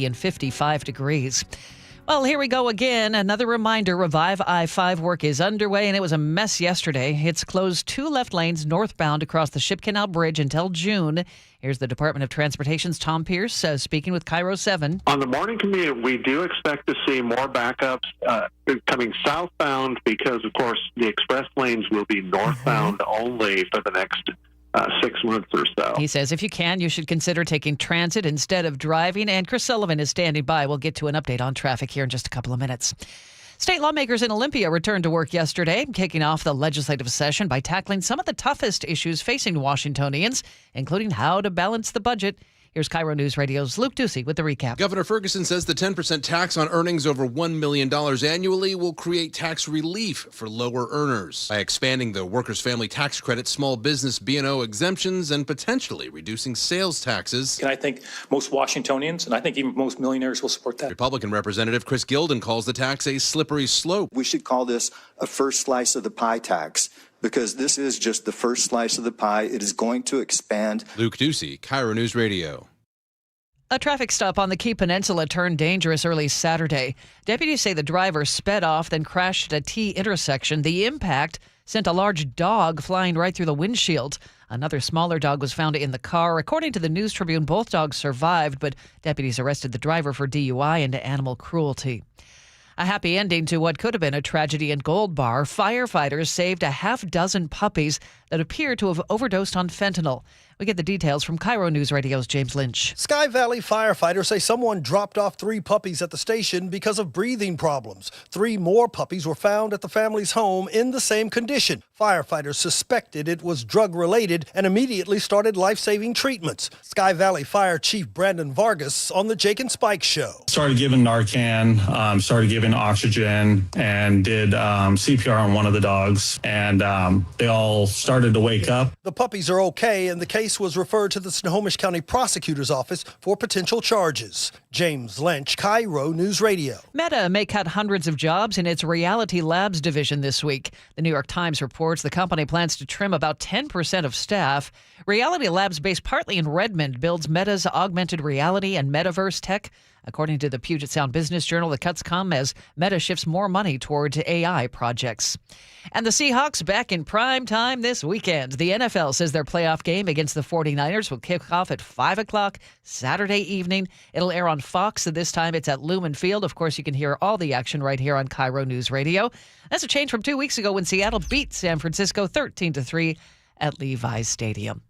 and 55 degrees. Well, here we go again. Another reminder, Revive I-5 work is underway, and it was a mess yesterday. It's closed 2 left lanes northbound across the Ship Canal Bridge until June. Here's the Department of Transportation's Tom Pierce speaking with KIRO 7. On the morning commute, we do expect to see more backups coming southbound because, of course, the express lanes will be northbound only for the next 6 months or so. He says if you can, you should consider taking transit instead of driving. And Chris Sullivan is standing by. We'll get to an update on traffic here in just a couple of minutes. State lawmakers in Olympia returned to work yesterday, kicking off the legislative session by tackling some of the toughest issues facing Washingtonians, including how to balance the budget. Here's KIRO News Radio's Luke Ducey with the recap. Governor Ferguson says the 10% tax on earnings over $1 million annually will create tax relief for lower earners by expanding the workers' family tax credit, small business B&O exemptions, and potentially reducing sales taxes. And I think most Washingtonians, and I think even most millionaires, will support that. Republican Representative Chris Gilden calls the tax a slippery slope. We should call this a first slice of the pie tax, because this is just the first slice of the pie. It is going to expand. Luke Ducey, KIRO News Radio. A traffic stop on the Key Peninsula turned dangerous early Saturday. Deputies say the driver sped off, then crashed at a T intersection. The impact sent a large dog flying right through the windshield. Another smaller dog was found in the car. According to the News Tribune, both dogs survived, but deputies arrested the driver for DUI and animal cruelty. A happy ending to what could have been a tragedy in Gold Bar. Firefighters saved a half-dozen puppies that appear to have overdosed on fentanyl. We get the details from KIRO News Radio's James Lynch. Sky Valley firefighters say someone dropped off 3 puppies at the station because of breathing problems. 3 more puppies were found at the family's home in the same condition. Firefighters suspected it was drug-related and immediately started life-saving treatments. Sky Valley Fire Chief Brandon Vargas on the Jake and Spike Show. Started giving Narcan, started giving oxygen, and did CPR on one of the dogs, and they all started to wake up. The puppies are okay, and the case was referred to the Snohomish County Prosecutor's Office for potential charges. James Lynch, KIRO News Radio. Meta may cut hundreds of jobs in its Reality Labs division this week. The New York Times reports the company plans to trim about 10% of staff. Reality Labs, based partly in Redmond, builds Meta's augmented reality and metaverse tech. According to the Puget Sound Business Journal, the cuts come as Meta shifts more money towards AI projects. And the Seahawks back in prime time this weekend. The NFL says their playoff game against the 49ers will kick off at 5 o'clock Saturday evening. It'll air on Fox, and this time it's at Lumen Field. Of course, you can hear all the action right here on KIRO News Radio. That's a change from 2 weeks ago when Seattle beat San Francisco 13-3 at Levi's Stadium.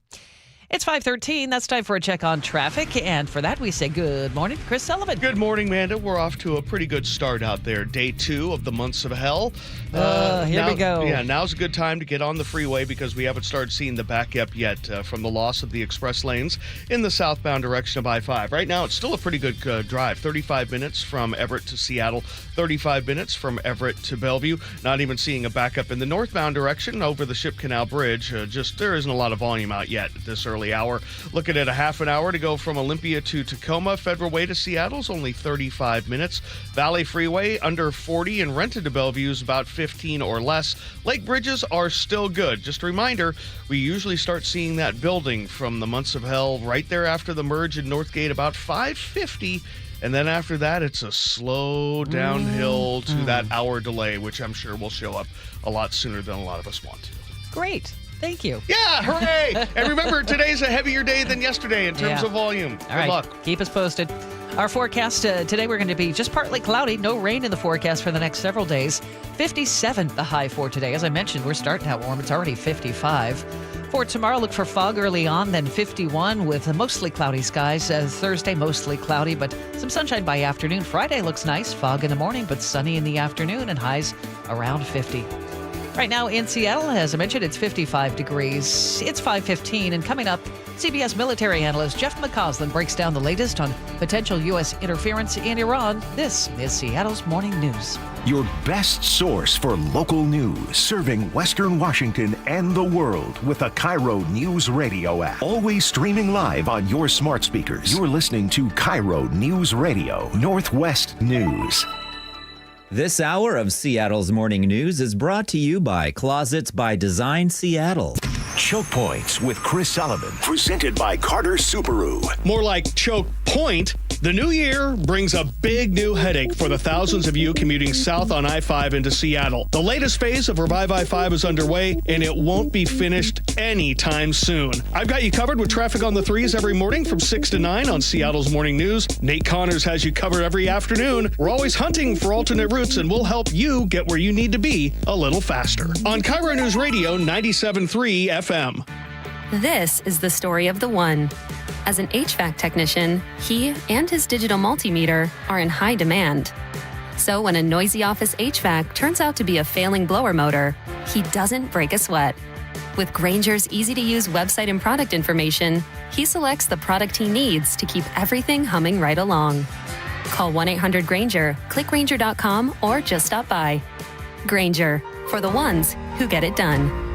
It's 5:13. That's time for a check on traffic. And for that, we say good morning, Chris Sullivan. Good morning, Manda. We're off to a pretty good start out there. Day 2 of the months of hell. Here we go. Yeah, now's a good time to get on the freeway because we haven't started seeing the backup yet from the loss of the express lanes in the southbound direction of I-5. Right now, it's still a pretty good drive. 35 minutes from Everett to Seattle, 35 minutes from Everett to Bellevue. Not even seeing a backup in the northbound direction over the Ship Canal Bridge. There isn't a lot of volume out yet at this early hour. Looking at a half an hour to go from Olympia to Tacoma. Federal Way to Seattle is only 35 minutes. Valley Freeway under 40 and Renton to Bellevue is about 15 or less. Lake bridges are still good. Just a reminder, we usually start seeing that building from the months of hell right there after the merge in Northgate about 5:50. And then after that, it's a slow downhill to that hour delay, which I'm sure will show up a lot sooner than a lot of us want to. Great. Thank you. Yeah, hooray! And remember, today's a heavier day than yesterday in terms of volume. Good luck. Keep us posted. Our forecast today, we're going to be just partly cloudy. No rain in the forecast for the next several days. 57 the high for today. As I mentioned, we're starting out warm. It's already 55. For tomorrow, look for fog early on, then 51 with mostly cloudy skies. Thursday, mostly cloudy, but some sunshine by afternoon. Friday looks nice. Fog in the morning, but sunny in the afternoon and highs around 50. Right now in Seattle, as I mentioned, it's 55 degrees. It's 5:15, and coming up, CBS military analyst Jeff McCausland breaks down the latest on potential U.S. interference in Iran. This is Seattle's Morning News. Your best source for local news, serving Western Washington and the world with the KIRO News Radio App. Always streaming live on your smart speakers. You're listening to KIRO News Radio, Northwest News. This hour of Seattle's Morning News is brought to you by Closets by Design Seattle. Choke Points with Chris Sullivan, presented by Carter Subaru. More like choke point. The new year brings a big new headache for the thousands of you commuting south on I-5 into Seattle. The latest phase of Revive I-5 is underway, and it won't be finished anytime soon. I've got you covered with traffic on the 3s every morning from 6 to 9 on Seattle's Morning News. Nate Connors has you covered every afternoon. We're always hunting for alternate routes, and we'll help you get where you need to be a little faster. On KIRO Newsradio 97.3 FM. This is the story of the one. As an HVAC technician, he and his digital multimeter are in high demand. So when a noisy office HVAC turns out to be a failing blower motor, he doesn't break a sweat. With Grainger's easy-to-use website and product information, he selects the product he needs to keep everything humming right along. Call 1-800-GRAINGER, click Grainger.com, or just stop by. Grainger, for the ones who get it done.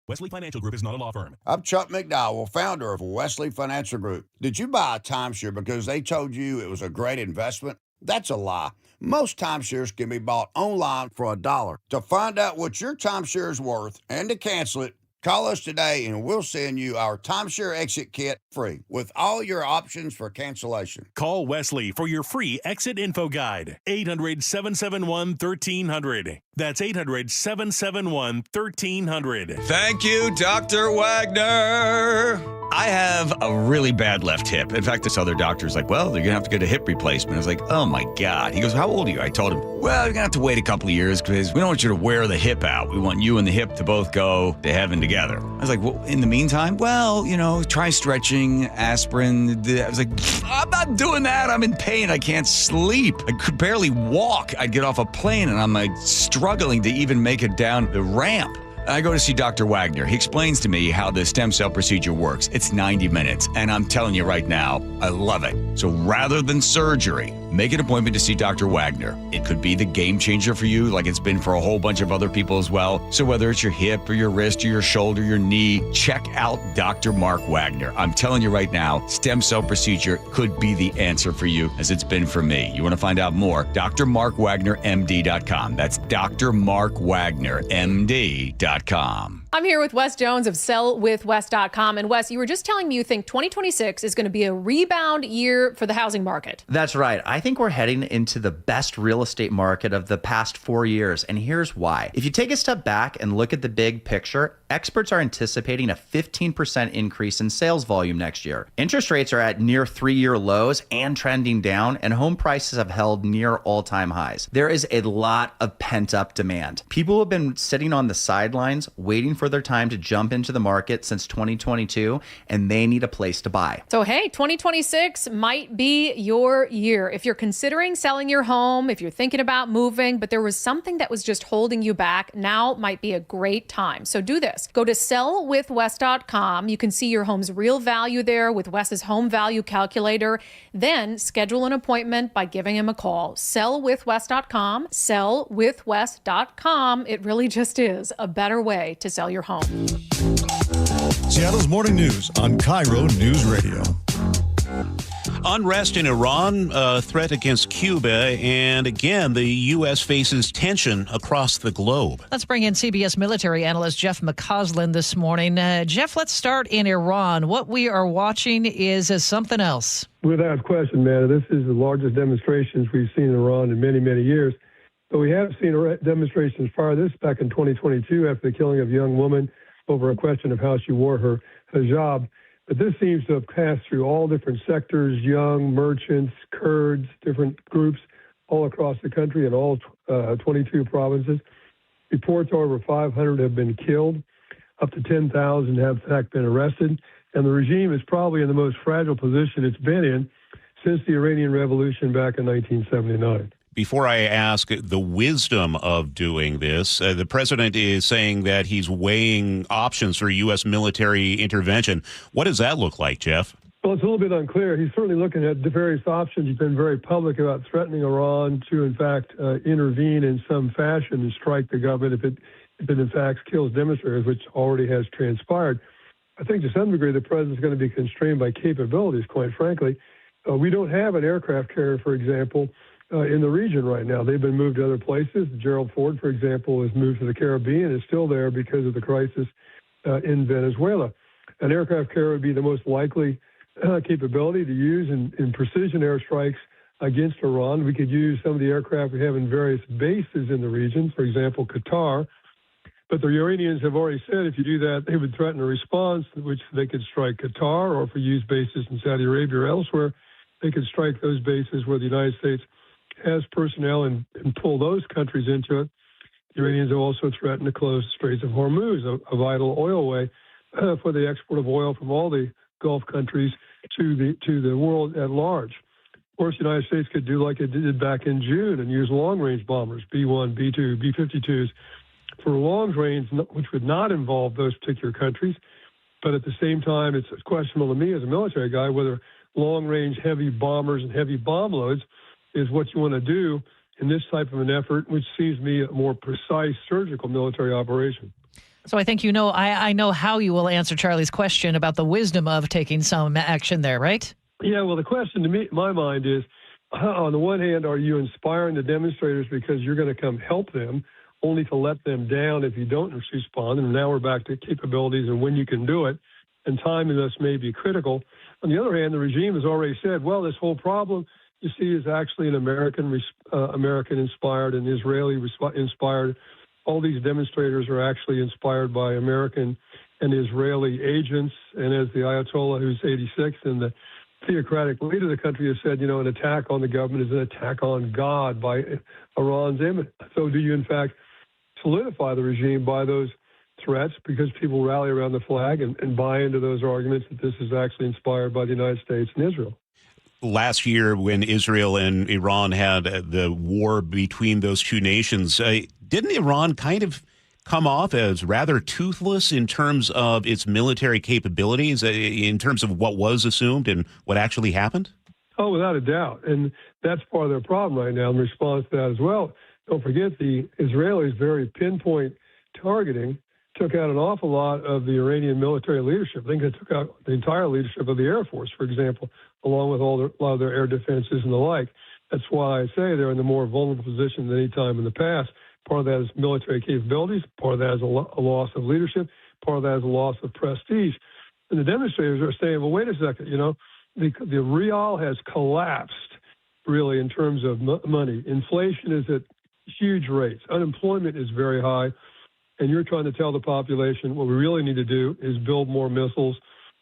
Wesley Financial Group is not a law firm. I'm Chuck McDowell, founder of Wesley Financial Group. Did you buy a timeshare because they told you it was a great investment? That's a lie. Most timeshares can be bought online for $1. To find out what your timeshare is worth and to cancel it, call us today and we'll send you our timeshare exit kit free with all your options for cancellation. Call Wesley for your free exit info guide. 800-771-1300. That's 800-771-1300. Thank you, Dr. Wagner. I have a really bad left hip. In fact, this other doctor's like, well, you're going to have to get a hip replacement. I was like, oh, my God. He goes, how old are you? I told him, well, you're going to have to wait a couple of years because we don't want you to wear the hip out. We want you and the hip to both go to heaven together. I was like, well, in the meantime, well, try stretching, aspirin. I was like, I'm not doing that. I'm in pain. I can't sleep. I could barely walk. I'd get off a plane and I'm like struggling to even make it down the ramp. I go to see Dr. Wagner. He explains to me how the stem cell procedure works. It's 90 minutes, and I'm telling you right now, I love it. So rather than surgery, make an appointment to see Dr. Wagner. It could be the game changer for you, like it's been for a whole bunch of other people as well. So whether it's your hip or your wrist or your shoulder, your knee, check out Dr. Mark Wagner. I'm telling you right now, stem cell procedure could be the answer for you, as it's been for me. You want to find out more? drmarkwagnermd.com. That's drmarkwagnermd.com. I'm here with Wes Jones of sellwithwes.com. And Wes, you were just telling me you think 2026 is going to be a rebound year for the housing market. That's right. I think we're heading into the best real estate market of the past 4 years. And here's why. If you take a step back and look at the big picture, experts are anticipating a 15% increase in sales volume next year. Interest rates are at near 3-year lows and trending down, and home prices have held near all-time highs. There is a lot of pent-up demand. People have been sitting on the sidelines waiting for their time to jump into the market since 2022, and they need a place to buy. So, hey, 2026 might be your year. If you're considering selling your home, if you're thinking about moving, but there was something that was just holding you back, now might be a great time. So do this. Go to sellwithwes.com. You can see your home's real value there with Wes's home value calculator. Then schedule an appointment by giving him a call. Sellwithwes.com. Sellwithwes.com. It really just is a better way to sell your home. Seattle's Morning News on KIRO News Radio. Unrest in Iran, a threat against Cuba, and again, the U.S. faces tension across the globe. Let's bring in CBS military analyst Jeff McCausland this morning. Jeff, let's start in Iran. What we are watching is something else. Without question, man, this is the largest demonstrations we've seen in Iran in many, many years. But we have seen demonstrations prior to this back in 2022 after the killing of a young woman over a question of how she wore her hijab. But this seems to have passed through all different sectors, young, merchants, Kurds, different groups all across the country in all 22 provinces. Reports are over 500 have been killed. Up to 10,000 have in fact been arrested. And the regime is probably in the most fragile position it's been in since the Iranian Revolution back in 1979. Before I ask the wisdom of doing this, the president is saying that he's weighing options for U.S. military intervention. What does that look like, Jeff? Well, it's a little bit unclear. He's certainly looking at the various options. He's been very public about threatening Iran to, in fact, intervene in some fashion and strike the government if it in fact kills demonstrators, which already has transpired. I think to some degree the president's going to be constrained by capabilities, quite frankly. We don't have an aircraft carrier, for example, in the region right now. They've been moved to other places. Gerald Ford, for example, has moved to the Caribbean and is still there because of the crisis in Venezuela. An aircraft carrier would be the most likely capability to use in precision airstrikes against Iran. We could use some of the aircraft we have in various bases in the region, for example, Qatar. But the Iranians have already said if you do that, they would threaten a response, which they could strike Qatar, or if we use bases in Saudi Arabia or elsewhere, they could strike those bases where the United States has personnel and pull those countries into it. The Iranians have also threatened to close the Straits of Hormuz, a vital oilway for the export of oil from all the Gulf countries to the world at large. Of course, the United States could do like it did back in June and use long-range bombers, B-1, B-2, B-52s, for long range, which would not involve those particular countries. But at the same time, it's questionable to me as a military guy whether long-range heavy bombers and heavy bomb loads is what you want to do in this type of an effort, which seems to me a more precise surgical military operation. So I think I know how you will answer Charlie's question about the wisdom of taking some action there, right? Yeah, well, the question to me, in my mind, is, on the one hand, are you inspiring the demonstrators because you're going to come help them, only to let them down if you don't respond? And now we're back to capabilities and when you can do it, and timing this may be critical. On the other hand, the regime has already said, well, this whole problem, you see, is actually an American-inspired and Israeli-inspired. All these demonstrators are actually inspired by American and Israeli agents. And as the Ayatollah, who's 86, and the theocratic leader of the country has said, an attack on the government is an attack on God by Iran's image. So do you, in fact, solidify the regime by those threats because people rally around the flag and buy into those arguments that this is actually inspired by the United States and Israel? Last year, when Israel and Iran had the war between those two nations, didn't Iran kind of come off as rather toothless in terms of its military capabilities, in terms of what was assumed and what actually happened? Oh, without a doubt. And that's part of their problem right now in response to that as well. Don't forget, the Israelis' very pinpoint targeting took out an awful lot of the Iranian military leadership. I think they took out the entire leadership of the Air Force, for example, along with a lot of their air defenses and the like. That's why I say they're in a more vulnerable position than any time in the past. Part of that is military capabilities. Part of that is a loss of leadership. Part of that is a loss of prestige. And the demonstrators are saying, well, wait a second, the rial has collapsed, really, in terms of money. Inflation is at huge rates. Unemployment is very high. And you're trying to tell the population what we really need to do is build more missiles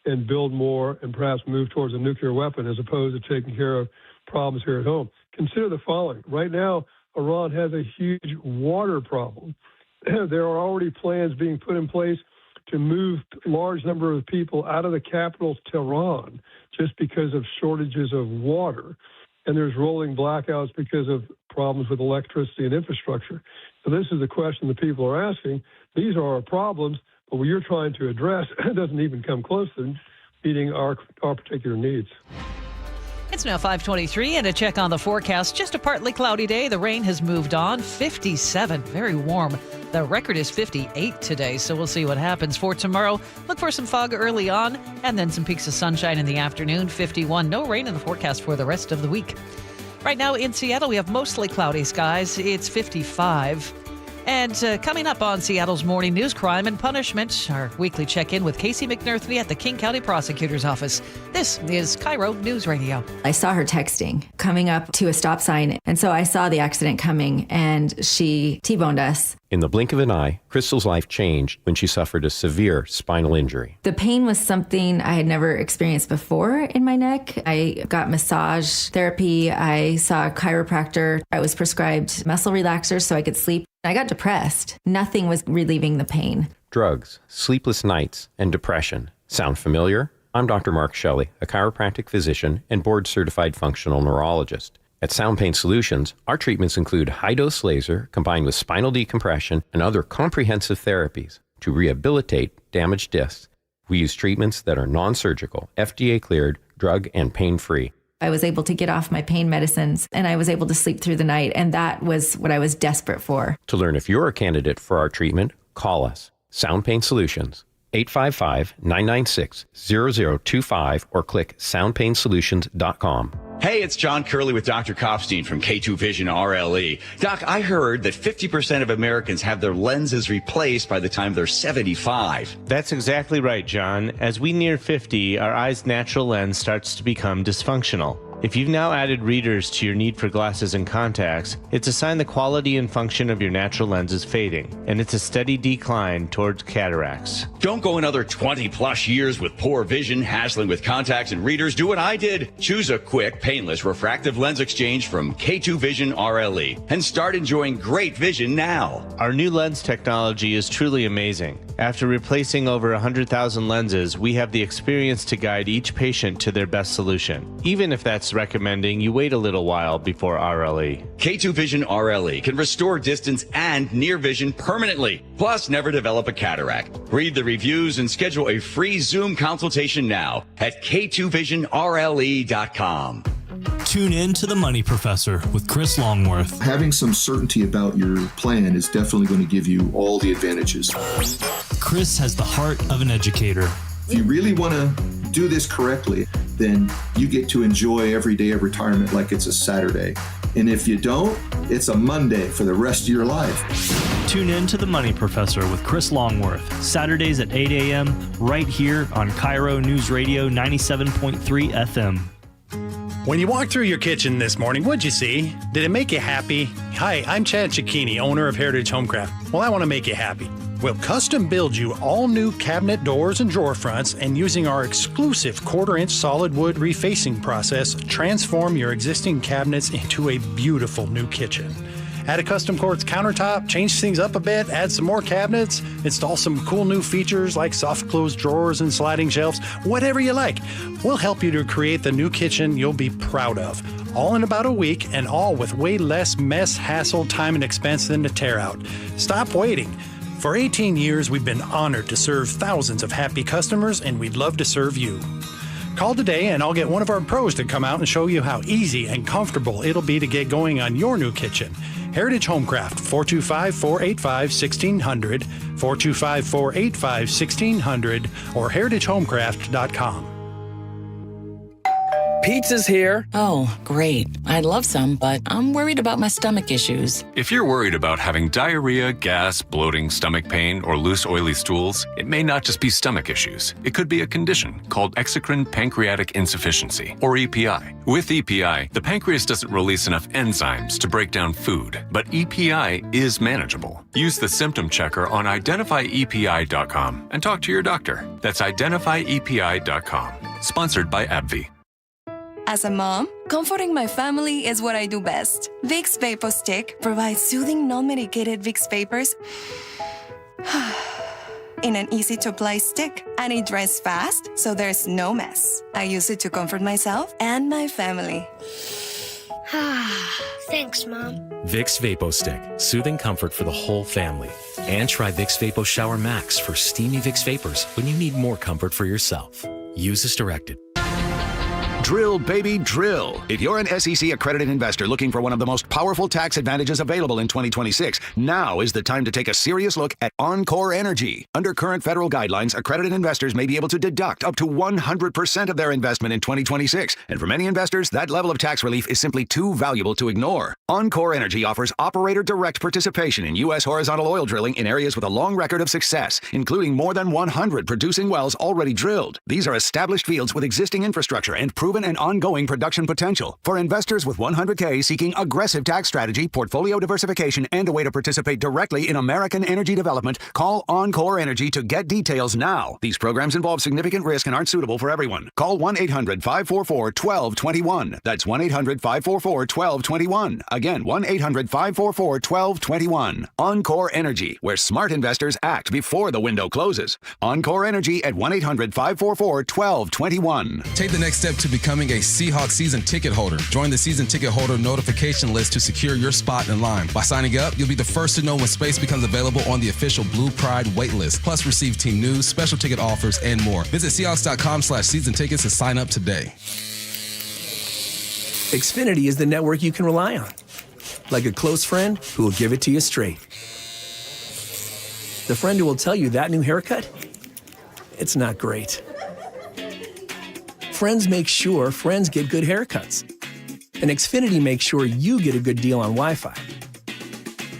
and build more and perhaps move towards a nuclear weapon as opposed to taking care of problems here at home. Consider the following. Right now, Iran has a huge water problem. There are already plans being put in place to move a large number of people out of the capital, Tehran, just because of shortages of water. And there's rolling blackouts because of problems with electricity and infrastructure. So this is the question that people are asking. These are our problems, but what you're trying to address doesn't even come close to meeting our particular needs. It's now 5:23, and a check on the forecast. Just a partly cloudy day. The rain has moved on. 57, very warm. The record is 58 today, so we'll see what happens for tomorrow. Look for some fog early on, and then some peaks of sunshine in the afternoon. 51, no rain in the forecast for the rest of the week. Right now in Seattle, we have mostly cloudy skies. It's 55. And coming up on Seattle's Morning News, Crime and Punishment, our weekly check-in with Casey McNerthney at the King County Prosecutor's Office. This is KIRO News Radio. I saw her texting, coming up to a stop sign, and so I saw the accident coming, and she T-boned us. In the blink of an eye, Crystal's life changed when she suffered a severe spinal injury. The pain was something I had never experienced before in my neck. I got massage therapy. I saw a chiropractor. I was prescribed muscle relaxers so I could sleep. I got depressed. Nothing was relieving the pain. Drugs, sleepless nights, and depression. Sound familiar? I'm Dr. Mark Shelley, a chiropractic physician and board-certified functional neurologist. At Sound Pain Solutions, our treatments include high-dose laser combined with spinal decompression and other comprehensive therapies to rehabilitate damaged discs. We use treatments that are non-surgical, FDA-cleared, drug and pain-free. I was able to get off my pain medicines, and I was able to sleep through the night, and that was what I was desperate for. To learn if you're a candidate for our treatment, call us. Sound Pain Solutions, 855-996-0025, or click soundpainsolutions.com. Hey, it's John Curley with Dr. Kopstein from K2 Vision RLE. Doc, I heard that 50% of Americans have their lenses replaced by the time they're 75. That's exactly right, John. As we near 50, our eye's natural lens starts to become dysfunctional. If you've now added readers to your need for glasses and contacts, it's a sign the quality and function of your natural lens is fading, and it's a steady decline towards cataracts. Don't go another 20 plus years with poor vision, hassling with contacts and readers. Do what I did. Choose a quick, painless refractive lens exchange from K2 Vision RLE and start enjoying great vision now. Our new lens technology is truly amazing. After replacing over 100,000 lenses, we have the experience to guide each patient to their best solution, even if that's recommending you wait a little while before RLE. K2 Vision RLE can restore distance and near vision permanently, plus never develop a cataract. Read the reviews and schedule a free Zoom consultation now at k2visionrle.com. Tune in to The Money Professor with Chris Longworth. Having some certainty about your plan is definitely going to give you all the advantages. Chris has the heart of an educator. If you really want to do this correctly, then you get to enjoy every day of retirement like it's a Saturday. And if you don't, it's a Monday for the rest of your life. Tune in to The Money Professor with Chris Longworth, Saturdays at 8 a.m. right here on KIRO Newsradio 97.3 FM. When you walked through your kitchen this morning, what'd you see? Did it make you happy? Hi, I'm Chad Cicchini, owner of Heritage Homecraft. Well, I want to make you happy. We'll custom build you all new cabinet doors and drawer fronts, and using our exclusive 1/4-inch solid wood refacing process, transform your existing cabinets into a beautiful new kitchen. Add a custom quartz countertop, change things up a bit, add some more cabinets, install some cool new features like soft close drawers and sliding shelves, whatever you like. We'll help you to create the new kitchen you'll be proud of. All in about a week, and all with way less mess, hassle, time, and expense than to tear out. Stop waiting. For 18 years, we've been honored to serve thousands of happy customers, and we'd love to serve you. Call today and I'll get one of our pros to come out and show you how easy and comfortable it'll be to get going on your new kitchen. Heritage Homecraft, 425-485-1600, 425-485-1600, or heritagehomecraft.com. Pizza's here. Oh, great. I'd love some, but I'm worried about my stomach issues. If you're worried about having diarrhea, gas, bloating, stomach pain, or loose, oily stools, it may not just be stomach issues. It could be a condition called exocrine pancreatic insufficiency, or EPI. With EPI, the pancreas doesn't release enough enzymes to break down food, but EPI is manageable. Use the symptom checker on identifyepi.com and talk to your doctor. That's identifyepi.com. Sponsored by AbbVie. As a mom, comforting my family is what I do best. Vicks Vapor Stick provides soothing, non-medicated Vicks vapors in an easy-to-apply stick, and it dries fast, so there's no mess. I use it to comfort myself and my family. Thanks, Mom. Vicks Vapo Stick, soothing comfort for the whole family. And try Vicks Vapo Shower Max for steamy Vicks Vapors when you need more comfort for yourself. Use as directed. Drill, baby, drill. If you're an SEC accredited investor looking for one of the most powerful tax advantages available in 2026, now is the time to take a serious look at Encore Energy. Under current federal guidelines, accredited investors may be able to deduct up to 100% of their investment in 2026. And for many investors, that level of tax relief is simply too valuable to ignore. Encore Energy offers operator direct participation in U.S. horizontal oil drilling in areas with a long record of success, including more than 100 producing wells already drilled. These are established fields with existing infrastructure and proven and ongoing production potential. For investors with 100K seeking aggressive tax strategy, portfolio diversification, and a way to participate directly in American energy development, call Encore Energy to get details now. These programs involve significant risk and aren't suitable for everyone. Call 1-800-544-1221. That's 1-800-544-1221. Again, 1-800-544-1221. Encore Energy, where smart investors act before the window closes. Encore Energy at 1-800-544-1221. Take the next step to becoming a Seahawks season ticket holder. Join the season ticket holder notification list to secure your spot in line. By signing up, you'll be the first to know when space becomes available on the official Blue Pride waitlist. Plus, receive team news, special ticket offers, and more. Visit Seahawks.com/season tickets to sign up today. Xfinity is the network you can rely on. Like a close friend who will give it to you straight. The friend who will tell you that new haircut, it's not great. Friends make sure friends get good haircuts. and Xfinity makes sure you get a good deal on Wi-Fi.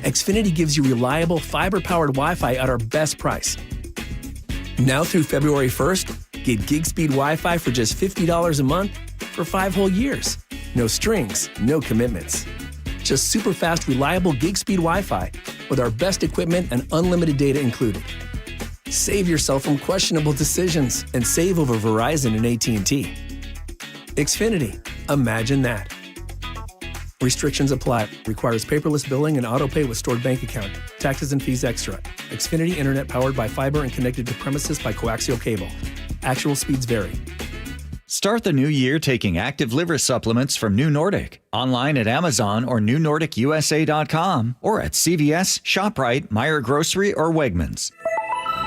Xfinity gives you reliable fiber-powered Wi-Fi at our best price. Now through February 1st, get gig speed Wi-Fi for just $50 a month for 5 whole years. No strings, no commitments. Just super fast, reliable gig speed Wi-Fi with our best equipment and unlimited data included. Save yourself from questionable decisions and save over Verizon and AT&T. Xfinity. Imagine that. Restrictions apply. Requires paperless billing and autopay with stored bank account. Taxes and fees extra. Xfinity Internet powered by fiber and connected to premises by coaxial cable. Actual speeds vary. Start the new year taking active liver supplements from New Nordic. Online at Amazon or newnordicusa.com or at CVS, ShopRite, Meijer Grocery, or Wegmans.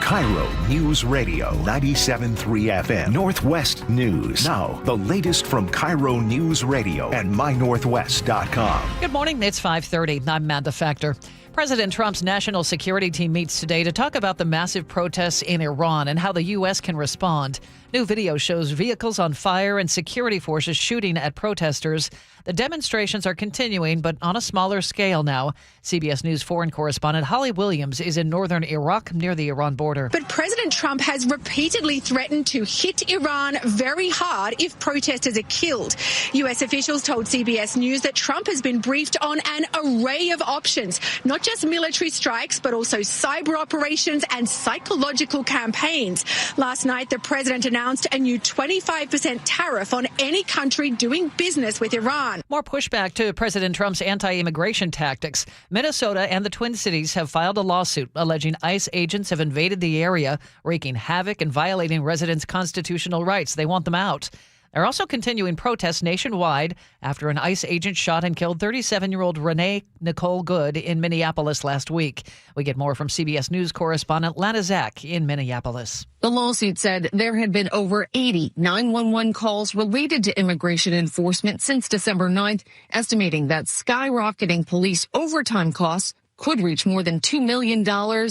KIRO News Radio 97.3 FM Northwest News. Now, the latest from KIRO News Radio and mynorthwest.com. Good morning. It's 5:30. I'm Manda Factor. President Trump's national security team meets today to talk about the massive protests in Iran and how the U.S. can respond. New video shows vehicles on fire and security forces shooting at protesters. The demonstrations are continuing, but on a smaller scale now. CBS News foreign correspondent Holly Williams is in northern Iraq near the Iran border. But President Trump has repeatedly threatened to hit Iran very hard if protesters are killed. U.S. officials told CBS News that Trump has been briefed on an array of options, not just military strikes, but also cyber operations and psychological campaigns. Last night, the president announced a new 25% tariff on any country doing business with Iran. More pushback to President Trump's anti-immigration tactics. Minnesota and the Twin Cities have filed a lawsuit alleging ICE agents have invaded the area, wreaking havoc and violating residents' constitutional rights. They want them out. They're also continuing protests nationwide after an ICE agent shot and killed 37-year-old Renee Nicole Good in Minneapolis last week. We get more from CBS News correspondent Lana Zach in Minneapolis. The lawsuit said there had been over 80 911 calls related to immigration enforcement since December 9th, estimating that skyrocketing police overtime costs could reach more than $2 million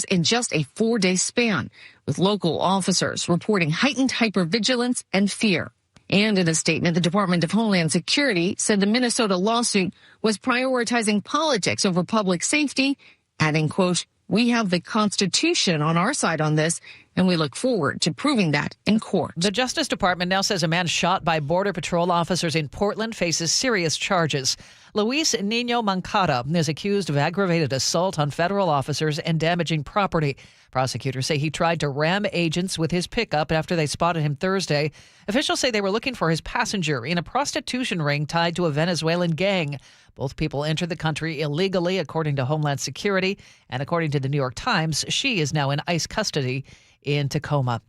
in just a 4-day span, with local officers reporting heightened hypervigilance and fear. And in a statement, the Department of Homeland Security said the Minnesota lawsuit was prioritizing politics over public safety, adding, quote, "We have the Constitution on our side on this, and we look forward to proving that in court." The Justice Department now says a man shot by Border Patrol officers in Portland faces serious charges. Luis Nino Mancada is accused of aggravated assault on federal officers and damaging property. Prosecutors say he tried to ram agents with his pickup after they spotted him Thursday. Officials say they were looking for his passenger in a prostitution ring tied to a Venezuelan gang. Both people entered the country illegally, according to Homeland Security. And according to the New York Times, she is now in ICE custody in Tacoma.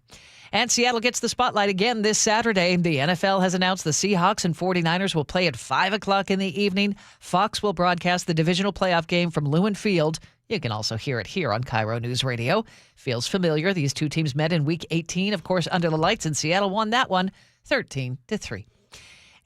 And Seattle gets the spotlight again this Saturday. The NFL has announced the Seahawks and 49ers will play at 5 o'clock in the evening. Fox will broadcast the divisional playoff game from Lewin Field. You can also hear it here on KIRO News Radio. Feels familiar. These two teams met in Week 18, of course, under the lights, and Seattle won that one 13-3.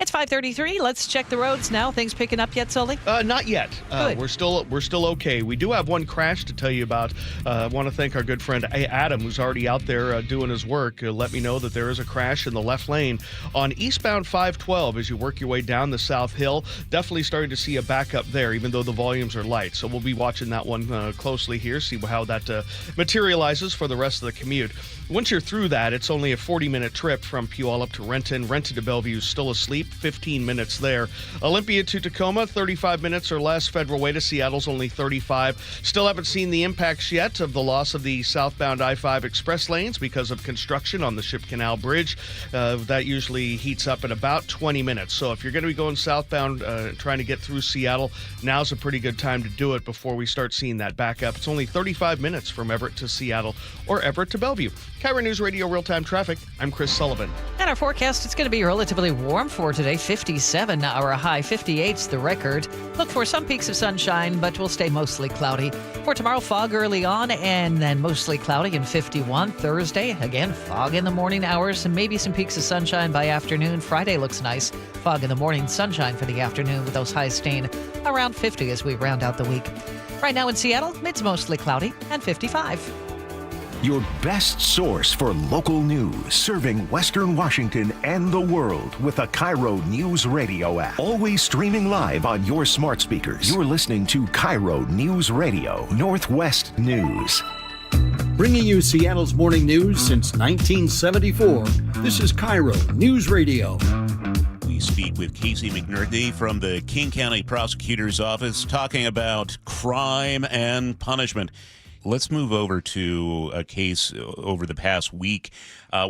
It's 5:33. Let's check the roads now. Things picking up yet, Sully? Not yet. We're still okay. We do have one crash to tell you about. I want to thank our good friend Adam, who's already out there doing his work. Let me know that there is a crash in the left lane on eastbound 512 as you work your way down the South Hill. Definitely starting to see a backup there, even though the volumes are light. So we'll be watching that one closely here, see how that materializes for the rest of the commute. Once you're through that, it's only a 40-minute trip from Puyallup to Renton. Renton to Bellevue is still asleep. 15 minutes there. Olympia to Tacoma, 35 minutes or less. Federal Way to Seattle's only 35. Still haven't seen the impacts yet of the loss of the southbound I-5 express lanes because of construction on the Ship Canal Bridge. That usually heats up in about 20 minutes. So if you're going to be going southbound, trying to get through Seattle, now's a pretty good time to do it before we start seeing that backup. It's only 35 minutes from Everett to Seattle or Everett to Bellevue. KIRO News Radio Real-Time Traffic. I'm Chris Sullivan. And our forecast, it's going to be relatively warm for today. 57, our high. 58's the record. Look for some peaks of sunshine, but we'll stay mostly cloudy. For tomorrow, fog early on and then mostly cloudy and 51. Thursday, again, fog in the morning hours and maybe some peaks of sunshine by afternoon. Friday looks nice. Fog in the morning, sunshine for the afternoon with those highs staying around 50 as we round out the week. Right now in Seattle, it's mostly cloudy and 55. your best source for local news, serving Western Washington and the world with the KIRO Newsradio App. Always streaming live on your smart speakers. You're listening to KIRO Newsradio, Northwest News. Bringing you Seattle's morning news since 1974, this is KIRO Newsradio. We speak with Casey McNerney from the King County Prosecutor's Office talking about crime and punishment. Let's move over to a case over the past week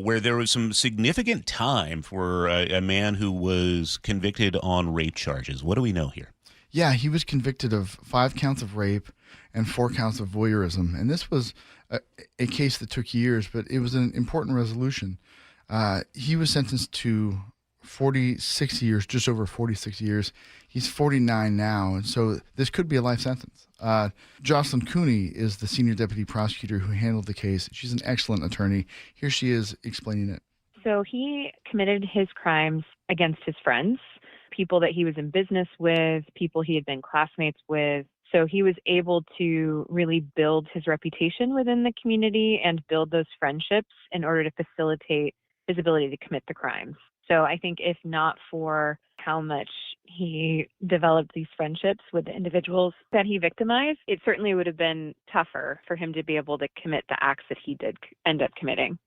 where there was some significant time for a man who was convicted on rape charges. What do we know here? Yeah, he was convicted of 5 counts of rape and 4 counts of voyeurism. And this was a case that took years, but it was an important resolution. He was sentenced to 46 years, just over 46 years. He's 49 now, and so this could be a life sentence. Jocelyn Cooney is the senior deputy prosecutor who handled the case. She's an excellent attorney. Here she is explaining it. So he committed his crimes against his friends, people that he was in business with, people he had been classmates with. So he was able to really build his reputation within the community and build those friendships in order to facilitate his ability to commit the crimes. So I think if not for how much he developed these friendships with the individuals that he victimized, it certainly would have been tougher for him to be able to commit the acts that he did end up committing.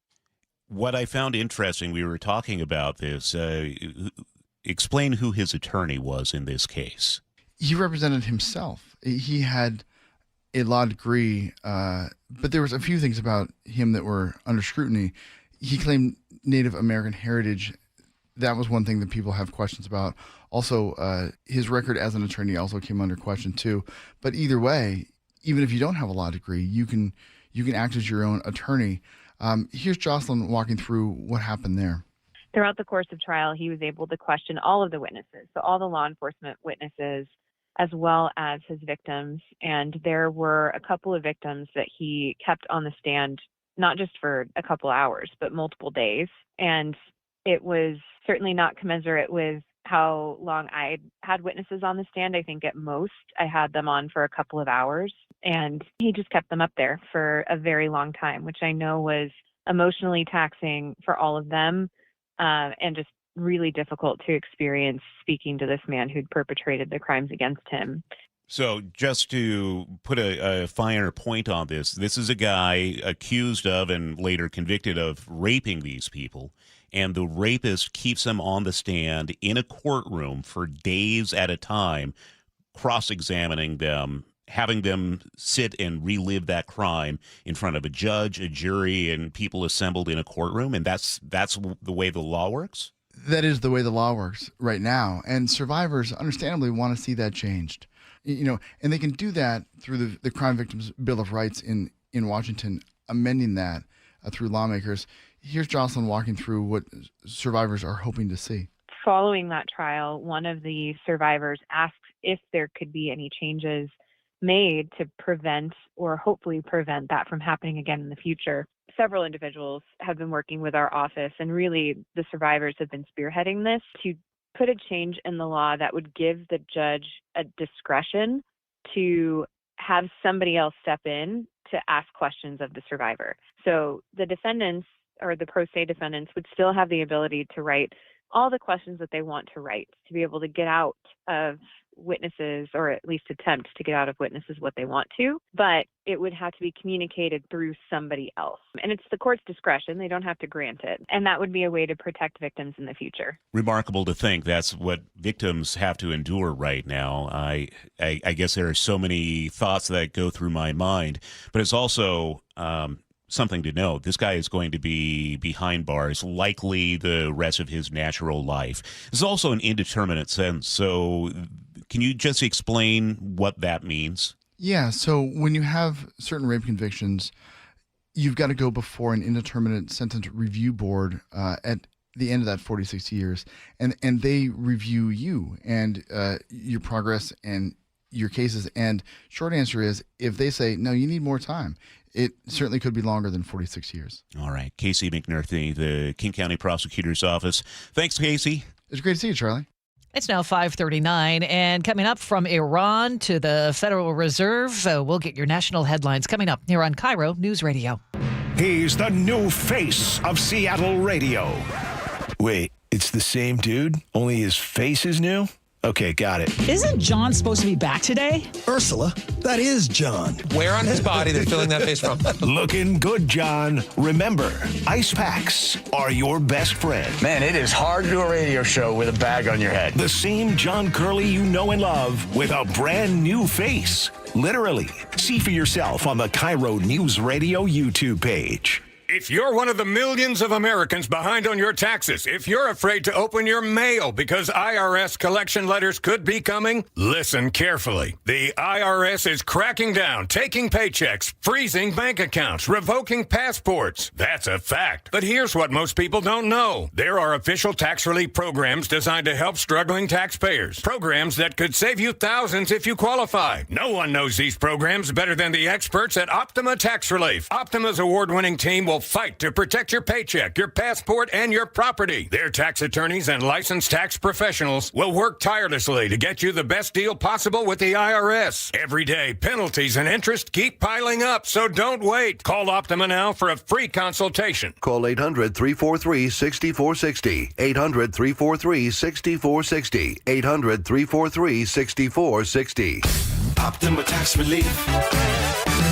What I found interesting, we were talking about this, explain who his attorney was in this case. He represented himself. He had a law degree, but there was a few things about him that were under scrutiny. He claimed Native American heritage. That was one thing that people have questions about. Also, his record as an attorney also came under question too. But either way, even if you don't have a law degree, you can act as your own attorney. Here's Jocelyn walking through what happened there. Throughout the course of trial, he was able to question all of the witnesses, so all the law enforcement witnesses, as well as his victims. And there were a couple of victims that he kept on the stand, not just for a couple hours, but multiple days. And it was certainly not commensurate with how long I had witnesses on the stand. I think at most I had them on for a couple of hours, and he just kept them up there for a very long time, which I know was emotionally taxing for all of them, and just really difficult to experience speaking to this man who'd perpetrated the crimes against him. So just to put a finer point on this is a guy accused of and later convicted of raping these people, and the rapist keeps them on the stand in a courtroom for days at a time, cross-examining them, having them sit and relive that crime in front of a judge, a jury, and people assembled in a courtroom, and that's the way the law works? That is the way the law works right now, and survivors understandably want to see that changed. And they can do that through the Crime Victims Bill of Rights in Washington, amending that through lawmakers. Here's Jocelyn walking through what survivors are hoping to see. Following that trial, one of the survivors asked if there could be any changes made to prevent or hopefully prevent that from happening again in the future. Several individuals have been working with our office, and really the survivors have been spearheading this to put a change in the law that would give the judge a discretion to have somebody else step in to ask questions of the survivor. So the defendants or the pro se defendants would still have the ability to write all the questions that they want to write, to be able to get out of witnesses, or at least attempt to get out of witnesses what they want to, but it would have to be communicated through somebody else. And it's the court's discretion. They don't have to grant it. And that would be a way to protect victims in the future. Remarkable to think that's what victims have to endure right now. I guess there are so many thoughts that go through my mind, but it's also something to know. This guy is going to be behind bars, likely the rest of his natural life. It's also an indeterminate sentence. So can you just explain what that means? Yeah, so when you have certain rape convictions, you've got to go before an indeterminate sentence review board at the end of that 46 years, and they review you and your progress and your cases. And short answer is, if they say, no, you need more time, it certainly could be longer than 46 years. All right. Casey McNerney, the King County Prosecutor's Office. Thanks, Casey. It's great to see you, Charlie. It's now 5:39, and coming up, from Iran to the Federal Reserve, we'll get your national headlines coming up here on KIRO News Radio. He's the new face of Seattle radio. Wait, it's the same dude, only his face is new? Okay, got it. Isn't John supposed to be back today? Ursula, that is John. Where on his body they're filling that face from? Looking good, John. Remember, ice packs are your best friend. Man, it is hard to do a radio show with a bag on your head. The same John Curley you know and love with a brand new face. Literally. See for yourself on the KIRO Newsradio YouTube page. If you're one of the millions of Americans behind on your taxes, if you're afraid to open your mail because IRS collection letters could be coming, listen carefully. The IRS is cracking down, taking paychecks, freezing bank accounts, revoking passports. That's a fact. But here's what most people don't know. There are official tax relief programs designed to help struggling taxpayers. Programs that could save you thousands if you qualify. No one knows these programs better than the experts at Optima Tax Relief. Optima's award-winning team will fight to protect your paycheck, your passport, and your property. Their tax attorneys and licensed tax professionals will work tirelessly to get you the best deal possible with the IRS. Every day, penalties and interest keep piling up, so don't wait. Call Optima now for a free consultation. Call 800-343-6460. 800-343-6460. 800-343-6460. Optima Tax Relief.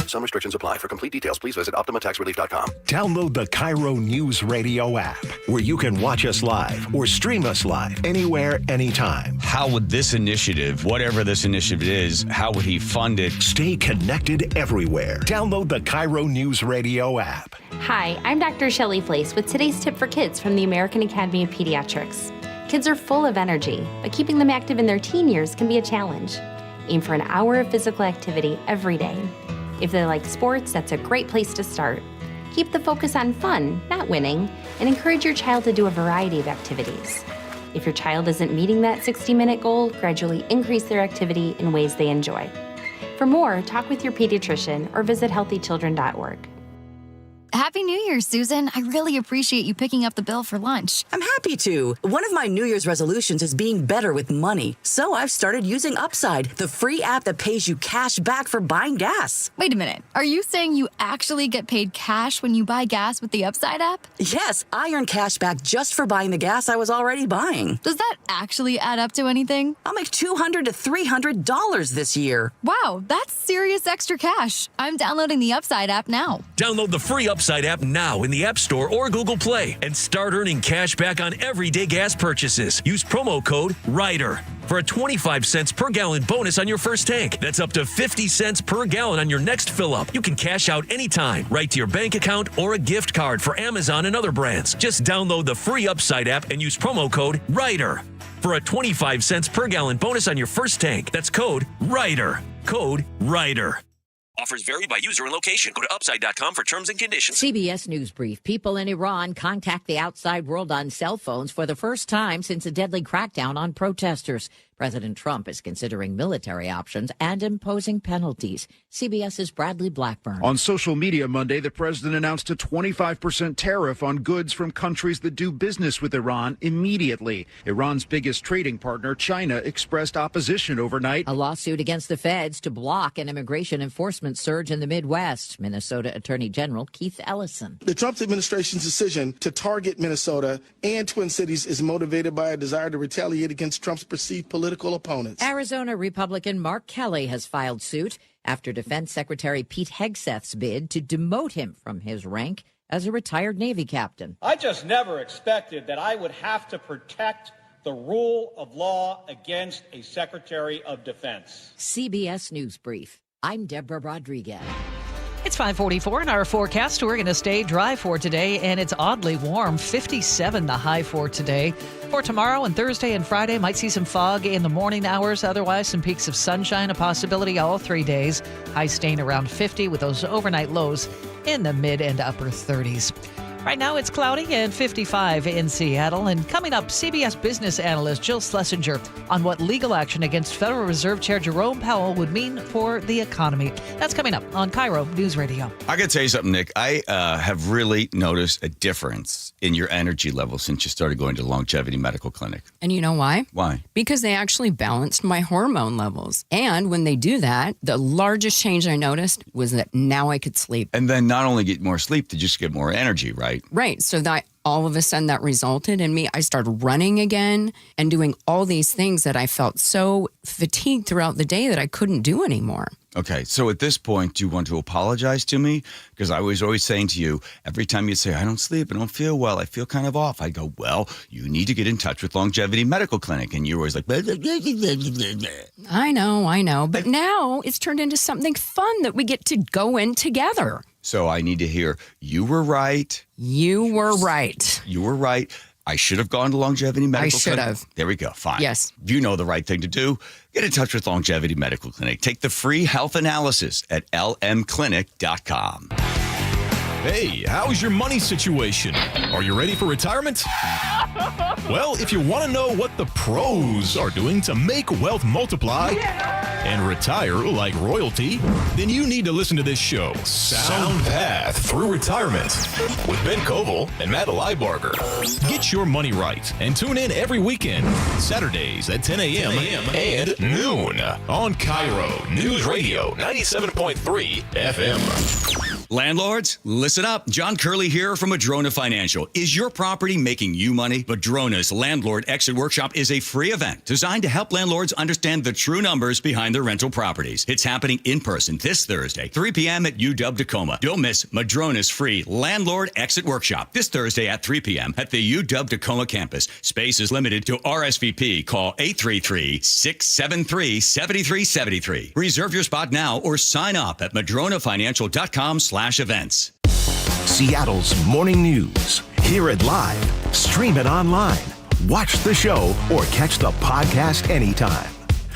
Some restrictions apply. For complete details, please visit OptimaTaxRelief.com. Download the KIRO Newsradio app, where you can watch us live or stream us live anywhere, anytime. How would this initiative, whatever this initiative is, how would he fund it? Stay connected everywhere. Download the KIRO Newsradio app. Hi, I'm Dr. Shelley Flace with today's tip for kids from the American Academy of Pediatrics. Kids are full of energy, but keeping them active in their teen years can be a challenge. Aim for an hour of physical activity every day. If they like sports, that's a great place to start. Keep the focus on fun, not winning, and encourage your child to do a variety of activities. If your child isn't meeting that 60-minute goal, gradually increase their activity in ways they enjoy. For more, talk with your pediatrician or visit healthychildren.org. Happy New Year, Susan. I really appreciate you picking up the bill for lunch. I'm happy to. One of my New Year's resolutions is being better with money. So I've started using Upside, the free app that pays you cash back for buying gas. Wait a minute. Are you saying you actually get paid cash when you buy gas with the Upside app? Yes, I earn cash back just for buying the gas I was already buying. Does that actually add up to anything? I'll make $200 to $300 this year. Wow, that's serious extra cash. I'm downloading the Upside app now. Download the free Upside app now in the App Store or Google Play and start earning cash back on everyday gas purchases. Use promo code RIDER for a 25 cents per gallon bonus on your first tank. That's up to 50 cents per gallon on your next fill up. You can cash out anytime, right to your bank account or a gift card for Amazon and other brands. Just download the free Upside app and use promo code RIDER for a 25 cents per gallon bonus on your first tank. That's code RIDER. Code RIDER. Offers vary by user and location. Go to upside.com for terms and conditions. CBS News Brief. People in Iran contact the outside world on cell phones for the first time since a deadly crackdown on protesters. President Trump is considering military options and imposing penalties. CBS's Bradley Blackburn. On social media Monday, the president announced a 25% tariff on goods from countries that do business with Iran immediately. Iran's biggest trading partner, China, expressed opposition overnight. A lawsuit against the feds to block an immigration enforcement surge in the Midwest. Minnesota Attorney General Keith Ellison. The Trump administration's decision to target Minnesota and Twin Cities is motivated by a desire to retaliate against Trump's perceived political opponents. Arizona Republican Mark Kelly has filed suit after Defense Secretary Pete Hegseth's bid to demote him from his rank as a retired Navy captain. I just never expected that I would have to protect the rule of law against a Secretary of Defense. CBS News Brief. I'm Deborah Rodriguez. It's 5:44 in our forecast. We're going to stay dry for today, and it's oddly warm. 57 the high for today. For tomorrow and Thursday and Friday, might see some fog in the morning hours. Otherwise, some peaks of sunshine, a possibility all 3 days. High staying around 50 with those overnight lows in the mid and upper 30s. Right now it's cloudy and 55 in Seattle. And coming up, CBS business analyst Jill Schlesinger on what legal action against Federal Reserve Chair Jerome Powell would mean for the economy. That's coming up on KIRO News Radio. I got to tell you something, Nick. I have really noticed a difference in your energy level since you started going to the Longevity Medical Clinic. And you know why? Why? Because they actually balanced my hormone levels. And when they do that, the largest change I noticed was that now I could sleep. And then not only get more sleep, to just get more energy, right? Right. So that all of a sudden that resulted in me, I started running again and doing all these things that I felt so fatigued throughout the day that I couldn't do anymore. Okay, so at this point, do you want to apologize to me? Because I was always saying to you, every time you say, I don't sleep, I don't feel well, I feel kind of off, I go, well, you need to get in touch with Longevity Medical Clinic. And you're always like, blah, blah, blah, blah, blah, blah. I know. But now it's turned into something fun that we get to go in together. So I need to hear, you were right. You were right. You were right. I should have gone to Longevity Medical Clinic. I should have. There we go. Fine. Yes. You know the right thing to do. Get in touch with Longevity Medical Clinic. Take the free health analysis at lmclinic.com. Hey, how's your money situation? Are you ready for retirement? Well, if you want to know what the pros are doing to make wealth multiply and retire like royalty, then you need to listen to this show, Sound Path Through Retirement, with Ben Koval and Matt Leibarger. Get your money right and tune in every weekend, Saturdays at 10 a.m. and noon on KIRO Newsradio 97.3 FM. Landlords, listen up. John Curley here from Madrona Financial. Is your property making you money? Madrona's Landlord Exit Workshop is a free event designed to help landlords understand the true numbers behind their rental properties. It's happening in person this Thursday, 3 p.m. at UW Tacoma. Don't miss Madrona's free Landlord Exit Workshop this Thursday at 3 p.m. at the UW Tacoma campus. Space is limited to RSVP. Call 833-673-7373. Reserve your spot now or sign up at madronafinancial.com/events. Seattle's morning news. Hear it live, stream it online, watch the show, or catch the podcast anytime.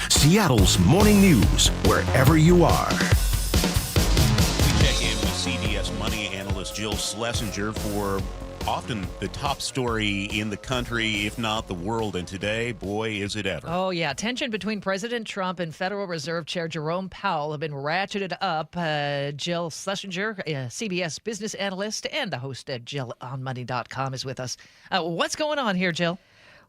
Seattle's morning news, wherever you are. Check in with CBS money analyst Jill Schlesinger for often the top story in the country, if not the world. And today, boy, is it ever. Oh, yeah. Tension between President Trump and Federal Reserve Chair Jerome Powell have been ratcheted up. Jill Schlesinger, CBS business analyst and the host at JillOnMoney.com is with us. What's going on here, Jill?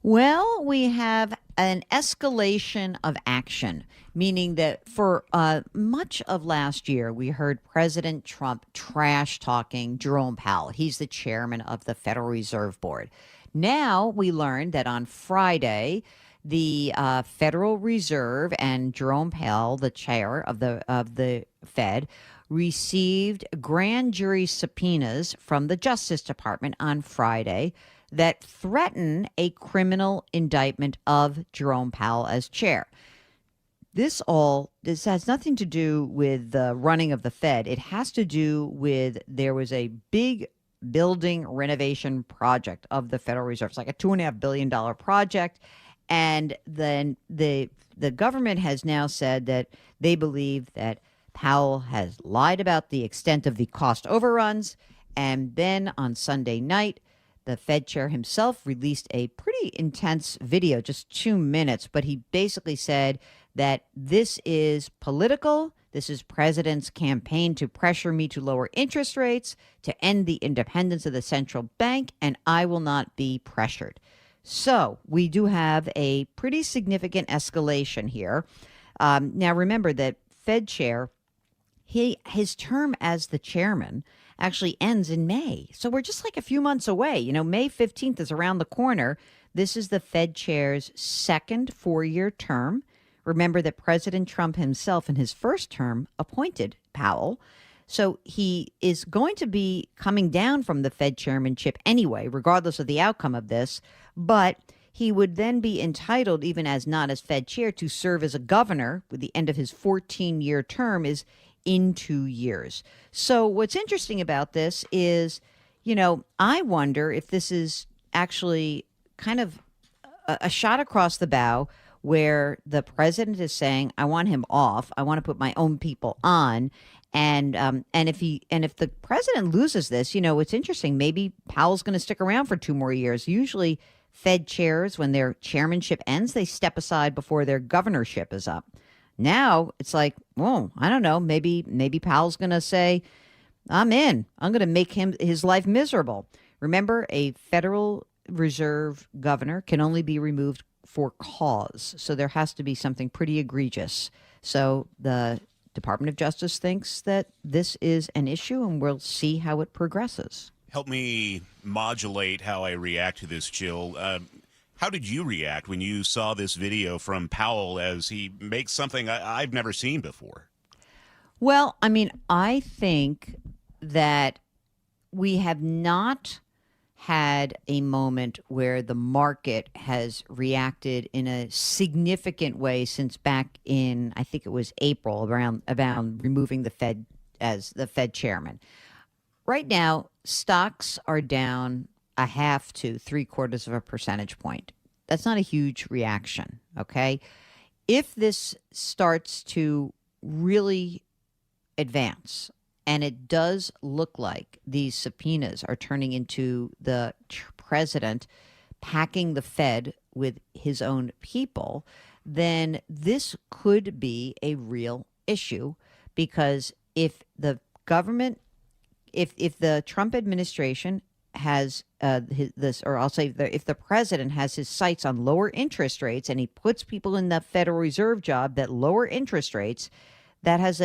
Well, we have an escalation of action, meaning that for much of last year, we heard President Trump trash talking Jerome Powell. He's the chairman of the Federal Reserve Board. Now we learned that on Friday, the Federal Reserve and Jerome Powell, the chair of the Fed, received grand jury subpoenas from the Justice Department on Friday that threaten a criminal indictment of Jerome Powell as chair. This has nothing to do with the running of the Fed. It has to do with there was a big building renovation project of the Federal Reserve. It's like a $2.5 billion project. And then the government has now said that they believe that Powell has lied about the extent of the cost overruns. And then on Sunday night, the Fed chair himself released a pretty intense video, just 2 minutes, but he basically said that this is political. This is president's campaign to pressure me to lower interest rates, to end the independence of the central bank, and I will not be pressured. So we do have a pretty significant escalation here. Now, remember that Fed chair, his term as the chairman actually ends in May. So we're just like a few months away. You know, May 15th is around the corner. This is the Fed chair's second 4-year term. Remember that President Trump himself in his first term appointed Powell. So he is going to be coming down from the Fed chairmanship anyway, regardless of the outcome of this. But he would then be entitled, even as not as Fed chair, to serve as a governor with the end of his 14-year term is in 2 years. So what's interesting about this is, you know, I wonder if this is actually kind of a shot across the bow where the president is saying, I want him off. I want to put my own people on. And if the president loses this, it's interesting. Maybe Powell's going to stick around for 2 more years. Usually Fed chairs, when their chairmanship ends, they step aside before their governorship is up. Now it's like, whoa, I don't know. Maybe Powell's going to say, I'm in. I'm going to make his life miserable. Remember, a Federal Reserve governor can only be removed for cause. So there has to be something pretty egregious. So the Department of Justice thinks that this is an issue, and we'll see how it progresses. Help me modulate how I react to this, Jill. How did you react when you saw this video from Powell as he makes something I've never seen before? Well, I mean, I think that we have not had a moment where the market has reacted in a significant way since back in, I think it was April, around removing the Fed as the Fed chairman. Right now, stocks are down 0.5 to 0.75 percentage point. That's not a huge reaction, okay? If this starts to really advance, and it does look like these subpoenas are turning into the president packing the Fed with his own people, then this could be a real issue, because if the government, if the Trump administration has if the president has his sights on lower interest rates and he puts people in the Federal Reserve job that lower interest rates, that has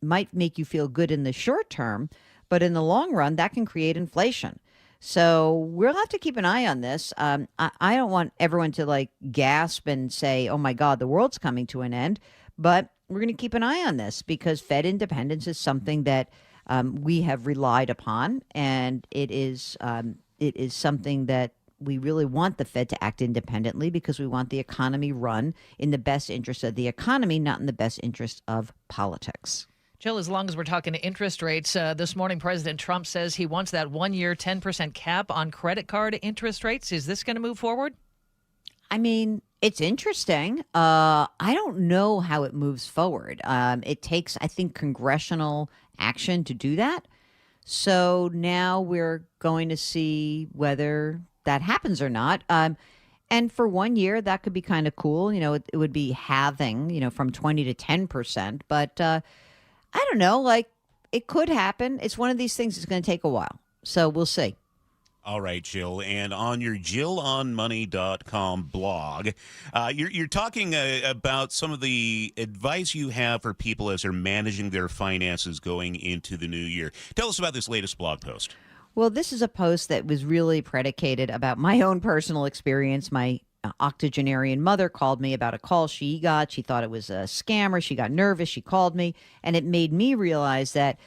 might make you feel good in the short term, but in the long run, that can create inflation. So we'll have to keep an eye on this. I don't want everyone to gasp and say, oh my God, the world's coming to an end. But we're going to keep an eye on this, because Fed independence is something that we have relied upon. And it is something that we really want the Fed to act independently, because we want the economy run in the best interest of the economy, not in the best interest of politics. Jill, as long as we're talking interest rates, this morning President Trump says he wants that 1-year 10% cap on credit card interest rates. Is this going to move forward? I mean, it's interesting. I don't know how it moves forward. It takes, I think, congressional action to do that. So now we're going to see whether that happens or not. And for 1 year, that could be kind of cool. It would be halving, from 20 to 10%. But I don't know, it could happen. It's one of these things that's going to take a while. So we'll see. All right, Jill. And on your JillOnMoney.com blog, you're talking about some of the advice you have for people as they're managing their finances going into the new year. Tell us about this latest blog post. Well, this is a post that was really predicated about my own personal experience. My octogenarian mother called me about a call she got. She thought it was a scammer. She got nervous. She called me, and it made me realize that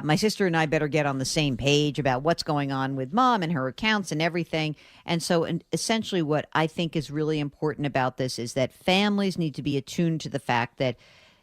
my sister and I better get on the same page about what's going on with Mom and her accounts and everything. And so essentially what I think is really important about this is that families need to be attuned to the fact that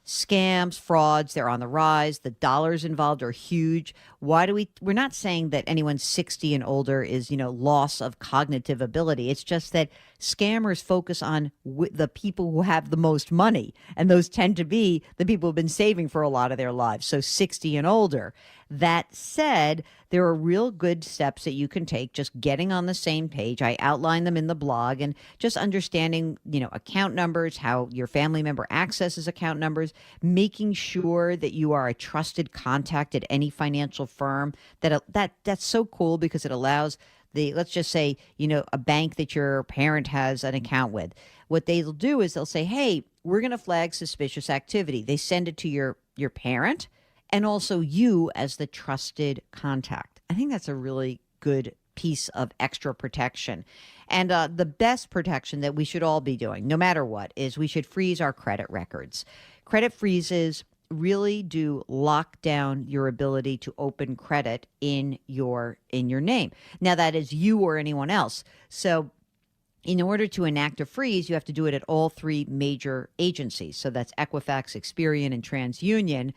scams, frauds, they're on the rise. The dollars involved are huge. We're not saying that anyone 60 and older is, loss of cognitive ability. It's just that scammers focus on the people who have the most money, and those tend to be the people who've been saving for a lot of their lives. So 60 and older. That said, there are real good steps that you can take, just getting on the same page. I outline them in the blog, and just understanding, account numbers, how your family member accesses account numbers, making sure that you are a trusted contact at any financial firm. That's so cool, because it allows let's just say, a bank that your parent has an account with. What they'll do is they'll say, hey, we're going to flag suspicious activity. They send it to your parent, and also you as the trusted contact. I think that's a really good piece of extra protection. And the best protection that we should all be doing, no matter what, is we should freeze our credit records. Credit freezes really do lock down your ability to open credit in your name. Now, that is you or anyone else. So in order to enact a freeze, you have to do it at all 3 major agencies. So that's Equifax, Experian, and TransUnion.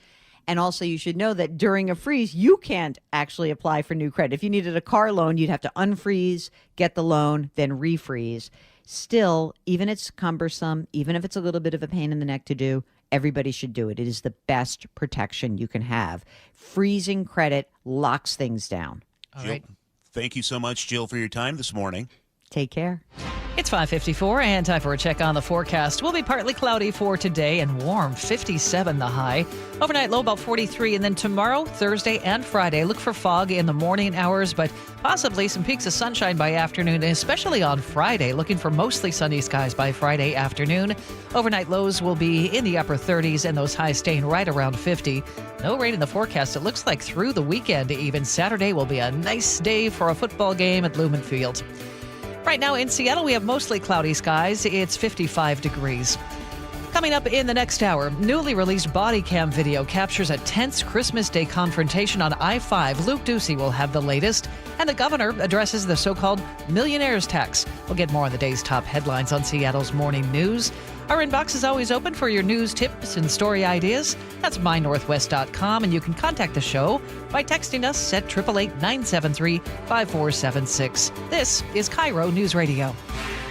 And also, you should know that during a freeze, you can't actually apply for new credit. If you needed a car loan, you'd have to unfreeze, get the loan, then refreeze. Still, even if it's cumbersome, even if it's a little bit of a pain in the neck to do, everybody should do it. It is the best protection you can have. Freezing credit locks things down. All Jill, right. thank you so much, Jill, for your time this morning. Take care. It's 5:54 and time for a check on the forecast. We'll be partly cloudy for today and warm, 57 the high. Overnight low about 43, and then tomorrow, Thursday and Friday, look for fog in the morning hours, but possibly some peaks of sunshine by afternoon, especially on Friday. Looking for mostly sunny skies by Friday afternoon. Overnight lows will be in the upper 30s and those highs staying right around 50. No rain in the forecast. It looks like through the weekend even. Saturday will be a nice day for a football game at Lumen Field. Right now in Seattle, we have mostly cloudy skies. It's 55 degrees. Coming up in the next hour, newly released body cam video captures a tense Christmas Day confrontation on I-5. Luke Ducey will have the latest, and the governor addresses the so-called millionaire's tax. We'll get more on the day's top headlines on Seattle's Morning News. Our inbox is always open for your news, tips, and story ideas. That's mynorthwest.com, and you can contact the show by texting us at 888-973-5476. This is KIRO Newsradio.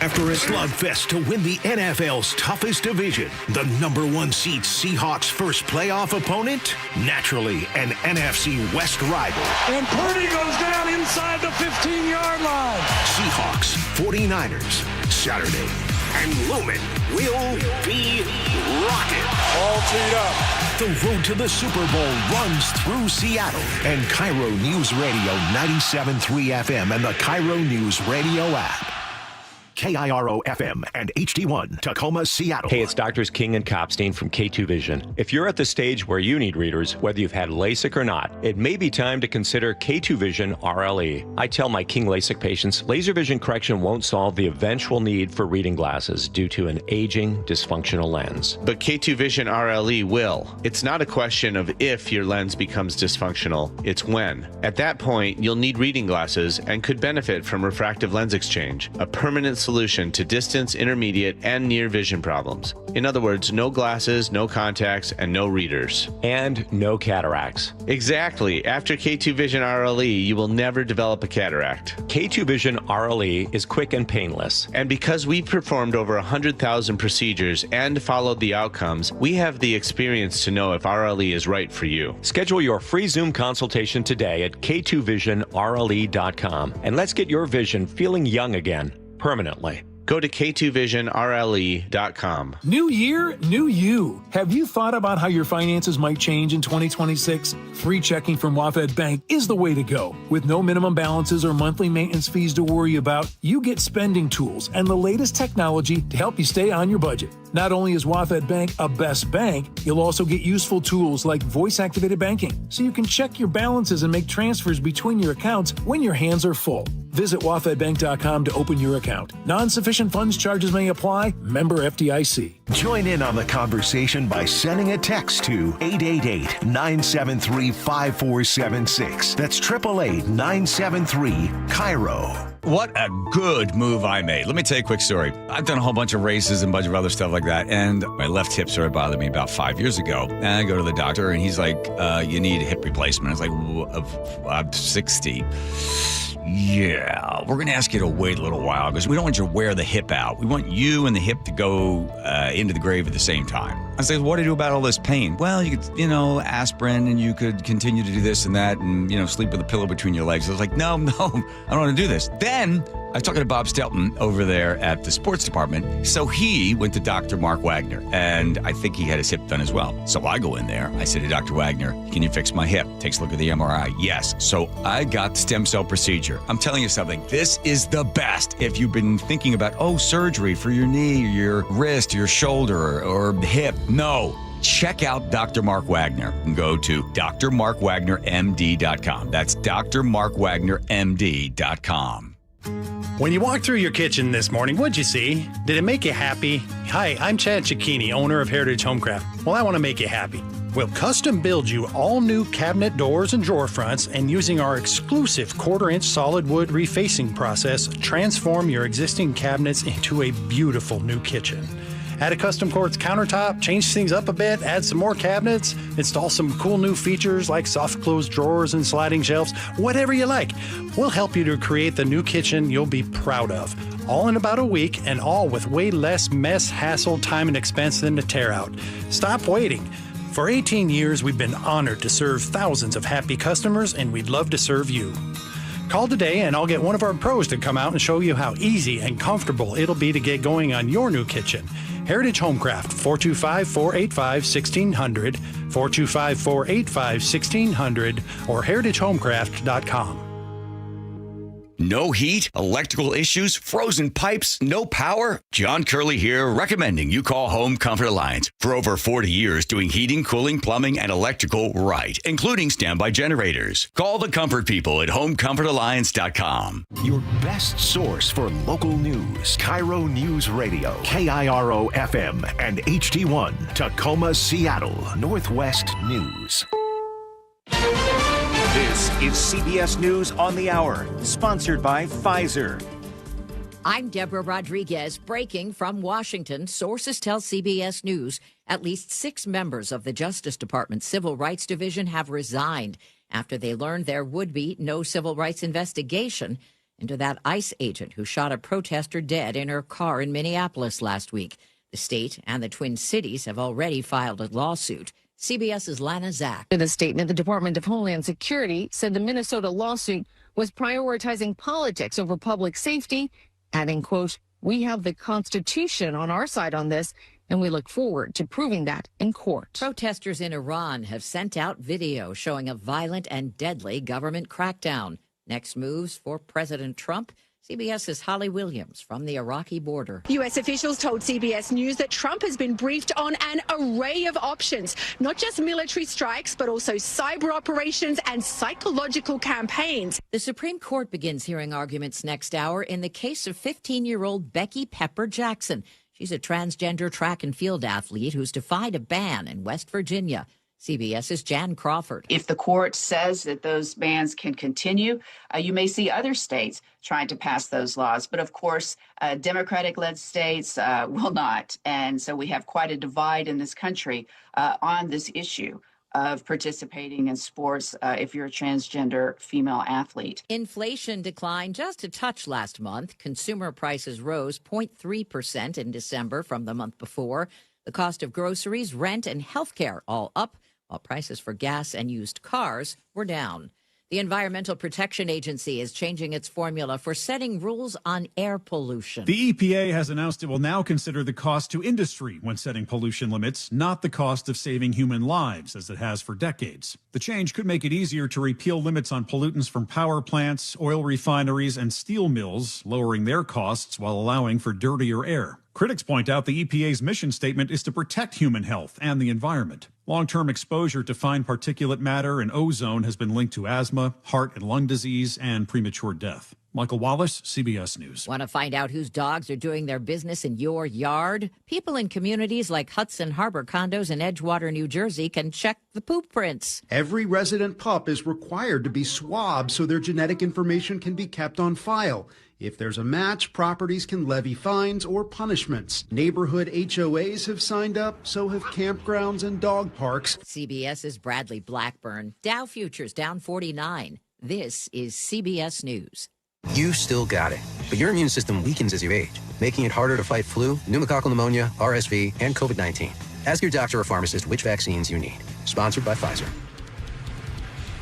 After a slugfest to win the NFL's toughest division, the number 1 seed Seahawks' first playoff opponent, naturally an NFC West rival. And Purdy goes down inside the 15-yard line. Seahawks, 49ers, Saturday. And Lumen will be rocking. All teed up. The road to the Super Bowl runs through Seattle. And KIRO News Radio 97.3 FM and the KIRO News Radio app. KIRO FM and HD1, Tacoma, Seattle. Hey, it's Doctors King and Copstein from K2 Vision. If you're at the stage where you need readers, whether you've had LASIK or not, it may be time to consider K2 Vision RLE. I tell my King LASIK patients, laser vision correction won't solve the eventual need for reading glasses due to an aging, dysfunctional lens. But K2 Vision RLE will. It's not a question of if your lens becomes dysfunctional, it's when. At that point, you'll need reading glasses and could benefit from refractive lens exchange, a permanent solution to distance, intermediate, and near vision problems. In other words, no glasses, no contacts, and no readers. And no cataracts. Exactly. After K2 Vision RLE, you will never develop a cataract. K2 Vision RLE is quick and painless. And because we've performed over 100,000 procedures and followed the outcomes, we have the experience to know if RLE is right for you. Schedule your free Zoom consultation today at k2visionrle.com. And let's get your vision feeling young again. Permanently. Go to k2visionrle.com. New year, new you. Have you thought about how your finances might change in 2026? Free checking from WaFd Bank is the way to go. With no minimum balances or monthly maintenance fees to worry about, you get spending tools and the latest technology to help you stay on your budget. Not only is WaFd Bank a best bank, you'll also get useful tools like voice-activated banking, so you can check your balances and make transfers between your accounts when your hands are full. Visit wafdbank.com to open your account. Non-sufficient funds charges may apply. Member FDIC. Join in on the conversation by sending a text to 888-973-5476. That's 888-973-KIRO. What a good move I made. Let me tell you a quick story. I've done a whole bunch of races and a bunch of other stuff like that, and my left hip started bothering me about 5 years ago. And I go to the doctor, and he's like, you need a hip replacement. I was like, I'm 60. Yeah, we're going to ask you to wait a little while because we don't want you to wear the hip out. We want you and the hip to go into the grave at the same time. I said, what do you do about all this pain? Well, you could, aspirin, and you could continue to do this and that and, sleep with a pillow between your legs. I was like, no, I don't want to do this. Then I was talking to Bob Stelton over there at the sports department. So he went to Dr. Mark Wagner, and I think he had his hip done as well. So I go in there. I said to Dr. Wagner, can you fix my hip? Takes a look at the MRI. Yes. So I got the stem cell procedure. I'm telling you something. This is the best. If you've been thinking about, surgery for your knee, your wrist, your shoulder, or hip. No. Check out Dr. Mark Wagner and go to drmarkwagnermd.com. That's drmarkwagnermd.com. When you walked through your kitchen this morning, what'd you see? Did it make you happy? Hi, I'm Chad Cicchini, owner of Heritage Homecraft. Well, I want to make you happy. We'll custom build you all new cabinet doors and drawer fronts, and using our exclusive 1/4-inch solid wood refacing process, transform your existing cabinets into a beautiful new kitchen. Add a custom quartz countertop, change things up a bit, add some more cabinets, install some cool new features like soft close drawers and sliding shelves, whatever you like. We'll help you to create the new kitchen you'll be proud of. all in about a week, and all with way less mess, hassle, time, and expense than the tear out. Stop waiting. For 18 years, we've been honored to serve thousands of happy customers, and we'd love to serve you. Call today and I'll get one of our pros to come out and show you how easy and comfortable it'll be to get going on your new kitchen. Heritage Homecraft, 425-485-1600, 425-485-1600, or heritagehomecraft.com. No heat, electrical issues, frozen pipes, no power? John Curley here, recommending you call Home Comfort Alliance. For over 40 years, doing heating, cooling, plumbing, and electrical right, including standby generators. Call the comfort people at homecomfortalliance.com. Your best source for local news. KIRO Newsradio, KIRO FM, and HD1, Tacoma, Seattle, Northwest News. This is CBS News on the Hour, sponsored by Pfizer. I'm Deborah Rodriguez, breaking from Washington. Sources tell CBS News at least 6 members of the Justice Department's Civil Rights Division have resigned after they learned there would be no civil rights investigation into that ICE agent who shot a protester dead in her car in Minneapolis last week. The state and the Twin Cities have already filed a lawsuit. CBS's Lana Zach. In a statement, the Department of Homeland Security said the Minnesota lawsuit was prioritizing politics over public safety, adding, quote, "We have the Constitution on our side on this, and we look forward to proving that in court." Protesters in Iran have sent out video showing a violent and deadly government crackdown. Next moves for President Trump. CBS's Holly Williams from the Iraqi border. U.S. officials told CBS News that Trump has been briefed on an array of options, not just military strikes, but also cyber operations and psychological campaigns. The Supreme Court begins hearing arguments next hour in the case of 15-year-old Becky Pepper Jackson. She's a transgender track and field athlete who's defied a ban in West Virginia. CBS's Jan Crawford. If the court says that those bans can continue, you may see other states trying to pass those laws. But of course, Democratic-led states will not. And so we have quite a divide in this country on this issue of participating in sports if you're a transgender female athlete. Inflation declined just a touch last month. Consumer prices rose 0.3% in December from the month before. The cost of groceries, rent, and health care all up, while prices for gas and used cars were down. The Environmental Protection Agency is changing its formula for setting rules on air pollution. The EPA has announced it will now consider the cost to industry when setting pollution limits, not the cost of saving human lives, as it has for decades. The change could make it easier to repeal limits on pollutants from power plants, oil refineries, and steel mills, lowering their costs while allowing for dirtier air. Critics point out the EPA's mission statement is to protect human health and the environment. Long-term exposure to fine particulate matter and ozone has been linked to asthma, heart and lung disease, and premature death. Michael Wallace, CBS News. Want to find out whose dogs are doing their business in your yard? People in communities like Hudson Harbor Condos in Edgewater, New Jersey can check the poop prints. Every resident pup is required to be swabbed so their genetic information can be kept on file. If there's a match, properties can levy fines or punishments. Neighborhood HOAs have signed up, so have campgrounds and dog parks. CBS's Bradley Blackburn. Dow futures down 49. This is CBS News. You still got it, but your immune system weakens as you age, making it harder to fight flu, pneumococcal pneumonia, RSV, and COVID-19. Ask your doctor or pharmacist which vaccines you need. Sponsored by Pfizer.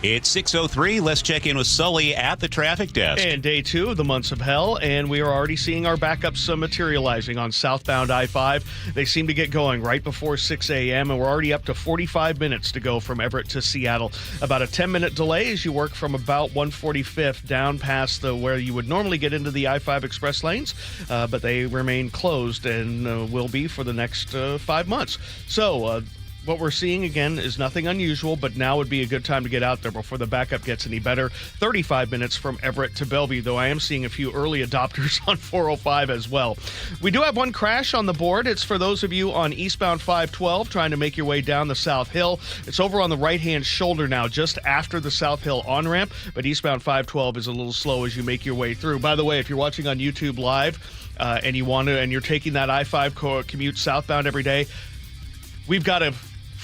It's 6:03. Let's check in with Sully at the traffic desk. And day 2 of the months of hell, and we are already seeing our backups materializing on southbound I-5. They seem to get going right before 6 a.m., and we're already up to 45 minutes to go from Everett to Seattle. About a 10-minute delay as you work from about 145th down past where you would normally get into the I-5 express lanes, but they remain closed and will be for the next 5 months. So, what we're seeing, again, is nothing unusual, but now would be a good time to get out there before the backup gets any better. 35 minutes from Everett to Bellevue, though I am seeing a few early adopters on 405 as well. We do have one crash on the board. It's for those of you on eastbound 512 trying to make your way down the South Hill. It's over on the right-hand shoulder now, just after the South Hill on-ramp, but eastbound 512 is a little slow as you make your way through. By the way, if you're watching on YouTube Live and you're taking that I-5 commute southbound every day, we've got a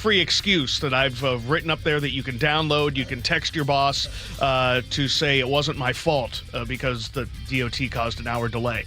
free excuse that I've written up there that you can download. You can text your boss to say it wasn't my fault because the DOT caused an hour delay.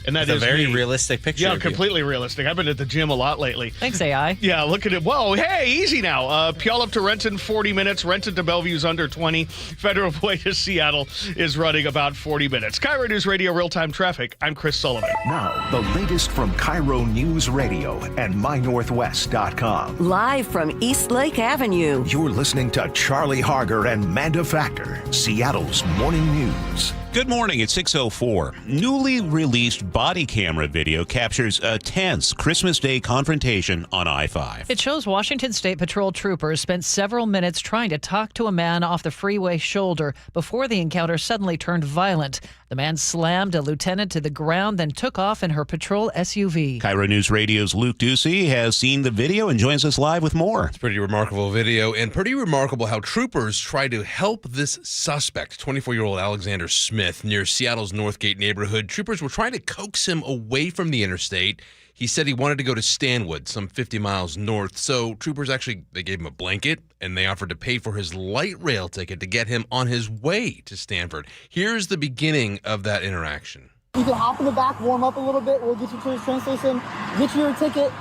And that is a very me. realistic picture. Yeah, of you. completely realistic. I've been at the gym a lot lately. Thanks, AI. Yeah, look at it. Whoa, hey, easy now. Puyallup to Renton, 40 minutes. Renton to Bellevue's under 20. Federal Way to Seattle is running about 40 minutes. KIRO Newsradio real-time traffic. I'm Chris Sullivan. Now, the latest from KIRO Newsradio and MyNorthwest.com. Live from East Lake Avenue. You're listening to Charlie Harger and Manda Factor, Seattle's morning news. Good morning. It's 6:04. Newly released body camera video captures a tense Christmas Day confrontation on I-5. It shows Washington State Patrol troopers spent several minutes trying to talk to a man off the freeway shoulder before the encounter suddenly turned violent. The man slammed a lieutenant to the ground, then took off in her patrol SUV. KIRO News Radio's Luke Ducey has seen the video and joins us live with more. It's a pretty remarkable video, and pretty remarkable how troopers tried to help this suspect, 24-year-old Alexander Smith, near Seattle's Northgate neighborhood. Troopers were trying to coax him away from the interstate. He said he wanted to go to Stanwood, some 50 miles north. So troopers they gave him a blanket, and they offered to pay for his light rail ticket to get him on his way to Stanford. Here's the beginning of that interaction. You can hop in the back, warm up a little bit. We'll get you to the train station, get you your ticket,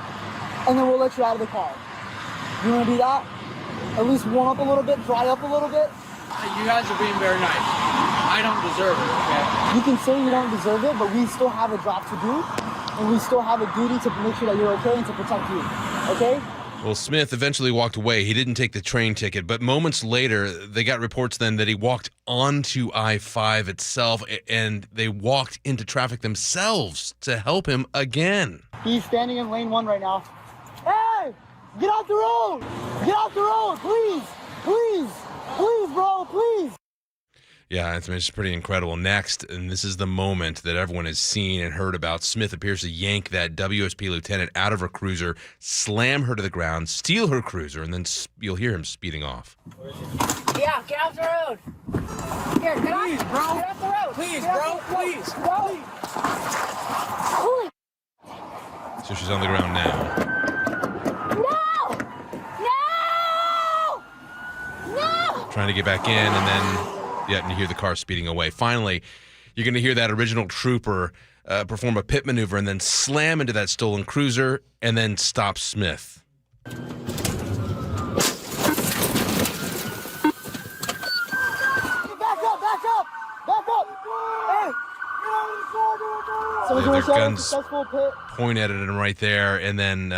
and then we'll let you out of the car. You want to do that? At least warm up a little bit, dry up a little bit. You guys are being very nice. I don't deserve it, okay? You can say you don't deserve it, but we still have a job to do, and we still have a duty to make sure that you're okay and to protect you, okay? Well, Smith eventually walked away. He didn't take the train ticket, but moments later, they got reports then that he walked onto I-5 itself, and they walked into traffic themselves to help him again. He's standing in lane 1 right now. Hey! Get out the road! Get out the road, please! Please! Please, bro, please! Yeah, it's just pretty incredible. Next, and this is the moment that everyone has seen and heard about, Smith appears to yank that WSP lieutenant out of her cruiser, slam her to the ground, steal her cruiser, and then you'll hear him speeding off. Yeah, get off the road. Here, get off, bro. Get off the road. Please, bro, please. Holy. So she's on the ground now. Trying to get back in, and then and you hear the car speeding away. Finally, you're going to hear that original trooper perform a pit maneuver and then slam into that stolen cruiser and then stop Smith. Back up! Hey! So their guns pointed at him right there, and then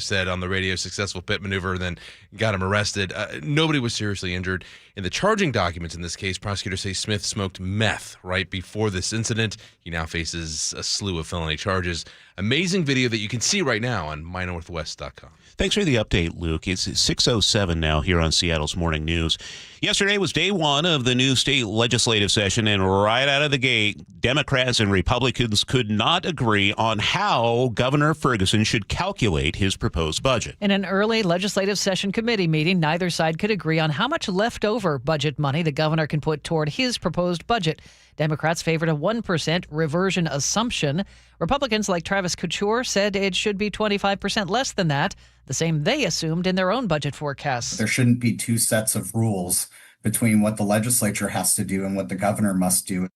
said on the radio, successful pit maneuver, and then got him arrested. Nobody was seriously injured. In the charging documents in this case, prosecutors say Smith smoked meth right before this incident. He now faces a slew of felony charges. Amazing video that you can see right now on mynorthwest.com. Thanks for the update, Luke. It's 6:07 now here on Seattle's Morning News. Yesterday was day one of the new state legislative session, and right out of the gate, Democrats and Republicans could not agree on how Governor Ferguson should calculate his proposed budget. In an early legislative session committee meeting, neither side could agree on how much leftover budget money the governor can put toward his proposed budget. Democrats favored a 1% reversion assumption. Republicans like Travis Couture said it should be 25% less than that, the same they assumed in their own budget forecasts. There shouldn't be two sets of rules between what the legislature has to do and what the governor must do.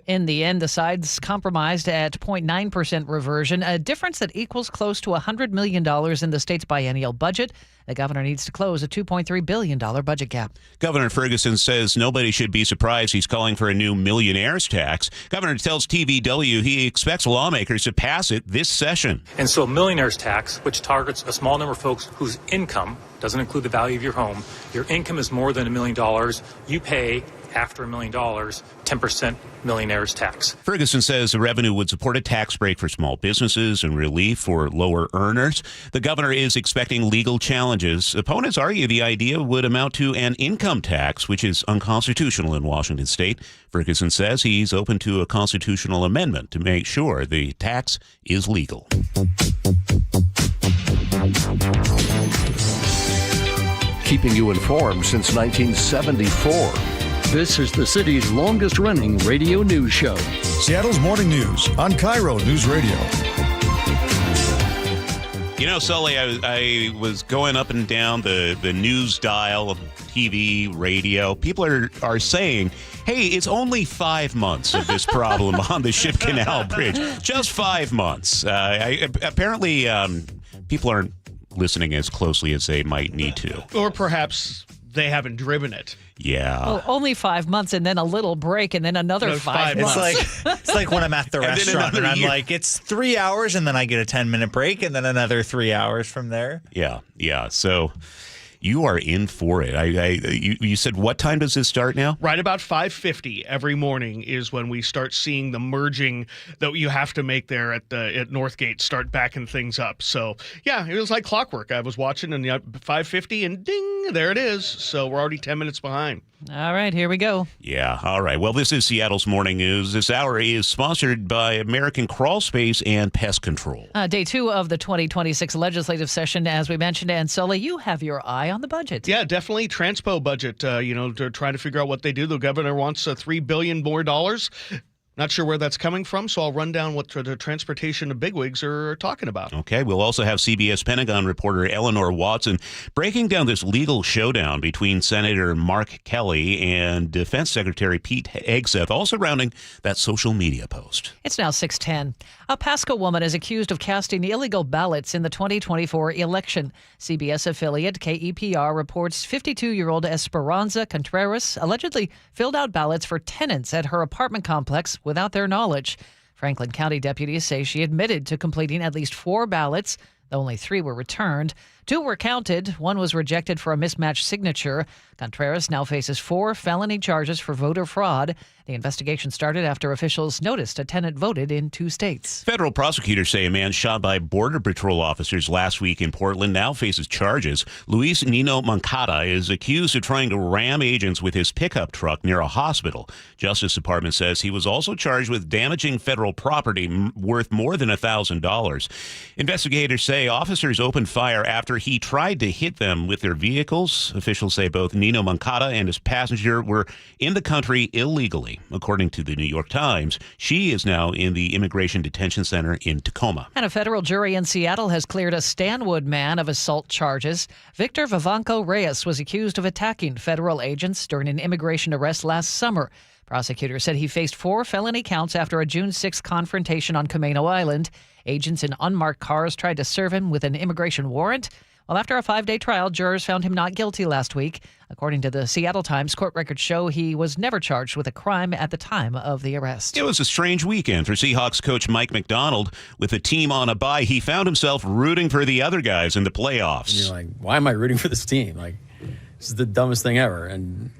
In the end, the sides compromised at 0.9% reversion, a difference that equals close to $100 million in the state's biennial budget. The governor needs to close a $2.3 billion budget gap. Governor Ferguson says nobody should be surprised he's calling for a new millionaires tax. Governor tells TVW he expects lawmakers to pass it this session. And so a millionaires tax, which targets a small number of folks whose income doesn't include the value of your home, your income is more than $1 million, you pay after $1 million, 10% millionaires tax. Ferguson says the revenue would support a tax break for small businesses and relief for lower earners. The governor is expecting legal challenges. Opponents argue the idea would amount to an income tax, which is unconstitutional in Washington state. Ferguson says he's open to a constitutional amendment to make sure the tax is legal. Keeping you informed since 1974. This is the city's longest-running radio news show. Seattle's Morning News on KIRO News Radio. You know, Sully, I was going up and down the news dial of TV, radio. People are saying, hey, it's only 5 months of this problem on the Ship Canal Bridge. Just 5 months. Apparently, people aren't listening as closely as they might need to. Or perhaps they haven't driven it. Yeah. Oh, only 5 months and then a little break and then another 5 months. It's like when I'm at the restaurant and I'm like, it's 3 hours and then I get a 10-minute break and then another 3 hours from there. Yeah. So you are in for it. You said what time does this start now? Right about 5:50 every morning is when we start seeing the merging that you have to make there at Northgate start backing things up. So, yeah, it was like clockwork. I was watching and 5:50 and ding, there it is. So we're already 10 minutes behind. All right, here we go. Yeah, all right. Well, this is Seattle's Morning News. This hour is sponsored by American Crawl Space and Pest Control. Day 2 of the 2026 legislative session, as we mentioned. And Sully, you have your eye on the budget. Yeah, definitely. Transpo budget, to try to figure out what they do. The governor wants $3 billion more. Not sure where that's coming from, so I'll run down what the transportation bigwigs are talking about. Okay, we'll also have CBS Pentagon reporter Eleanor Watson breaking down this legal showdown between Senator Mark Kelly and Defense Secretary Pete Hegseth, all surrounding that social media post. It's now 6:10. A Pasco woman is accused of casting illegal ballots in the 2024 election. CBS affiliate KEPR reports 52-year-old Esperanza Contreras allegedly filled out ballots for tenants at her apartment complex without their knowledge. Franklin County deputies say she admitted to completing at least 4 ballots, though only 3 were returned. 2 were counted. 1 was rejected for a mismatched signature. Contreras now faces 4 felony charges for voter fraud. The investigation started after officials noticed a tenant voted in 2 states. Federal prosecutors say a man shot by Border Patrol officers last week in Portland now faces charges. Luis Nino Moncada is accused of trying to ram agents with his pickup truck near a hospital. Justice Department says he was also charged with damaging federal property worth more than $1,000. Investigators say officers opened fire after he tried to hit them with their vehicles. Officials say both Nino Moncada and his passenger were in the country illegally. According to the New York Times, she is now in the Immigration Detention Center in Tacoma. And a federal jury in Seattle has cleared a Stanwood man of assault charges. Victor Vivanco Reyes was accused of attacking federal agents during an immigration arrest last summer. Prosecutors said he faced 4 felony counts after a June 6 confrontation on Camano Island. Agents in unmarked cars tried to serve him with an immigration warrant. Well, after a 5-day trial, jurors found him not guilty last week. According to the Seattle Times, court records show he was never charged with a crime at the time of the arrest. It was a strange weekend for Seahawks coach Mike McDonald. With the team on a bye, he found himself rooting for the other guys in the playoffs. And you're like, why am I rooting for this team? Like, this is the dumbest thing ever. And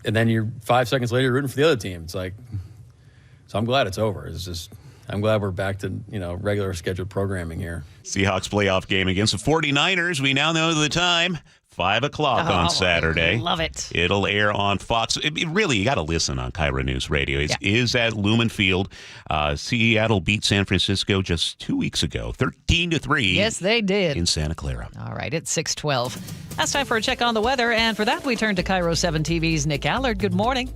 then you're 5 seconds later rooting for the other team. It's like, so I'm glad it's over. It's just, I'm glad we're back to, regular scheduled programming here. Seahawks playoff game against the 49ers. We now know the time. 5 o'clock on Saturday. Love it. It'll air on Fox. Really, you got to listen on KIRO News Radio. It is at Lumen Field. Seattle beat San Francisco just 2 weeks ago, 13-3. Yes, they did. In Santa Clara. All right, it's 6:12. That's time for a check on the weather. And for that, we turn to KIRO 7 TV's Nick Allard. Good morning.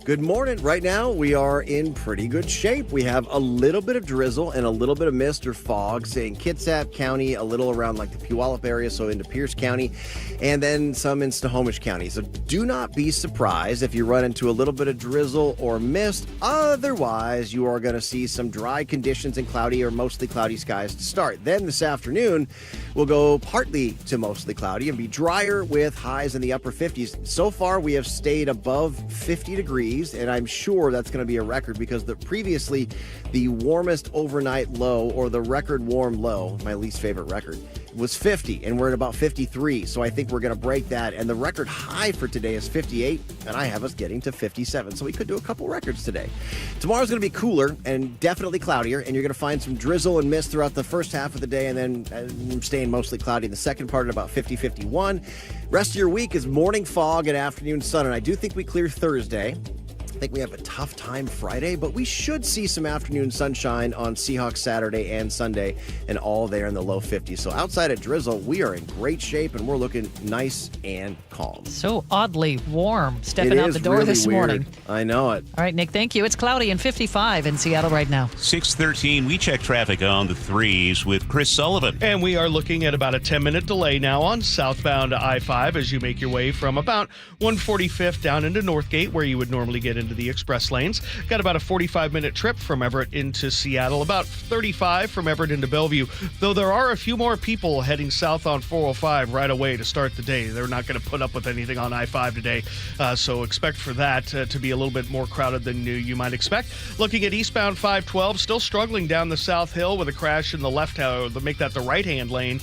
Good morning. Right now, we are in pretty good shape. We have a little bit of drizzle and a little bit of mist or fog, say in Kitsap County, a little around like the Puyallup area, so into Pierce County, and then some in Snohomish County. So do not be surprised if you run into a little bit of drizzle or mist. Otherwise, you are going to see some dry conditions and cloudy or mostly cloudy skies to start. Then this afternoon, we'll go partly to mostly cloudy and be drier with highs in the upper 50s. So far, we have stayed above 50 degrees. And I'm sure that's going to be a record because previously the warmest overnight low, or the record warm low, my least favorite record, was 50, and we're at about 53. So I think we're going to break that. And the record high for today is 58, and I have us getting to 57. So we could do a couple records today. Tomorrow's going to be cooler and definitely cloudier, and you're going to find some drizzle and mist throughout the first half of the day, and then staying mostly cloudy in the second part at about 50, 51. Rest of your week is morning fog and afternoon sun, and I do think we clear Thursday. think we have a tough time Friday, but we should see some afternoon sunshine on Seahawks Saturday and Sunday, and all there in the low 50s. So outside of drizzle, we are in great shape, and we're looking nice and calm. So oddly warm stepping out the door really this morning. I know it. All right, Nick, thank you. It's cloudy and 55 in Seattle right now. 6:13, we check traffic on the 3s with Chris Sullivan. And we are looking at about a 10-minute delay now on southbound I-5 as you make your way from about 145th down into Northgate, where you would normally get into the express lanes. Got about a 45-minute trip from Everett into Seattle, about 35 from Everett into Bellevue, though there are a few more people heading south on 405 right away to start the day. They're not going to put up with anything on I-5 today, so expect for that to be a little bit more crowded than you might expect. Looking at eastbound 512, still struggling down the South Hill with a crash in the left, to make that the right-hand lane.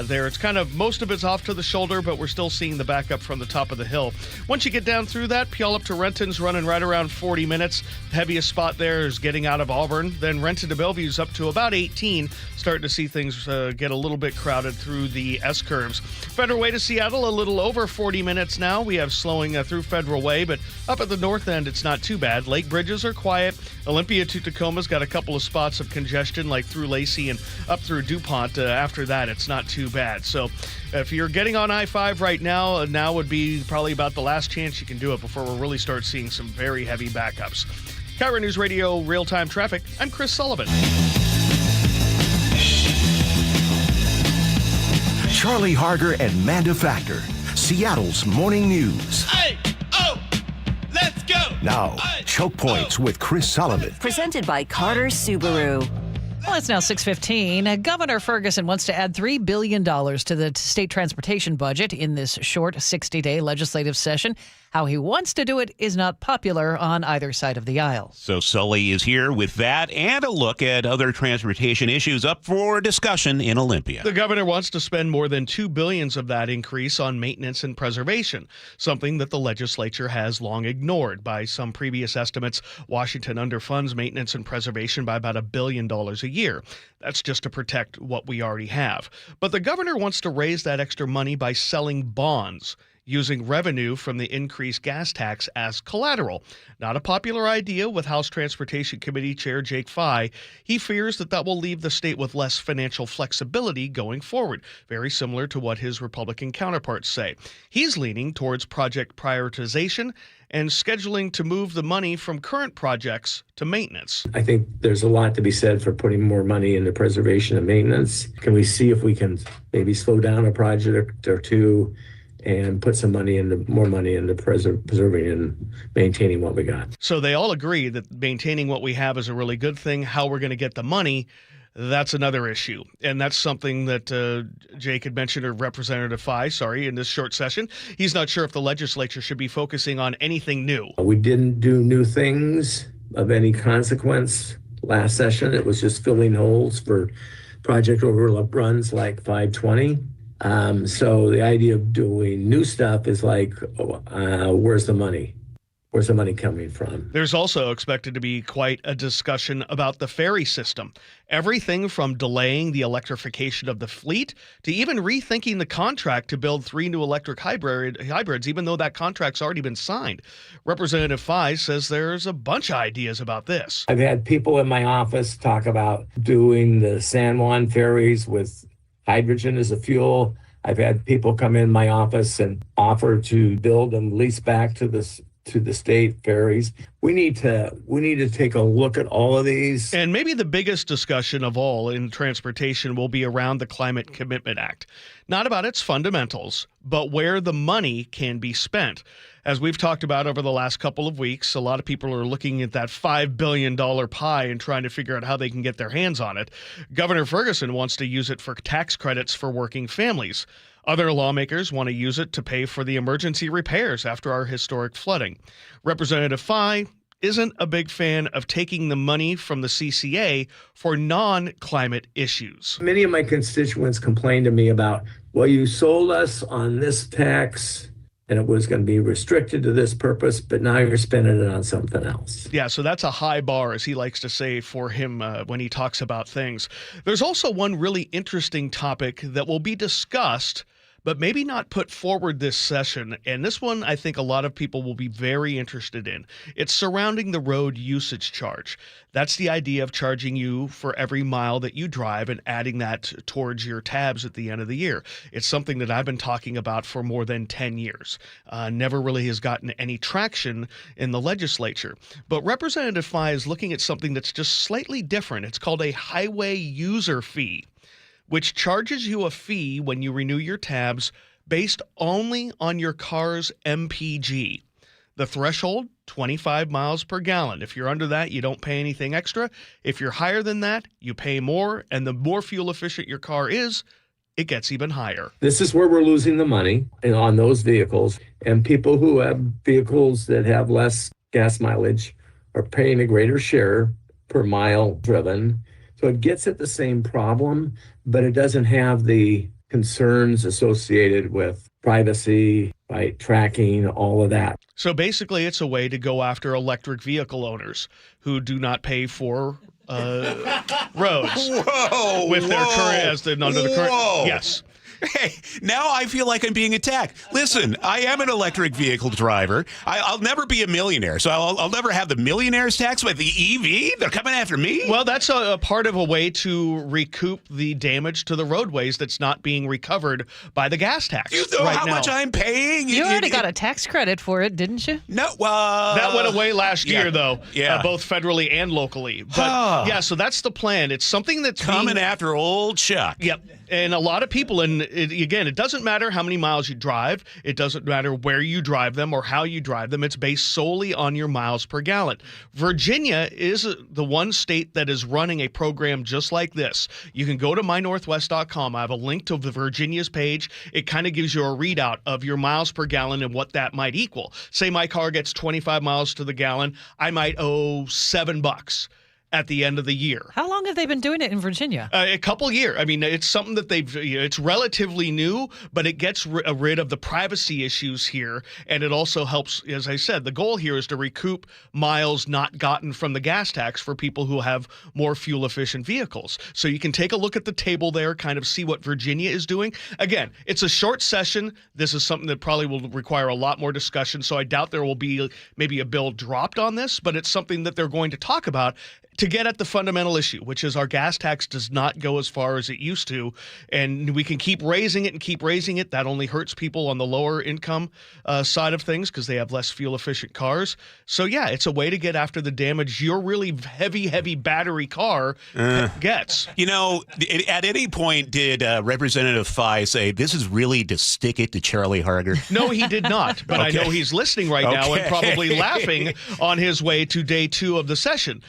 There, it's kind of, most of it's off to the shoulder, but we're still seeing the backup from the top of the hill. Once you get down through that, Puyallup to Renton's running right around 40 minutes. The heaviest spot there is getting out of Auburn. Then Renton to Bellevue's up to about 18. Starting to see things get a little bit crowded through the S-curves. Federal Way to Seattle, a little over 40 minutes now. We have slowing through Federal Way, but up at the north end, it's not too bad. Lake bridges are quiet. Olympia to Tacoma's got a couple of spots of congestion, like through Lacey and up through DuPont. After that, it's not too bad. So if you're getting on I-5 right now, now would be probably about the last chance you can do it before we'll really start seeing some very heavy backups. KIRO News Radio Real-Time Traffic, I'm Chris Sullivan. Charlie Harger and Manda Factor, Seattle's morning news. Hey, oh, let's go. Now, Choke Points with Chris Sullivan. Presented by Carter Subaru. Well, it's now 6:15. Governor Ferguson wants to add $3 billion to the state transportation budget in this short 60-day legislative session. How he wants to do it is not popular on either side of the aisle. So Sully is here with that and a look at other transportation issues up for discussion in Olympia. The governor wants to spend more than $2 billion of that increase on maintenance and preservation, something that the legislature has long ignored. By some previous estimates, Washington underfunds maintenance and preservation by about $1 billion a year. That's just to protect what we already have. But the governor wants to raise that extra money by selling bonds, using revenue from the increased gas tax as collateral. Not a popular idea with House Transportation Committee Chair Jake Fye. He fears that will leave the state with less financial flexibility going forward, very similar to what his Republican counterparts say. He's leaning towards project prioritization and scheduling to move the money from current projects to maintenance. I think there's a lot to be said for putting more money into preservation and maintenance. Can we see if we can maybe slow down a project or two and put some money into more money into preserving and maintaining what we got? So they all agree that maintaining what we have is a really good thing. How we're going to get the money, that's another issue. And that's something that Jake had mentioned, or Representative Fye, in this short session. He's not sure if the legislature should be focusing on anything new. We didn't do new things of any consequence last session. It was just filling holes for project overruns like 520. So the idea of doing new stuff is like, where's the money? Where's the money coming from? There's also expected to be quite a discussion about the ferry system. Everything from delaying the electrification of the fleet to even rethinking the contract to build 3 new electric hybrids, even though that contract's already been signed. Representative Fye says there's a bunch of ideas about this. I've had people in my office talk about doing the San Juan ferries with hydrogen as a fuel. I've had people come in my office and offer to build and lease back to the state ferries. We need to take a look at all of these. And maybe the biggest discussion of all in transportation will be around the Climate Commitment Act. Not about its fundamentals, but where the money can be spent. As we've talked about over the last couple of weeks, a lot of people are looking at that $5 billion pie and trying to figure out how they can get their hands on it. Governor Ferguson wants to use it for tax credits for working families. Other lawmakers want to use it to pay for the emergency repairs after our historic flooding. Representative Fye isn't a big fan of taking the money from the CCA for non-climate issues. Many of my constituents complained to me about, well, you sold us on this tax and it was going to be restricted to this purpose, but now you're spending it on something else. Yeah, so that's a high bar, as he likes to say, for him when he talks about things. There's also one really interesting topic that will be discussed, but maybe not put forward this session. And this one, I think a lot of people will be very interested in. It's surrounding the road usage charge. That's the idea of charging you for every mile that you drive and adding that towards your tabs at the end of the year. It's something that I've been talking about for more than 10 years. Never really has gotten any traction in the legislature. But Representative Fye is looking at something that's just slightly different. It's called a highway user fee, which charges you a fee when you renew your tabs based only on your car's MPG. The threshold, 25 miles per gallon. If you're under that, you don't pay anything extra. If you're higher than that, you pay more. And the more fuel efficient your car is, it gets even higher. This is where we're losing the money on those vehicles. And people who have vehicles that have less gas mileage are paying a greater share per mile driven. So it gets at the same problem, but it doesn't have the concerns associated with privacy, right, tracking, all of that. So basically, it's a way to go after electric vehicle owners who do not pay for roads with their current under the current. Yes. Hey, now I feel like I'm being attacked. Listen, I am an electric vehicle driver. I'll never be a millionaire, so I'll never have the millionaire's tax. But the EV, they're coming after me? Well, that's a part of a way to recoup the damage to the roadways that's not being recovered by the gas tax. You know how much I'm paying? You already got a tax credit for it, didn't you? No. That went away last year, though, Yeah. both federally and locally. But, yeah, so that's the plan. It's something that's coming after old Chuck. Yep. And a lot of people, and again, it doesn't matter how many miles you drive. It doesn't matter where you drive them or how you drive them. It's based solely on your miles per gallon. Virginia is the one state that is running a program just like this. You can go to mynorthwest.com. I have a link to the Virginia's page. It kind of gives you a readout of your miles per gallon and what that might equal. Say my car gets 25 miles to the gallon. I might owe $7 at the end of the year. How long have they been doing it in Virginia? A couple years. I mean, it's something that it's relatively new, but it gets rid of the privacy issues here. And it also helps, as I said, the goal here is to recoup miles not gotten from the gas tax for people who have more fuel efficient vehicles. So you can take a look at the table there, kind of see what Virginia is doing. Again, it's a short session. This is something that probably will require a lot more discussion. So I doubt there will be maybe a bill dropped on this, but it's something that they're going to talk about to get at the fundamental issue, which is our gas tax does not go as far as it used to, and we can keep raising it and keep raising it. That only hurts people on the lower income side of things because they have less fuel-efficient cars. So, yeah, it's a way to get after the damage your really heavy battery car gets. You know, at any point did Representative Fye say, this is really to stick it to Charlie Harger? No, he did not, but Okay. I know he's listening right now and probably laughing on his way to day 2 of the session.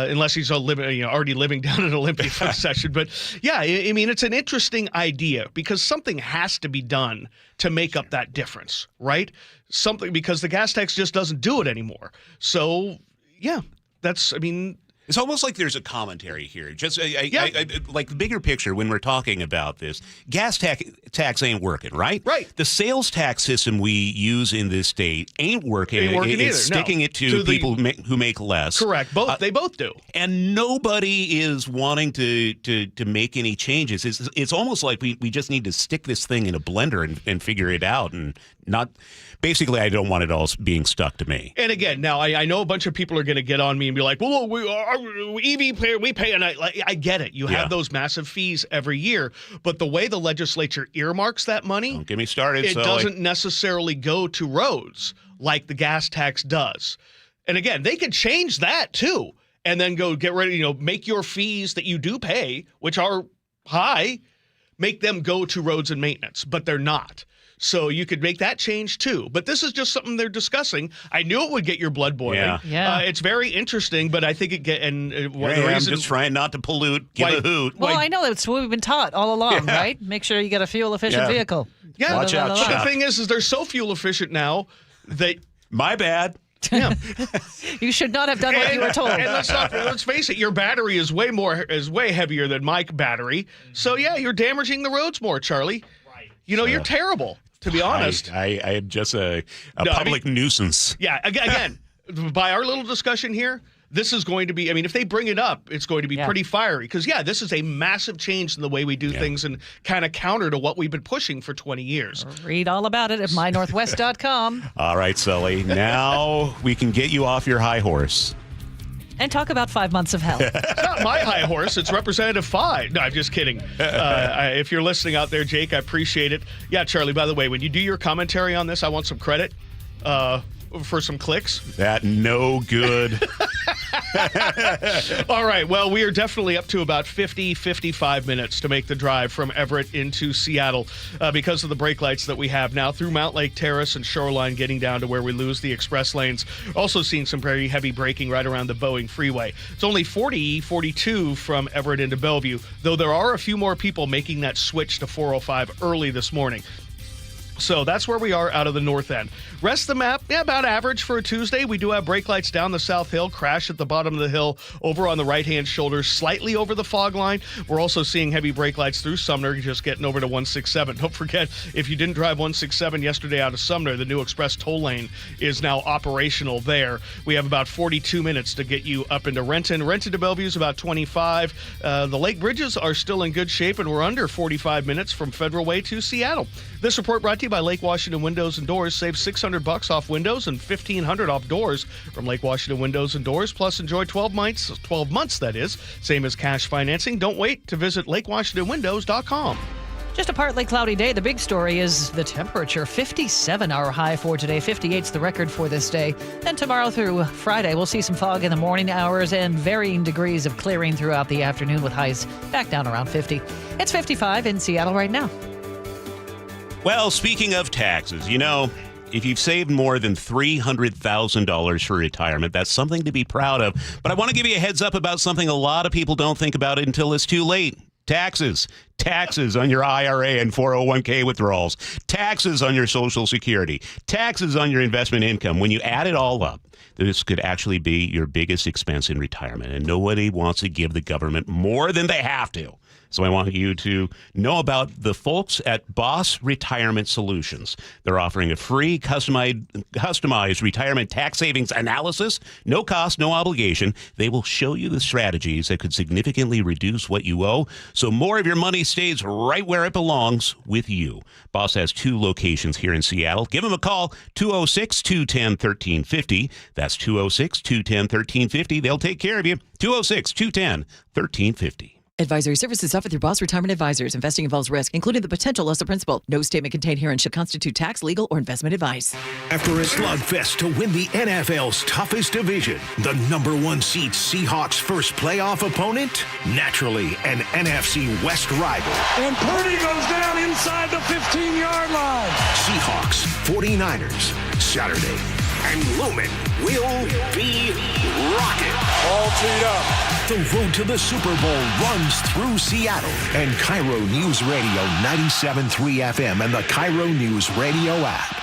Unless he's already living down in Olympia for the session. But, yeah, I mean, it's an interesting idea because something has to be done to make up that difference, right? Something because the gas tax just doesn't do it anymore. So, yeah, it's almost like there's a commentary here. Just like the bigger picture when we're talking about this. Gas tax ain't working, right? Right. The sales tax system we use in this state ain't working. It's sticking it to people who make less. Correct. They both do. And nobody is wanting to make any changes. It's almost like we just need to stick this thing in a blender and figure it out and not. Basically, I don't want it all being stuck to me. And again, now I know a bunch of people are going to get on me and be like, "Well, EV player, we pay," and I get it. You have those massive fees every year, but the way the legislature earmarks that money, don't get me started. It doesn't necessarily go to roads like the gas tax does. And again, they could change that too, and then go get ready. Make your fees that you do pay, which are high, make them go to roads and maintenance, but they're not. So you could make that change too. But this is just something they're discussing. I knew it would get your blood boiling. Yeah. It's very interesting, but I think it get and I'm just trying not to pollute. Give a hoot. Well, I know that's what we've been taught all along, right? Make sure you get a fuel efficient vehicle. Yeah, watch out. But the thing is they're so fuel efficient now that my bad. Yeah. You should not have done what you were told. And let's face it, your battery is way heavier than my battery. So yeah, you're damaging the roads more, Charlie. Right. You're terrible. To be honest, I am just a public nuisance. Yeah, again, by our little discussion here, this is going to be, if they bring it up, it's going to be pretty fiery. Because, this is a massive change in the way we do things and kind of counter to what we've been pushing for 20 years. Read all about it at mynorthwest.com. All right, Sully. Now we can get you off your high horse. And talk about 5 months of hell. It's not my high horse. It's Representative Fye. No, I'm just kidding. If you're listening out there, Jake, I appreciate it. Yeah, Charlie, by the way, when you do your commentary on this, I want some credit for some clicks. That no good. All right. Well, we are definitely up to about 55 minutes to make the drive from Everett into Seattle because of the brake lights that we have now through Mount Lake Terrace and Shoreline, getting down to where we lose the express lanes. Also seeing some very heavy braking right around the Boeing Freeway. It's only 42 from Everett into Bellevue, though there are a few more people making that switch to 405 early this morning. So that's where we are out of the north end. Rest of the map, about average for a Tuesday. We do have brake lights down the south hill, crash at the bottom of the hill, over on the right-hand shoulder, slightly over the fog line. We're also seeing heavy brake lights through Sumner, just getting over to 167. Don't forget, if you didn't drive 167 yesterday out of Sumner, the new express toll lane is now operational there. We have about 42 minutes to get you up into Renton. Renton to Bellevue is about 25. The Lake Bridges are still in good shape, and we're under 45 minutes from Federal Way to Seattle. This report brought to you by Lake Washington Windows and Doors. Save $600 off windows and $1,500 off doors from Lake Washington Windows and Doors. Plus, enjoy 12 months, that is, same as cash financing. Don't wait to visit lakewashingtonwindows.com. Just a partly cloudy day. The big story is the temperature. 57 our high for today. 58's the record for this day. Then tomorrow through Friday, we'll see some fog in the morning hours and varying degrees of clearing throughout the afternoon with highs back down around 50. It's 55 in Seattle right now. Well, speaking of taxes, if you've saved more than $300,000 for retirement, that's something to be proud of. But I want to give you a heads up about something a lot of people don't think about it until it's too late. Taxes. Taxes on your IRA and 401k withdrawals. Taxes on your Social Security. Taxes on your investment income. When you add it all up, this could actually be your biggest expense in retirement. And nobody wants to give the government more than they have to. So I want you to know about the folks at Boss Retirement Solutions. They're offering a free customized retirement tax savings analysis. No cost, no obligation. They will show you the strategies that could significantly reduce what you owe, so more of your money stays right where it belongs, with you. Boss has 2 locations here in Seattle. Give them a call, 206-210-1350. That's 206-210-1350. They'll take care of you. 206-210-1350. Advisory services offered through Boss Retirement Advisors. Investing involves risk, including the potential loss of principal. No statement contained herein should constitute tax, legal, or investment advice. After a slugfest to win the NFL's toughest division, the number 1 seed Seahawks' first playoff opponent, naturally an NFC West rival. And Purdy goes down inside the 15-yard line. Seahawks, 49ers, Saturday. And Lumen will be rocking. All teed up. The road to the Super Bowl runs through Seattle. And KIRO Newsradio 97.3 FM and the KIRO Newsradio app.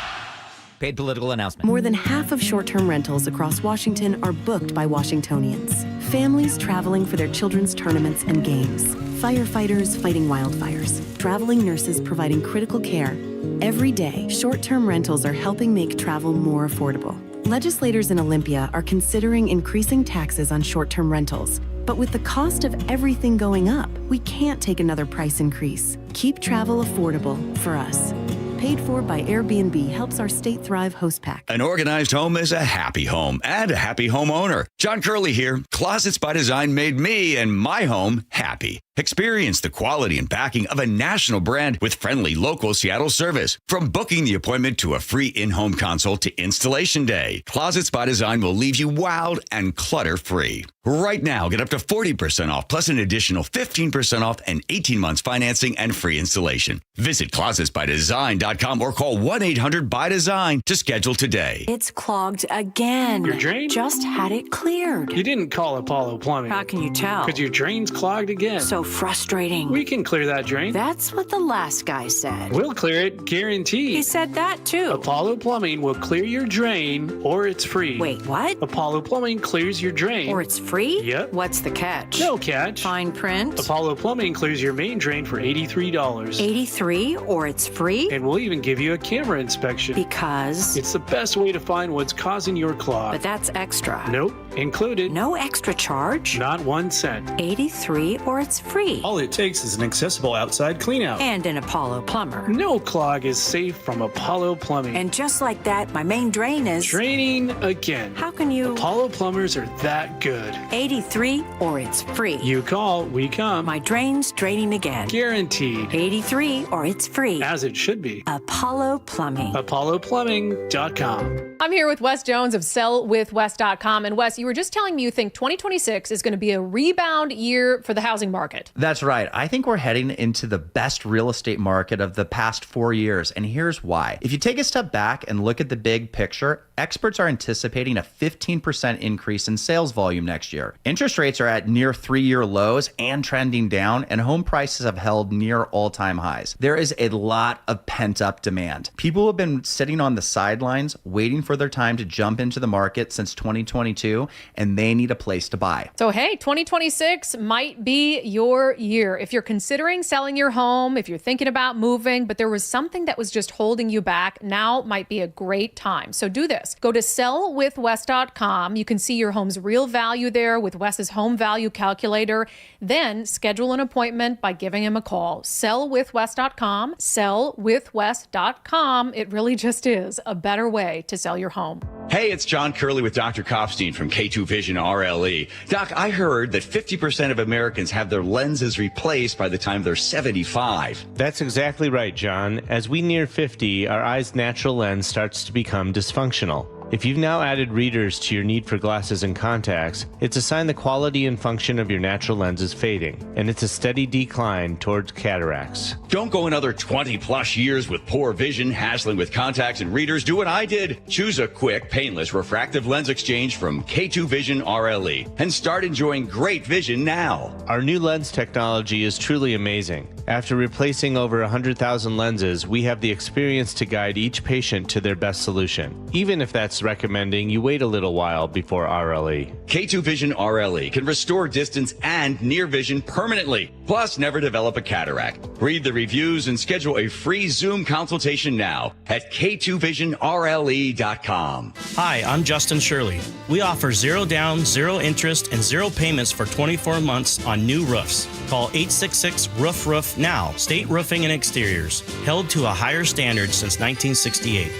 Paid political announcement. More than half of short-term rentals across Washington are booked by Washingtonians. Families traveling for their children's tournaments and games. Firefighters fighting wildfires. Traveling nurses providing critical care. Every day, short-term rentals are helping make travel more affordable. Legislators in Olympia are considering increasing taxes on short-term rentals. But with the cost of everything going up, we can't take another price increase. Keep travel affordable for us. Paid for by Airbnb helps our state thrive host pack. An organized home is a happy home and a happy homeowner. John Curley here. Closets by Design made me and my home happy. Experience the quality and backing of a national brand with friendly local Seattle service. From booking the appointment to a free in-home consult to installation day, Closets by Design will leave you wowed and clutter-free. Right now, get up to 40% off plus an additional 15% off and 18 months financing and free installation. Visit closetsbydesign.com or call 1-800-BY-DESIGN to schedule today. It's clogged again. Your drain? Just had it cleared. You didn't call Apollo Plumbing. How can you tell? Because your drain's clogged again. So so frustrating. We can clear that drain. That's what the last guy said. We'll clear it, guaranteed. He said that too. Apollo Plumbing will clear your drain, or it's free. Wait, what? Apollo Plumbing clears your drain. Or it's free? Yep. What's the catch? No catch. Fine print? Apollo Plumbing clears your main drain for $83. $83, or it's free? And we'll even give you a camera inspection. Because? It's the best way to find what's causing your clog. But that's extra. Nope. Included. No extra charge? Not 1 cent. $83, or it's free. All it takes is an accessible outside cleanout. And an Apollo plumber. No clog is safe from Apollo Plumbing. And just like that, my main drain is... Draining again. How can you... Apollo plumbers are that good. 83, or it's free. You call, we come. My drain's draining again. Guaranteed. 83, or it's free. As it should be. Apollo Plumbing. ApolloPlumbing.com. I'm here with Wes Jones of sellwithwes.com. And Wes, you were just telling me you think 2026 is going to be a rebound year for the housing market. That's right. I think we're heading into the best real estate market of the past 4 years. And here's why. If you take a step back and look at the big picture, experts are anticipating a 15% increase in sales volume next year. Interest rates are at near 3-year lows and trending down, and home prices have held near all-time highs. There is a lot of pent-up demand. People have been sitting on the sidelines waiting for their time to jump into the market since 2022, and they need a place to buy. So, hey, 2026 might be your year. If you're considering selling your home, if you're thinking about moving, but there was something that was just holding you back, now might be a great time. So do this. Go to sellwithwes.com. You can see your home's real value there with Wes's home value calculator. Then schedule an appointment by giving him a call. Sellwithwes.com. Sellwithwes.com. It really just is a better way to sell your home. Hey, it's John Curley with Dr. Kopstein from K2 Vision RLE. Doc, I heard that 50% of Americans have their lenses replaced by the time they're 75. That's exactly right, John. As we near 50, our eye's natural lens starts to become dysfunctional. If you've now added readers to your need for glasses and contacts, it's a sign the quality and function of your natural lens is fading, and it's a steady decline towards cataracts. Don't go another 20 plus years with poor vision, hassling with contacts and readers. Do what I did. Choose a quick, painless refractive lens exchange from K2 Vision RLE and start enjoying great vision now. Our new lens technology is truly amazing. After replacing over 100,000 lenses, we have the experience to guide each patient to their best solution, even if that's recommending you wait a little while before RLE. K2 Vision RLE can restore distance and near vision permanently, plus never develop a cataract. Read the reviews and schedule a free Zoom consultation now at k2visionrle.com. Hi, I'm Justin Shirley. We offer 0 down, 0 interest, and 0 payments for 24 months on new roofs. Call 866-ROOF-ROOF now. State Roofing and Exteriors, held to a higher standard since 1968.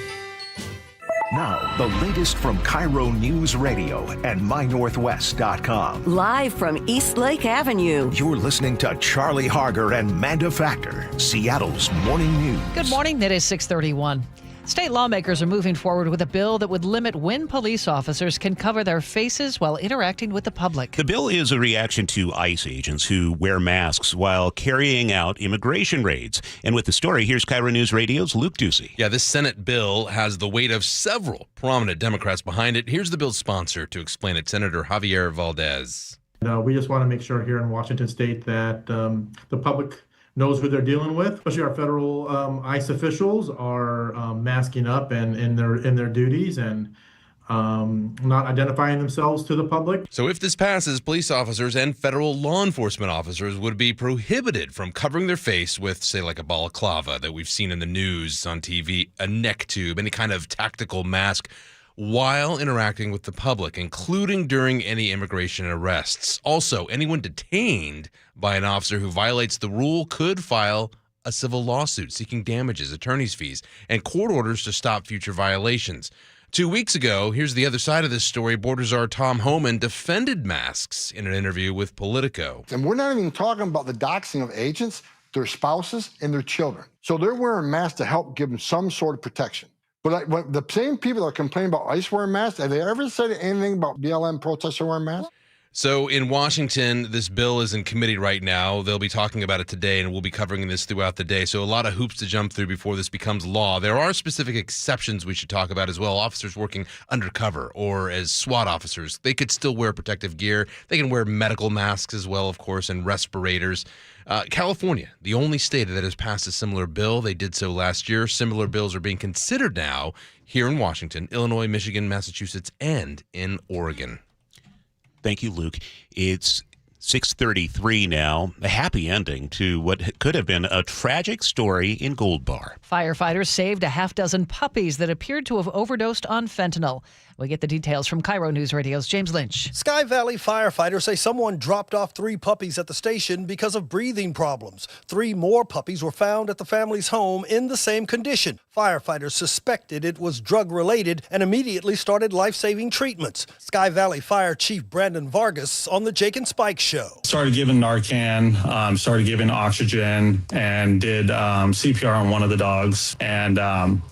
Now, the latest from KIRO Newsradio and MyNorthwest.com. Live from East Lake Avenue. You're listening to Charlie Harger and Manda Factor, Seattle's morning news. Good morning. It is 6:31. State lawmakers are moving forward with a bill that would limit when police officers can cover their faces while interacting with the public. The bill is a reaction to ICE agents who wear masks while carrying out immigration raids. And with the story, here's KIRO News Radio's Luke Ducey. Yeah, this Senate bill has the weight of several prominent Democrats behind it. Here's the bill's sponsor to explain it, Senator Javier Valdez. We just want to make sure here in Washington State that the public knows who they're dealing with, especially our federal ICE officials are masking up and in their duties and not identifying themselves to the public. So if this passes, police officers and federal law enforcement officers would be prohibited from covering their face with, say, like a balaclava that we've seen in the news, on TV, a neck tube, any kind of tactical mask, while interacting with the public, including during any immigration arrests. Also, anyone detained by an officer who violates the rule could file a civil lawsuit seeking damages, attorney's fees, and court orders to stop future violations. 2 weeks ago, here's the other side of this story, Border Czar Tom Homan defended masks in an interview with Politico. And we're not even talking about the doxing of agents, their spouses, and their children. So they're wearing masks to help give them some sort of protection. But the same people that are complaining about ICE wearing masks, have they ever said anything about BLM protesters wearing masks? So in Washington, this bill is in committee right now. They'll be talking about it today, and we'll be covering this throughout the day. So a lot of hoops to jump through before this becomes law. There are specific exceptions we should talk about as well. Officers working undercover or as SWAT officers, they could still wear protective gear. They can wear medical masks as well, of course, and respirators. California, the only state that has passed a similar bill. They did so last year. Similar bills are being considered now here in Washington, Illinois, Michigan, Massachusetts, and in Oregon. Thank you, Luke. It's 6:33 now. A happy ending to what could have been a tragic story in Gold Bar. Firefighters saved a half dozen puppies that appeared to have overdosed on fentanyl. We get the details from KIRO Newsradio's James Lynch. Sky Valley firefighters say someone dropped off 3 puppies at the station because of breathing problems. 3 more puppies were found at the family's home in the same condition. Firefighters suspected it was drug-related and immediately started life-saving treatments. Sky Valley Fire Chief Brandon Vargas on the Jake and Spike Show. Started giving Narcan, started giving oxygen, and did CPR on one of the dogs. And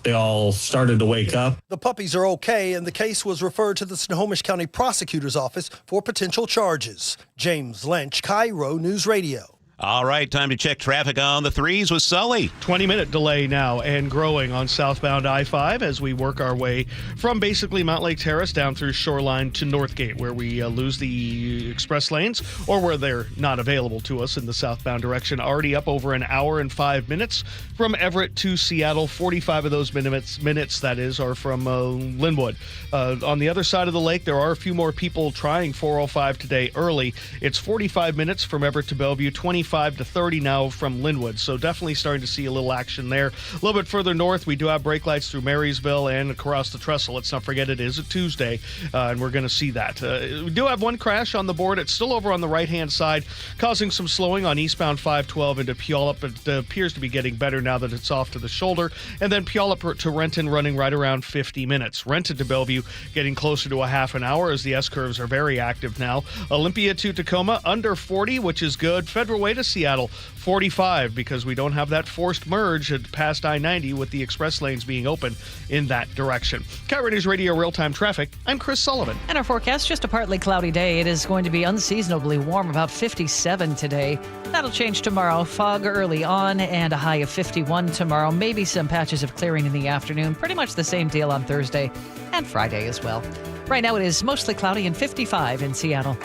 they all started to wake up. The puppies are okay, and the case was referred to the Snohomish County Prosecutor's Office for potential charges. James Lynch, KIRO News Radio. All right, time to check traffic on the 3s with Sully. 20-minute delay now and growing on southbound I-5 as we work our way from basically Mount Lake Terrace down through Shoreline to Northgate, where we lose the express lanes or where they're not available to us in the southbound direction. Already up over an hour and 5 minutes from Everett to Seattle. 45 of those minutes that is, are from Linwood. On the other side of the lake, there are a few more people trying 405 today early. It's 45 minutes from Everett to Bellevue, 25 to 30 now from Linwood, so definitely starting to see a little action there. A little bit further north, we do have brake lights through Marysville and across the trestle. Let's not forget it is a Tuesday, and we're going to see that. We do have one crash on the board. It's still over on the right-hand side, causing some slowing on eastbound 512 into Puyallup. It appears to be getting better now that it's off to the shoulder. And then Puyallup to Renton running right around 50 minutes. Renton to Bellevue getting closer to a half an hour as the S-curves are very active now. Olympia to Tacoma under 40, which is good. Federal Way to Seattle, 45, because we don't have that forced merge at past I-90 with the express lanes being open in that direction. KIRO News Radio real-time traffic. I'm Chris Sullivan. And our forecast, just a partly cloudy day. It is going to be unseasonably warm, about 57 today. That'll change tomorrow. Fog early on and a high of 51 tomorrow. Maybe some patches of clearing in the afternoon. Pretty much the same deal on Thursday and Friday as well. Right now it is mostly cloudy and 55 in Seattle.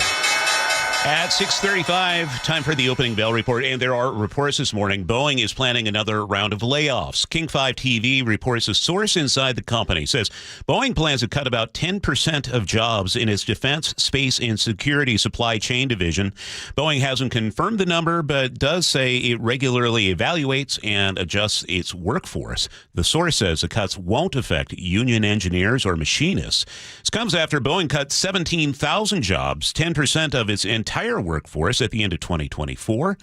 At 6:35, time for the opening bell report, and there are reports this morning. Boeing is planning another round of layoffs. King 5 TV reports a source inside the company says Boeing plans to cut about 10% of jobs in its defense, space, and security supply chain division. Boeing hasn't confirmed the number, but does say it regularly evaluates and adjusts its workforce. The source says the cuts won't affect union engineers or machinists. This comes after Boeing cut 17,000 jobs, 10% of its entire workforce at the end of 2024.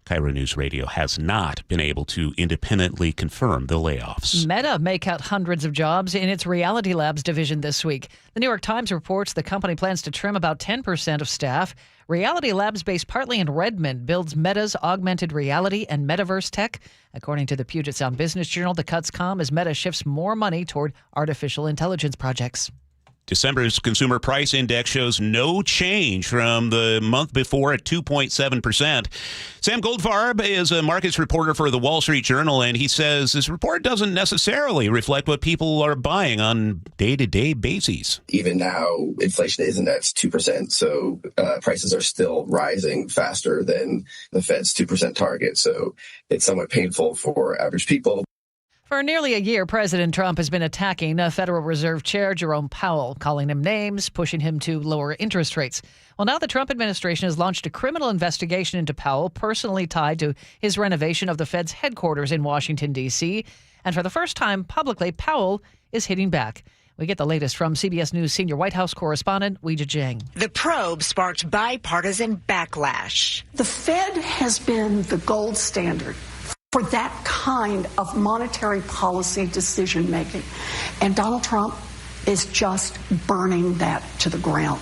KIRO News Radio has not been able to independently confirm the layoffs. Meta may cut hundreds of jobs in its Reality Labs division this week. The New York Times reports the company plans to trim about 10% of staff. Reality Labs, based partly in Redmond, builds Meta's augmented reality and metaverse tech. According to the Puget Sound Business Journal, the cuts come as Meta shifts more money toward artificial intelligence projects. December's consumer price index shows no change from the month before at 2.7%. Sam Goldfarb is a markets reporter for the Wall Street Journal, and he says this report doesn't necessarily reflect what people are buying on day-to-day basis. Even now, inflation isn't at 2%, so prices are still rising faster than the Fed's 2% target. So it's somewhat painful for average people. For nearly a year, President Trump has been attacking Federal Reserve Chair Jerome Powell, calling him names, pushing him to lower interest rates. Well, now the Trump administration has launched a criminal investigation into Powell, personally tied to his renovation of the Fed's headquarters in Washington, D.C. And for the first time publicly, Powell is hitting back. We get the latest from CBS News senior White House correspondent Weijia Jiang. The probe sparked bipartisan backlash. The Fed has been the gold standard for that kind of monetary policy decision making. And Donald Trump is just burning that to the ground.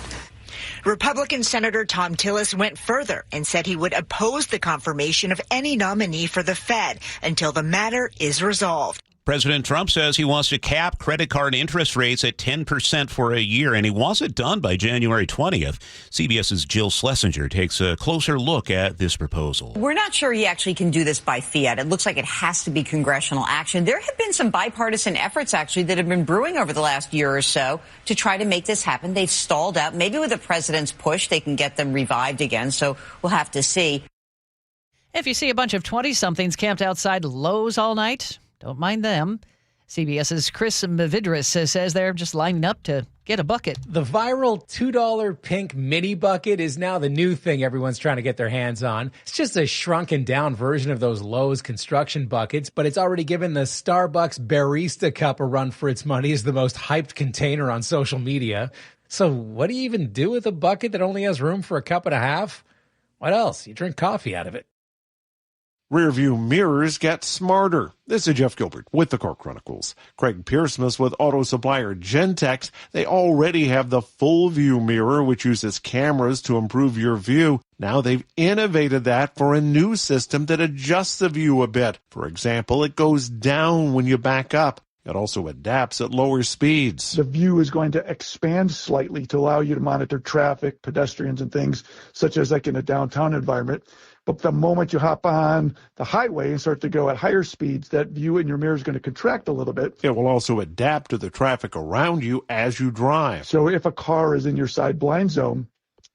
Republican Senator Tom Tillis went further and said he would oppose the confirmation of any nominee for the Fed until the matter is resolved. President Trump says he wants to cap credit card interest rates at 10% for a year, and he wants it done by January 20th. CBS's Jill Schlesinger takes a closer look at this proposal. We're not sure he actually can do this by fiat. It looks like it has to be congressional action. There have been some bipartisan efforts, actually, that have been brewing over the last year or so to try to make this happen. They've stalled out. Maybe with the president's push, they can get them revived again, so we'll have to see. If you see a bunch of 20-somethings camped outside Lowe's all night, don't mind them. CBS's Chris Mavidris says they're just lining up to get a bucket. The viral $2 pink mini bucket is now the new thing everyone's trying to get their hands on. It's just a shrunken down version of those Lowe's construction buckets, but it's already given the Starbucks Barista Cup a run for its money as the most hyped container on social media. So what do you even do with a bucket that only has room for a cup and a half? What else? You drink coffee out of it. Rearview mirrors get smarter. This is Jeff Gilbert with the Car Chronicles. Craig Piersmith with auto supplier Gentex. They already have the full view mirror, which uses cameras to improve your view. Now they've innovated that for a new system that adjusts the view a bit. For example, it goes down when you back up. It also adapts at lower speeds. The view is going to expand slightly to allow you to monitor traffic, pedestrians, and things such as like in a downtown environment. But the moment you hop on the highway and start to go at higher speeds, that view in your mirror is going to contract a little bit. It will also adapt to the traffic around you as you drive. So if a car is in your side blind zone,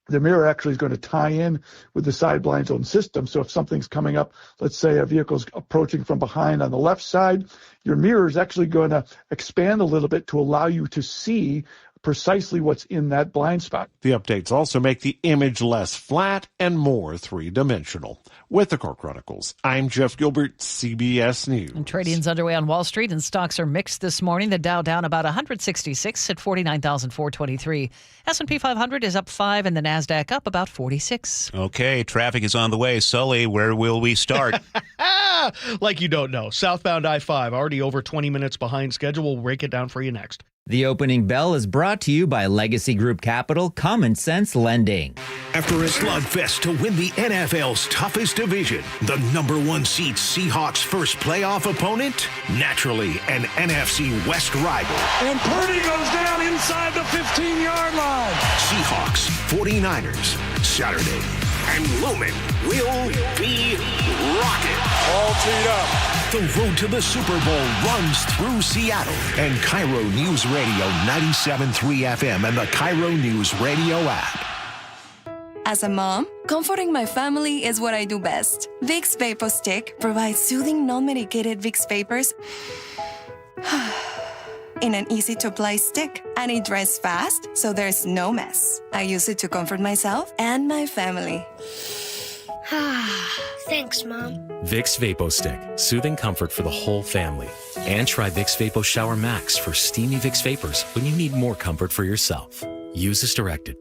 the mirror actually is going to tie in with the side blind zone system. So if something's coming up, let's say a vehicle's approaching from behind on the left side, your mirror is actually going to expand a little bit to allow you to see precisely what's in that blind spot. The updates also make the image less flat and more three-dimensional. With the Car Chronicles, I'm Jeff Gilbert, CBS News. And trading's underway on Wall Street, and stocks are mixed this morning. The Dow down about 166 at 49,423. S&P 500 is up 5, and the NASDAQ up about 46. Okay, traffic is on the way. Sully, where will we start? Like you don't know. Southbound I-5, already over 20 minutes behind schedule. We'll break it down for you next. The opening bell is brought to you by Legacy Group Capital Common Sense Lending. After a slugfest to win the NFL's toughest division, the number 1 seed Seahawks' first playoff opponent, naturally an NFC West rival. And Purdy goes down inside the 15-yard line. Seahawks, 49ers, Saturday. And Lumen will be rocking. All teed up. The road to the Super Bowl runs through Seattle. And KIRO Newsradio 97.3 FM and the KIRO Newsradio App. As a mom, comforting my family is what I do best. Vicks Vapor Stick provides soothing, non-medicated Vicks Vapors in an easy-to-apply stick, and it dries fast, so there's no mess. I use it to comfort myself and my family. Thanks, Mom. Vicks Vapo Stick, soothing comfort for the whole family. And try Vicks Vapo Shower Max for steamy Vicks Vapors when you need more comfort for yourself. Use as directed.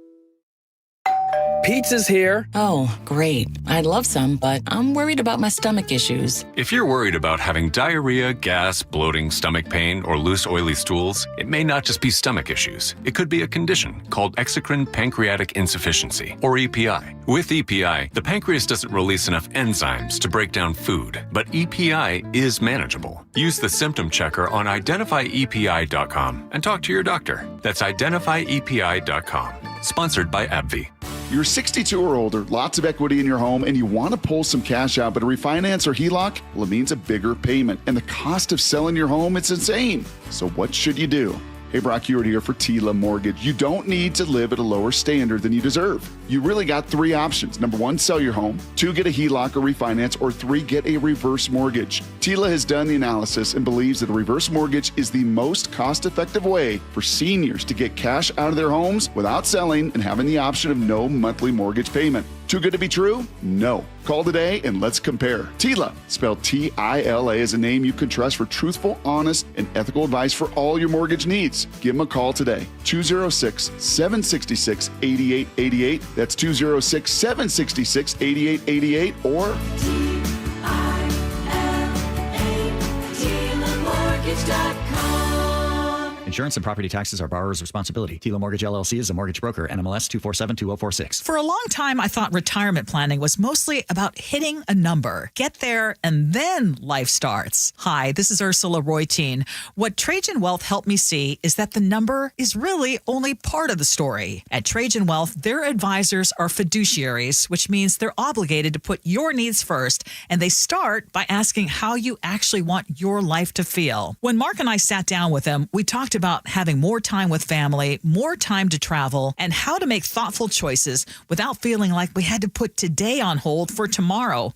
Pizza's here. Oh, great. I'd love some, but I'm worried about my stomach issues. If you're worried about having diarrhea, gas, bloating, stomach pain, or loose, oily stools, it may not just be stomach issues. It could be a condition called exocrine pancreatic insufficiency, or EPI. With EPI, the pancreas doesn't release enough enzymes to break down food, but EPI is manageable. Use the symptom checker on identifyepi.com and talk to your doctor. That's identifyepi.com. Sponsored by AbbVie. You're 62 or older, lots of equity in your home, and you want to pull some cash out, but a refinance or HELOC, well, it means a bigger payment. And the cost of selling your home, it's insane. So what should you do? Hey, Brock Ewart here for Tila Mortgage. You don't need to live at a lower standard than you deserve. You really got 3 options. Number 1, sell your home. 2, get a HELOC or refinance. Or 3, get a reverse mortgage. Tila has done the analysis and believes that a reverse mortgage is the most cost-effective way for seniors to get cash out of their homes without selling and having the option of no monthly mortgage payment. Too good to be true? No. Call today and let's compare. Tila, spelled T-I-L-A, is a name you can trust for truthful, honest, and ethical advice for all your mortgage needs. Give them a call today. 206-766-8888. That's 206-766-8888 or TILA, TILAMortgage.com. Insurance and property taxes are borrower's responsibility. Tilo Mortgage LLC is a mortgage broker. NMLS 2472046. For a long time, I thought retirement planning was mostly about hitting a number. Get there, and then life starts. Hi, this is Ursula Royteen. What Trajan Wealth helped me see is that the number is really only part of the story. At Trajan Wealth, their advisors are fiduciaries, which means they're obligated to put your needs first, and they start by asking how you actually want your life to feel. When Mark and I sat down with them, we talked about having more time with family, more time to travel, and how to make thoughtful choices without feeling like we had to put today on hold for tomorrow.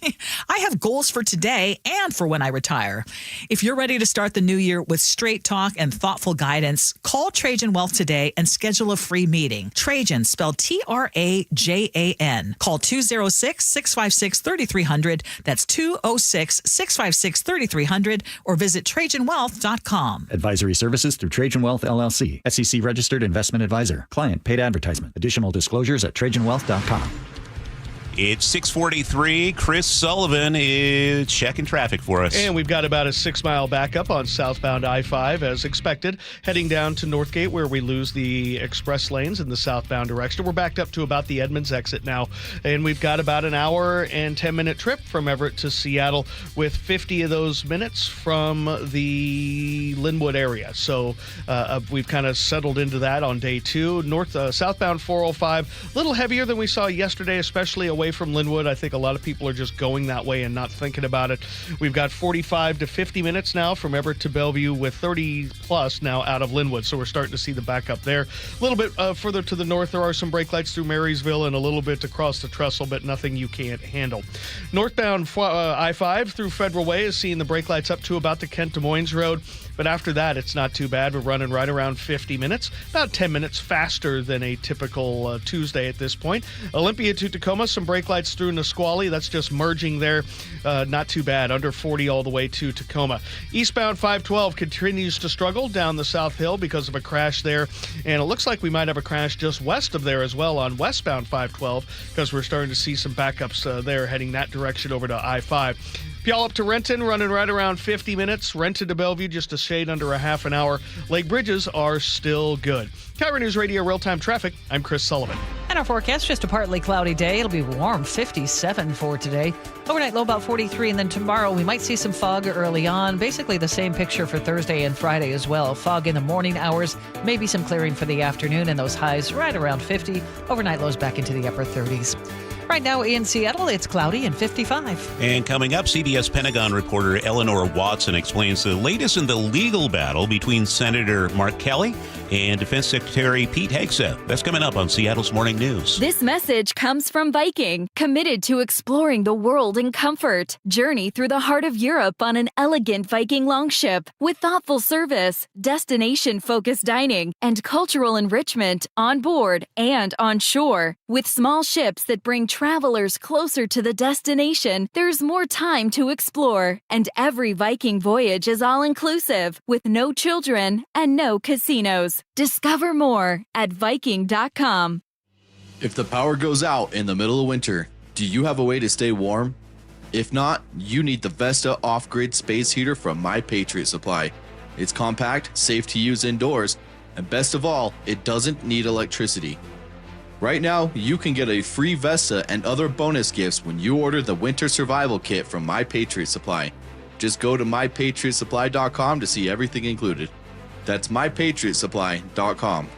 I have goals for today and for when I retire. If you're ready to start the new year with straight talk and thoughtful guidance, call Trajan Wealth today and schedule a free meeting. Trajan, spelled Trajan. Call 206-656-3300. That's 206-656-3300, or visit TrajanWealth.com. Advisory services through Trajan Wealth LLC. SEC registered investment advisor. Client paid advertisement. Additional disclosures at TrajanWealth.com. It's 6:43. Chris Sullivan is checking traffic for us. And we've got about a 6-mile backup on southbound I-5 as expected, heading down to Northgate where we lose the express lanes in the southbound direction. We're backed up to about the Edmonds exit now, and we've got about an hour and 10-minute trip from Everett to Seattle, with 50 of those minutes from the Linwood area. So we've kind of settled into that on day 2. Southbound 405, a little heavier than we saw yesterday, especially away from Linwood. I think a lot of people are just going that way and not thinking about it. We've got 45 to 50 minutes now from Everett to Bellevue, with 30 plus now out of Linwood. So we're starting to see the backup there. A little bit further to the north, there are some brake lights through Marysville and a little bit across the trestle, but nothing you can't handle. Northbound I-5 through Federal Way is seeing the brake lights up to about the Kent Des Moines Road. But after that, it's not too bad. We're running right around 50 minutes, about 10 minutes faster than a typical Tuesday at this point. Olympia to Tacoma, some brake lights through Nisqually. That's just merging there. Not too bad, under 40 all the way to Tacoma. Eastbound 512 continues to struggle down the South Hill because of a crash there. And it looks like we might have a crash just west of there as well on westbound 512, because we're starting to see some backups there heading that direction over to I-5. Puyallup to Renton, running right around 50 minutes. Renton to Bellevue, just a shade under a half an hour. Lake bridges are still good. KIRO Newsradio real-time traffic. I'm Chris Sullivan. And our forecast, just a partly cloudy day. It'll be warm, 57 for today. Overnight low about 43, and then tomorrow we might see some fog early on. Basically the same picture for Thursday and Friday as well. Fog in the morning hours, maybe some clearing for the afternoon, and those highs right around 50. Overnight lows back into the upper 30s. Right now in Seattle, it's cloudy and 55. And coming up, CBS Pentagon reporter Eleanor Watson explains the latest in the legal battle between Senator Mark Kelly and Defense Secretary Pete Hegseth. That's coming up on Seattle's Morning News. This message comes from Viking, committed to exploring the world in comfort. Journey through the heart of Europe on an elegant Viking longship with thoughtful service, destination-focused dining, and cultural enrichment on board and on shore. With small ships that bring travelers closer to the destination, there's more time to explore. And every Viking voyage is all-inclusive, with no children and no casinos. Discover more at Viking.com. If the power goes out in the middle of winter, do you have a way to stay warm? If not, you need the Vesta off-grid space heater from My Patriot Supply. It's compact, safe to use indoors, and best of all, it doesn't need electricity. Right now, you can get a free Vesta and other bonus gifts when you order the Winter Survival Kit from My Patriot Supply. Just go to MyPatriotSupply.com to see everything included. That's MyPatriotSupply.com.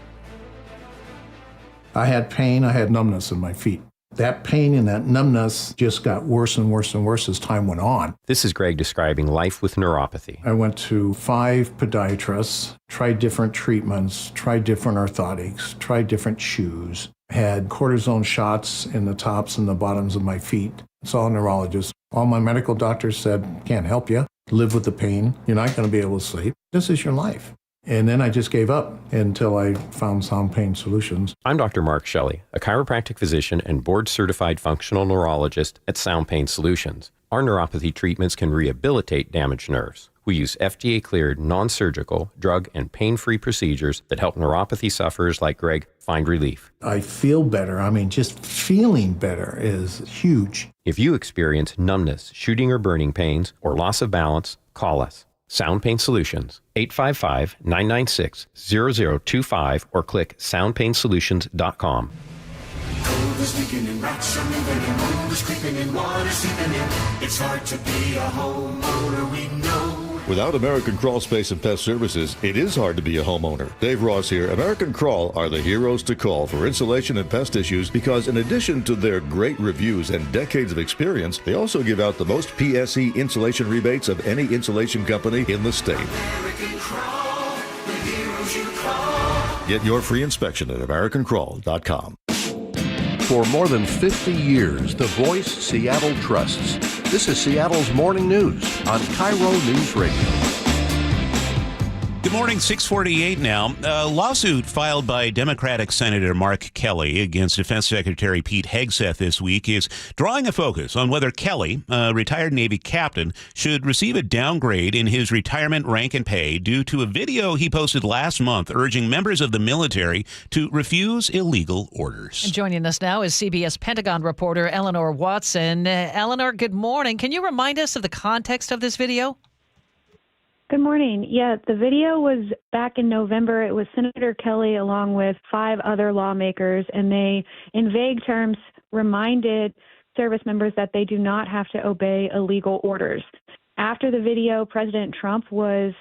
I had pain, I had numbness in my feet. That pain and that numbness just got worse and worse and worse as time went on. This is Greg describing life with neuropathy. I went to 5 podiatrists, tried different treatments, tried different orthotics, tried different shoes, had cortisone shots in the tops and the bottoms of my feet. Saw a neurologist. All my medical doctors said, can't help you. Live with the pain. You're not going to be able to sleep. This is your life. And then I just gave up until I found Sound Pain Solutions. I'm Dr. Mark Shelley, a chiropractic physician and board-certified functional neurologist at Sound Pain Solutions. Our neuropathy treatments can rehabilitate damaged nerves. We use FDA-cleared, non-surgical, drug, and pain-free procedures that help neuropathy sufferers like Greg find relief. I feel better. I mean, just feeling better is huge. If you experience numbness, shooting or burning pains, or loss of balance, call us. Sound Pain Solutions, 855-996-0025 or click soundpainsolutions.com. Cold is leaking and rocks are moving and mold is creeping and water seeping in. It's hard to be a homeowner, we know. Without American Crawl Space and Pest Services, it is hard to be a homeowner. Dave Ross here. American Crawl are the heroes to call for insulation and pest issues because in addition to their great reviews and decades of experience, they also give out the most PSE insulation rebates of any insulation company in the state. American Crawl, the heroes you call. Get your free inspection at AmericanCrawl.com. For more than 50 years, the voice Seattle trusts. This is Seattle's Morning News on KIRO Newsradio. Good morning, 6:48 now. A lawsuit filed by Democratic Senator Mark Kelly against Defense Secretary Pete Hegseth this week is drawing a focus on whether Kelly, a retired Navy captain, should receive a downgrade in his retirement rank and pay due to a video he posted last month urging members of the military to refuse illegal orders. And joining us now is CBS Pentagon reporter Eleanor Watson. Eleanor, good morning. Can you remind us of the context of this video? Good morning. Yeah, the video was back in November. It was Senator Kelly along with 5 other lawmakers, and they, in vague terms, reminded service members that they do not have to obey illegal orders. After the video, President Trump was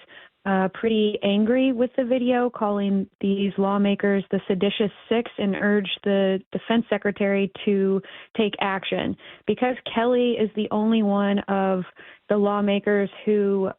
pretty angry with the video, calling these lawmakers the seditious six and urged the defense secretary to take action. Because Kelly is the only one of the lawmakers who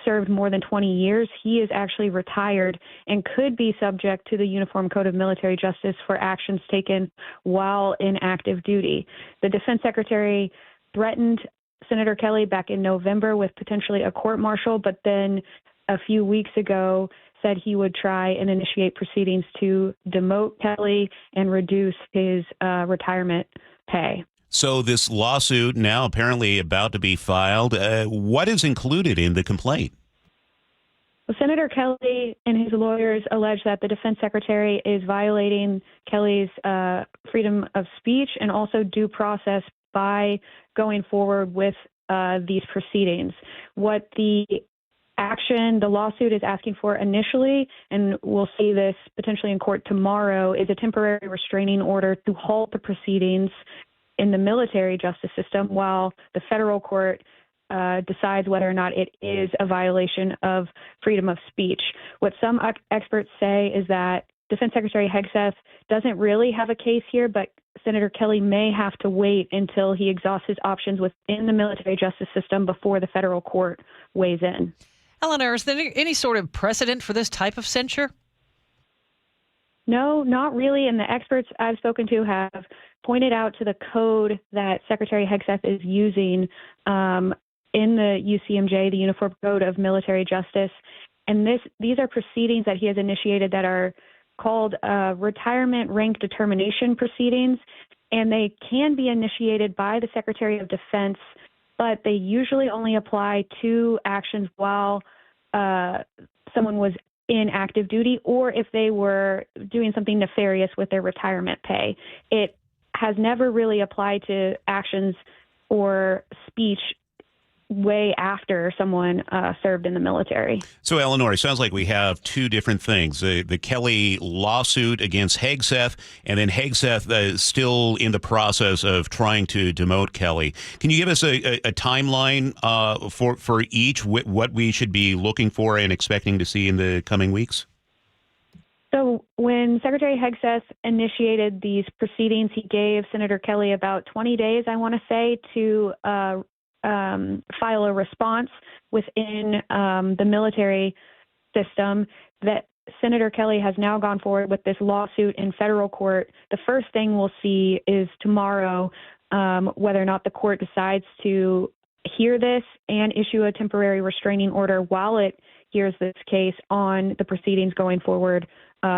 served more than 20 years, he is actually retired and could be subject to the Uniform Code of Military Justice for actions taken while in active duty. The defense secretary threatened Senator Kelly back in November with potentially a court-martial, but then a few weeks ago said he would try and initiate proceedings to demote Kelly and reduce his retirement pay. So this lawsuit now apparently about to be filed. What is included in the complaint? Well, Senator Kelly and his lawyers allege that the defense secretary is violating Kelly's freedom of speech and also due process by going forward with these proceedings. What the lawsuit is asking for initially, and we'll see this potentially in court tomorrow, is a temporary restraining order to halt the proceedings in the military justice system while the federal court decides whether or not it is a violation of freedom of speech. What some experts say is that Defense Secretary Hegseth doesn't really have a case here, but Senator Kelly may have to wait until he exhausts his options within the military justice system before the federal court weighs in. Eleanor, is there any sort of precedent for this type of censure? No, not really. And the experts I've spoken to have pointed out to the code that Secretary Hegseth is using in the UCMJ, the Uniform Code of Military Justice. And these are proceedings that he has initiated that are called retirement rank determination proceedings. And they can be initiated by the Secretary of Defense, but they usually only apply to actions while someone was in active duty or if they were doing something nefarious with their retirement pay. It has never really applied to actions or speech way after someone served in the military. So, Eleanor, it sounds like we have two different things. The Kelly lawsuit against Hegseth, and then Hegseth still in the process of trying to demote Kelly. Can you give us a timeline for each, what we should be looking for and expecting to see in the coming weeks? So when Secretary Hegseth initiated these proceedings, he gave Senator Kelly about 20 days, I want to say, to file a response within the military system. That Senator Kelly has now gone forward with this lawsuit in federal court. The first thing we'll see is tomorrow whether or not the court decides to hear this and issue a temporary restraining order while it hears this case on the proceedings going forward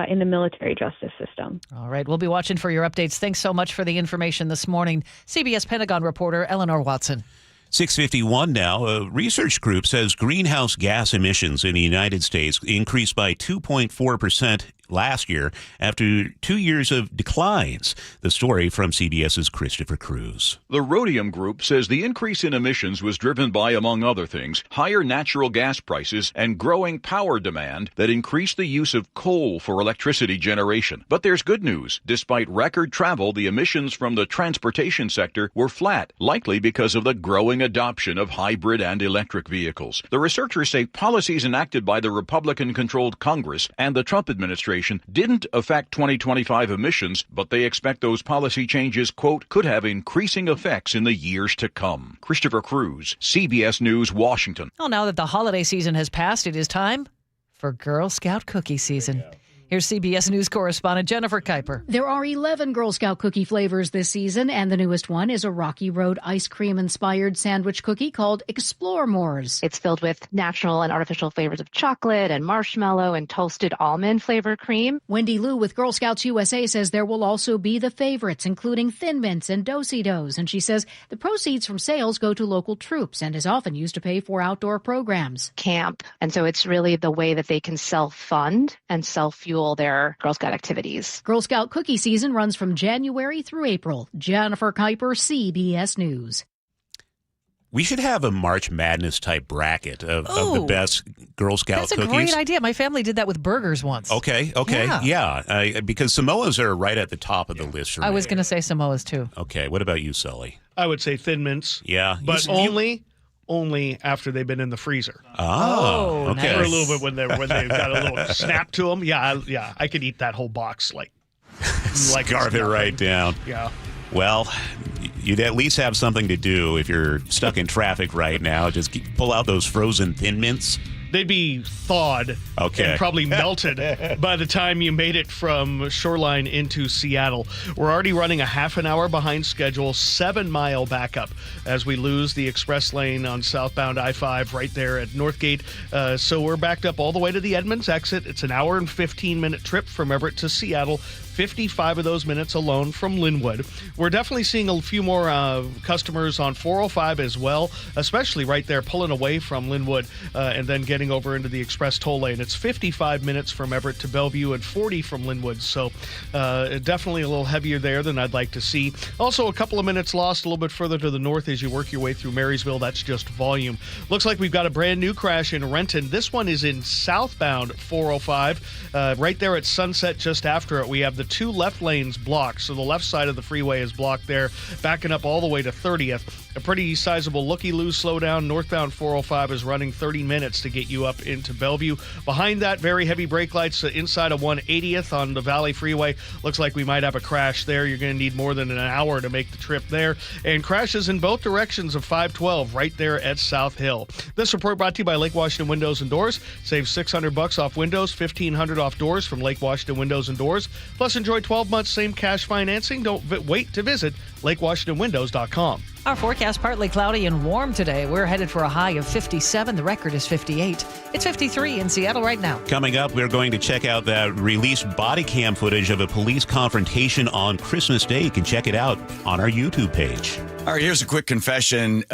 in the military justice system. All right. We'll be watching for your updates. Thanks so much for the information this morning. CBS Pentagon reporter Eleanor Watson. 6:51 now. A research group says greenhouse gas emissions in the United States increased by 2.4% last year after 2 years of declines. The story from CBS's Christopher Cruz. The Rhodium Group says the increase in emissions was driven by, among other things, higher natural gas prices and growing power demand that increased the use of coal for electricity generation. But there's good news. Despite record travel, the emissions from the transportation sector were flat, likely because of the growing adoption of hybrid and electric vehicles. The researchers say policies enacted by the Republican-controlled Congress and the Trump administration didn't affect 2025 emissions, but they expect those policy changes, quote, could have increasing effects in the years to come. Christopher Cruz, CBS News, Washington. Well, now that the holiday season has passed, it is time for Girl Scout cookie season. Here's CBS News correspondent Jennifer Kuiper. There are 11 Girl Scout cookie flavors this season, and the newest one is a Rocky Road ice cream-inspired sandwich cookie called Explore Moors. It's filled with natural and artificial flavors of chocolate and marshmallow and toasted almond flavor cream. Wendy Liu with Girl Scouts USA says there will also be the favorites, including Thin Mints and Do-Si-Dos, and she says the proceeds from sales go to local troops and is often used to pay for outdoor programs. Camp, and so it's really the way that they can self-fund and self-fuel their Girl Scout activities. Girl Scout cookie season runs from January through April. Jennifer Kuiper, CBS News. We should have a March Madness type bracket of the best Girl Scout cookies. That's a great idea. My family did that with burgers once. Okay. Yeah. Because Samoas are right at the top of the list for me. I was going to say Samoas, too. Okay. What about you, Sully? I would say Thin Mints. Yeah. But only after they've been in the freezer. Oh, okay. For a little bit when they've got a little snap to them. Yeah, I could eat that whole box like Scarf it right down. Yeah. Well, you'd at least have something to do if you're stuck in traffic right now. Just pull out those frozen Thin Mints. They'd be thawed and probably melted by the time you made it from Shoreline into Seattle. We're already running a half an hour behind schedule, 7-mile backup as we lose the express lane on southbound I-5 right there at Northgate. So we're backed up all the way to the Edmonds exit. It's an hour and 15-minute trip from Everett to Seattle. 55 of those minutes alone from Linwood. We're definitely seeing a few more customers on 405 as well, especially right there pulling away from Linwood and then getting over into the express toll lane. It's 55 minutes from Everett to Bellevue and 40 from Linwood, so definitely a little heavier there than I'd like to see. Also, a couple of minutes lost a little bit further to the north as you work your way through Marysville. That's just volume. Looks like we've got a brand new crash in Renton. This one is in southbound 405. Right there at Sunset just after it, we have the two left lanes blocked, so the left side of the freeway is blocked there, backing up all the way to 30th. A pretty sizable looky-loo slowdown. Northbound 405 is running 30 minutes to get you up into Bellevue. Behind that, very heavy brake lights inside of 180th on the Valley Freeway. Looks like we might have a crash there. You're going to need more than an hour to make the trip there. And crashes in both directions of 512 right there at South Hill. This report brought to you by Lake Washington Windows and Doors. Save $600 off windows, $1,500 off doors from Lake Washington Windows and Doors. Plus, enjoy 12 months same cash financing. Don't wait to visit LakeWashingtonWindows.com. Our forecast, partly cloudy and warm today. We're headed for a high of 57. The record is 58. It's 53 in Seattle right now. Coming up, we're going to check out that released body cam footage of a police confrontation on Christmas Day. You can check it out on our YouTube page. All right, here's a quick confession.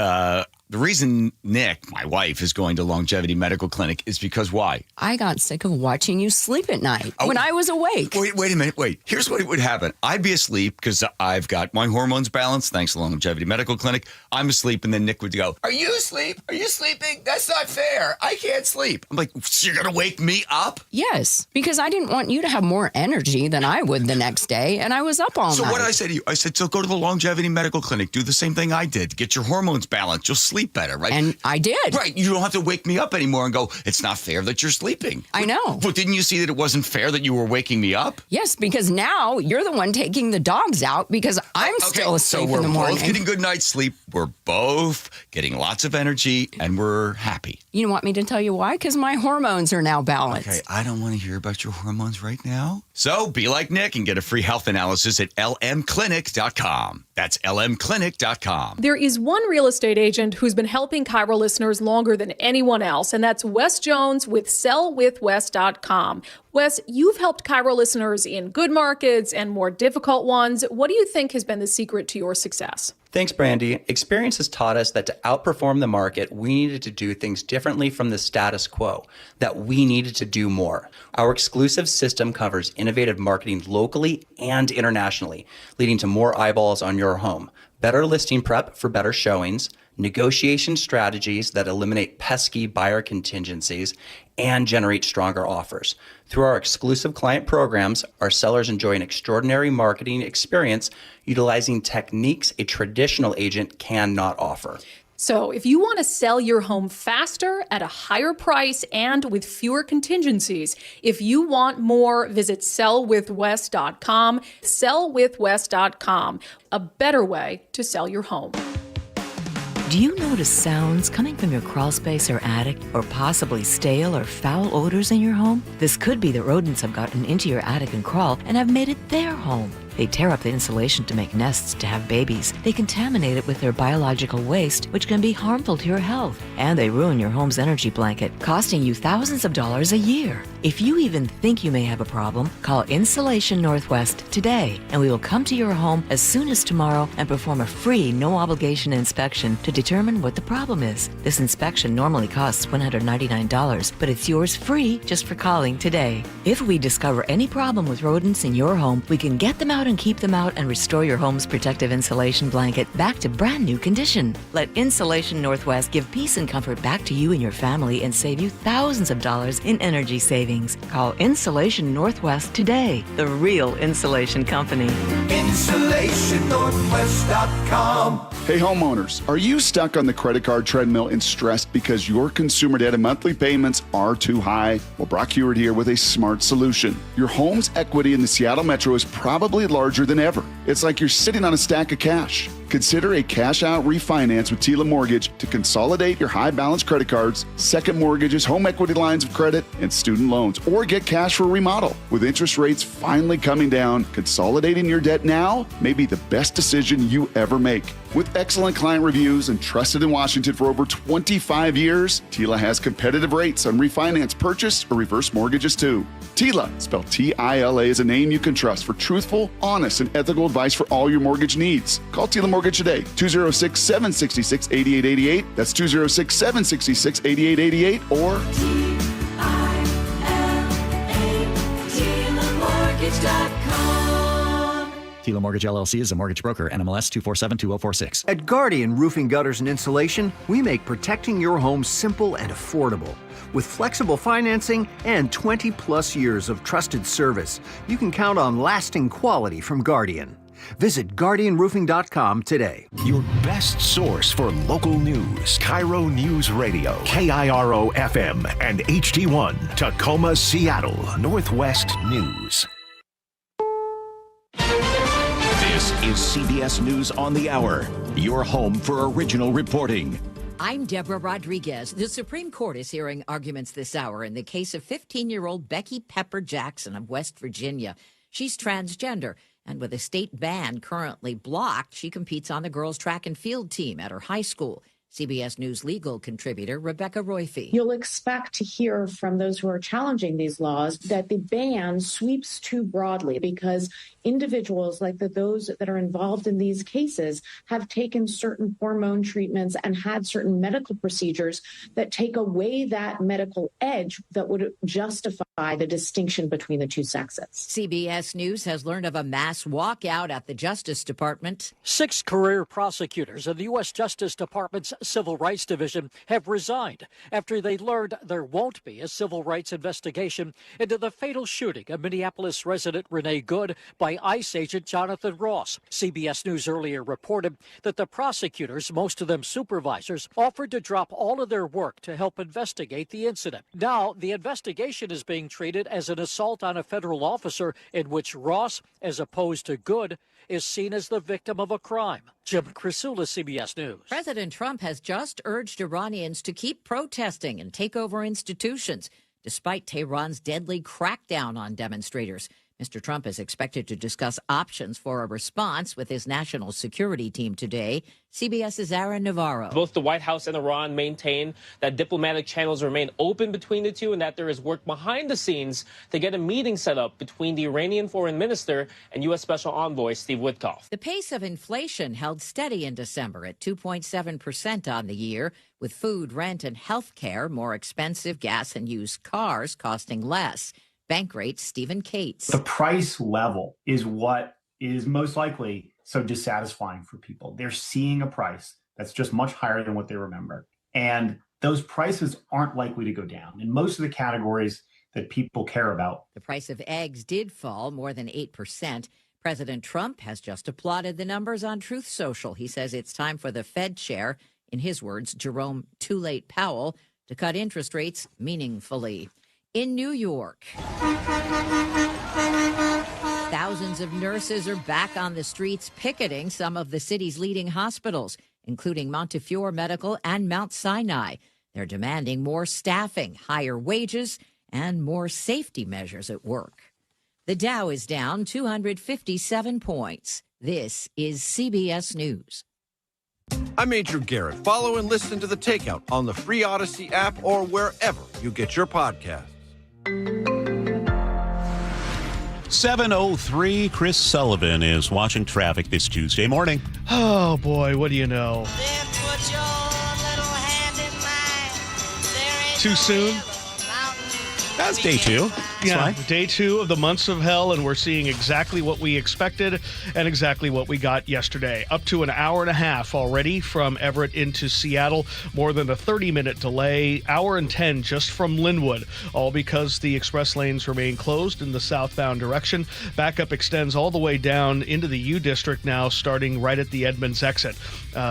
The reason Nick, my wife, is going to Longevity Medical Clinic is because why? I got sick of watching you sleep at night when I was awake. Wait a minute. Here's what would happen. I'd be asleep because I've got my hormones balanced thanks to Longevity Medical Clinic. I'm asleep, and then Nick would go, "Are you asleep? Are you sleeping? That's not fair. I can't sleep." I'm like, "So you're going to wake me up?" Yes, because I didn't want you to have more energy than I would the next day, and I was up all night. So what did I say to you? I said, so go to the Longevity Medical Clinic. Do the same thing I did. Get your hormones balanced. You'll sleep better, right? And I did. Right. You don't have to wake me up anymore and go, it's not fair that you're sleeping. I know. But didn't you see that it wasn't fair that you were waking me up? Yes, because now you're the one taking the dogs out because I'm still asleep in the morning. So we're both getting good night's sleep. We're both getting lots of energy, and we're happy. You want me to tell you why? Because my hormones are now balanced. Okay, I don't want to hear about your hormones right now. So be like Nick and get a free health analysis at lmclinic.com. That's lmclinic.com. There is one real estate agent who's been helping KIRO listeners longer than anyone else, and that's Wes Jones with sellwithwes.com. Wes, you've helped KIRO listeners in good markets and more difficult ones. What do you think has been the secret to your success? Thanks, Brandy. Experience has taught us that to outperform the market, we needed to do things differently from the status quo, that we needed to do more. Our exclusive system covers innovative marketing locally and internationally, leading to more eyeballs on your home, better listing prep for better showings, negotiation strategies that eliminate pesky buyer contingencies, and generate stronger offers. Through our exclusive client programs, our sellers enjoy an extraordinary marketing experience utilizing techniques a traditional agent cannot offer. So if you want to sell your home faster, at a higher price, and with fewer contingencies, if you want more, visit sellwithwest.com. Sellwithwest.com, a better way to sell your home. Do you notice sounds coming from your crawl space or attic, or possibly stale or foul odors in your home? This could be that rodents have gotten into your attic and crawl and have made it their home. They tear up the insulation to make nests to have babies. They contaminate it with their biological waste, which can be harmful to your health. And they ruin your home's energy blanket, costing you thousands of dollars a year. If you even think you may have a problem, call Insulation Northwest today, and we will come to your home as soon as tomorrow and perform a free, no-obligation inspection to determine what the problem is. This inspection normally costs $199, but it's yours free just for calling today. If we discover any problem with rodents in your home, we can get them out and keep them out and restore your home's protective insulation blanket back to brand new condition. Let Insulation Northwest give peace and comfort back to you and your family and save you thousands of dollars in energy savings. Call Insulation Northwest today, the real insulation company. InsulationNorthwest.com. Hey homeowners, are you stuck on the credit card treadmill and stressed because your consumer debt and monthly payments are too high? Well, Brock Hewitt here with a smart solution. Your home's equity in the Seattle Metro is probably larger than ever. It's like you're sitting on a stack of cash. Consider a cash-out refinance with Tila Mortgage to consolidate your high-balance credit cards, second mortgages, home equity lines of credit, and student loans, or get cash for a remodel. With interest rates finally coming down, consolidating your debt now may be the best decision you ever make. With excellent client reviews and trusted in Washington for over 25 years, Tila has competitive rates on refinance, purchase, or reverse mortgages too. Tila, spelled T-I-L-A, is a name you can trust for truthful, honest, and ethical advice for all your mortgage needs. Call Tila Mortgage today, 206-766-8888. That's 206-766-8888 or TILAmortgage.com. Tila Mortgage LLC is a mortgage broker, NMLS 2472046. At Guardian Roofing, Gutters, and Insulation, we make protecting your home simple and affordable. With flexible financing and 20-plus years of trusted service, you can count on lasting quality from Guardian. Visit GuardianRoofing.com today. Your best source for local news. KIRO Newsradio, KIRO FM, and HD1, Tacoma, Seattle, Northwest News. This is CBS News on the Hour, your home for original reporting. I'm Deborah Rodriguez. The Supreme Court is hearing arguments this hour in the case of 15-year-old Becky Pepper Jackson of West Virginia. She's transgender, and with a state ban currently blocked, she competes on the girls' track and field team at her high school. CBS News legal contributor Rebecca Royfee. You'll expect to hear from those who are challenging these laws that the ban sweeps too broadly because individuals like those that are involved in these cases have taken certain hormone treatments and had certain medical procedures that take away that medical edge that would justify the distinction between the two sexes. CBS News has learned of a mass walkout at the Justice Department. 6 career prosecutors in the U.S. Justice Department's Civil Rights Division have resigned after they learned there won't be a civil rights investigation into the fatal shooting of Minneapolis resident Renee Good by ICE agent Jonathan Ross. CBS News earlier reported that the prosecutors, most of them supervisors, offered to drop all of their work to help investigate the incident. Now, the investigation is being treated as an assault on a federal officer in which Ross, as opposed to Good, is seen as the victim of a crime. Jim Crisula, CBS News. President Trump has just urged Iranians to keep protesting and take over institutions, despite Tehran's deadly crackdown on demonstrators. Mr. Trump is expected to discuss options for a response with his national security team today. CBS's Aaron Navarro. Both the White House and Iran maintain that diplomatic channels remain open between the two and that there is work behind the scenes to get a meeting set up between the Iranian foreign minister and U.S. Special Envoy Steve Witkoff. The pace of inflation held steady in December at 2.7% on the year, with food, rent, and health care more expensive, gas and used cars costing less. Bankrate Stephen Cates. The price level is what is most likely so dissatisfying for people. They're seeing a price that's just much higher than what they remember. And those prices aren't likely to go down in most of the categories that people care about. The price of eggs did fall more than 8%. President Trump has just applauded the numbers on Truth Social. He says it's time for the Fed chair, in his words, Jerome Too Late Powell, to cut interest rates meaningfully. In New York, thousands of nurses are back on the streets picketing some of the city's leading hospitals, including Montefiore Medical and Mount Sinai. They're demanding more staffing, higher wages, and more safety measures at work. The Dow is down 257 points. This is CBS News. I'm Major Garrett. Follow and listen to The Takeout on the free Odyssey app or wherever you get your podcasts. 7:03, Chris Sullivan is watching traffic this Tuesday morning. Oh, boy, what do you know? Too soon? That's day two. Yeah, day two of the months of hell, and we're seeing exactly what we expected and exactly what we got yesterday. Up to an hour and a half already from Everett into Seattle. More than a 30-minute delay. Hour and 10 just from Linwood, all because the express lanes remain closed in the southbound direction. Backup extends all the way down into the U District now, starting right at the Edmonds exit.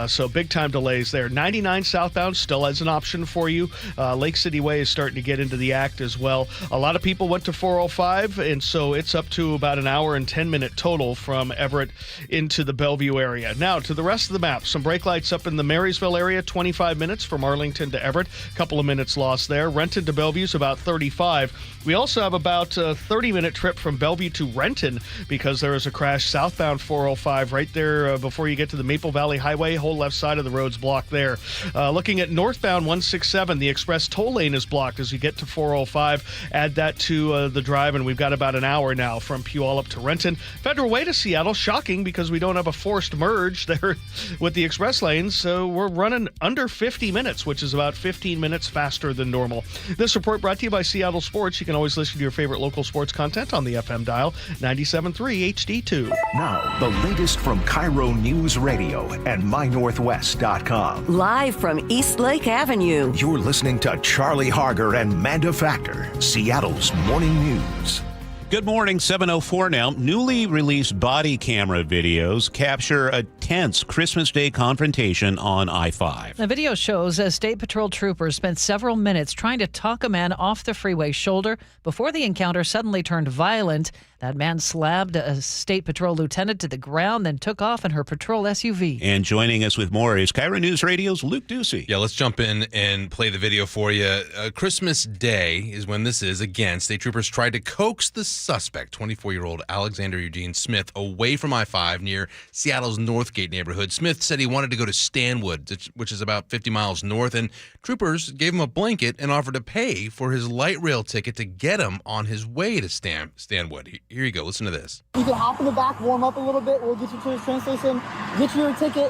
So big-time delays there. 99 southbound still as an option for you. Lake City Way is starting to get into the act as well. A lot of people went to 405, and so it's up to about an hour and 10-minute total from Everett into the Bellevue area. Now, to the rest of the map, some brake lights up in the Marysville area, 25 minutes from Arlington to Everett. A couple of minutes lost there. Renton to Bellevue is about 35. We also have about a 30-minute trip from Bellevue to Renton because there is a crash southbound 405 right there before you get to the Maple Valley Highway. Whole left side of the road's blocked there. Looking at northbound 167, the express toll lane is blocked as you get to 405. Add that to the drive, and we've got about an hour now from Puyallup to Renton. Federal Way to Seattle, shocking because we don't have a forced merge there with the express lanes, so we're running under 50 minutes, which is about 15 minutes faster than normal. This report brought to you by Seattle Sports. You can always listen to your favorite local sports content on the FM dial, 97.3 HD2. Now, the latest from KIRO Newsradio and MyNorthwest.com. Live from East Lake Avenue. You're listening to Charlie Harger and Manda Factor, Seattle's morning news. Good morning, 7:04 now. Newly released body camera videos capture a tense Christmas Day confrontation on I-5. The video shows as State Patrol troopers spent several minutes trying to talk a man off the freeway shoulder before the encounter suddenly turned violent. That man slapped a State Patrol lieutenant to the ground, then took off in her patrol SUV. And joining us with more is KIRO News Radio's Luke Ducey. Yeah, let's jump in and play the video for you. Christmas Day is when this is. Again, state troopers tried to coax the suspect, 24-year-old Alexander Eugene Smith, away from I-5 near Seattle's Northgate neighborhood. Smith said he wanted to go to Stanwood, which is about 50 miles north, and troopers gave him a blanket and offered to pay for his light rail ticket to get him on his way to Stanwood. Here you go. Listen to this. You can hop in the back, warm up a little bit. We'll get you to the train station, get you your ticket,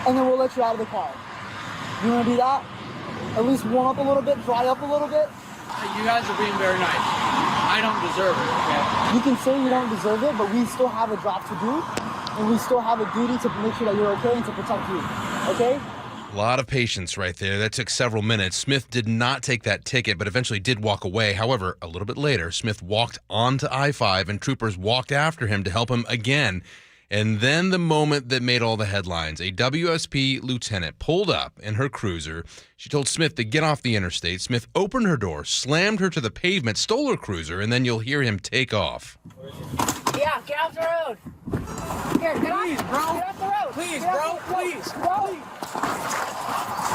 and then we'll let you out of the car. You want to do that? At least warm up a little bit, dry up a little bit. You guys are being very nice. I don't deserve it, okay? You can say you don't deserve it, but we still have a job to do, and we still have a duty to make sure that you're okay and to protect you, okay? A lot of patience right there. That took several minutes. Smith did not take that ticket, but eventually did walk away. However, a little bit later, Smith walked onto I-5, and troopers walked after him to help him again. And then the moment that made all the headlines, a WSP lieutenant pulled up in her cruiser. She told Smith to get off the interstate. Smith opened her door, slammed her to the pavement, stole her cruiser, and then you'll hear him take off. Yeah, get off the road. Here, get off the road. Please, bro, please.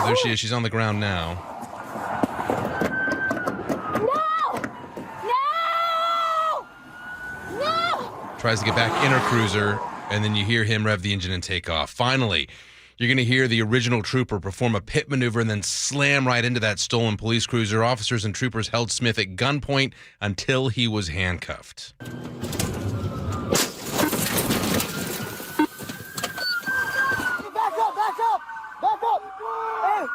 There she is. She's on the ground now. No! No! tries to get back in her cruiser, and then you hear him rev the engine and take off. Finally, you're going to hear the original trooper perform a pit maneuver and then slam right into that stolen police cruiser. Officers and troopers held Smith at gunpoint until he was handcuffed. Back up! Hey!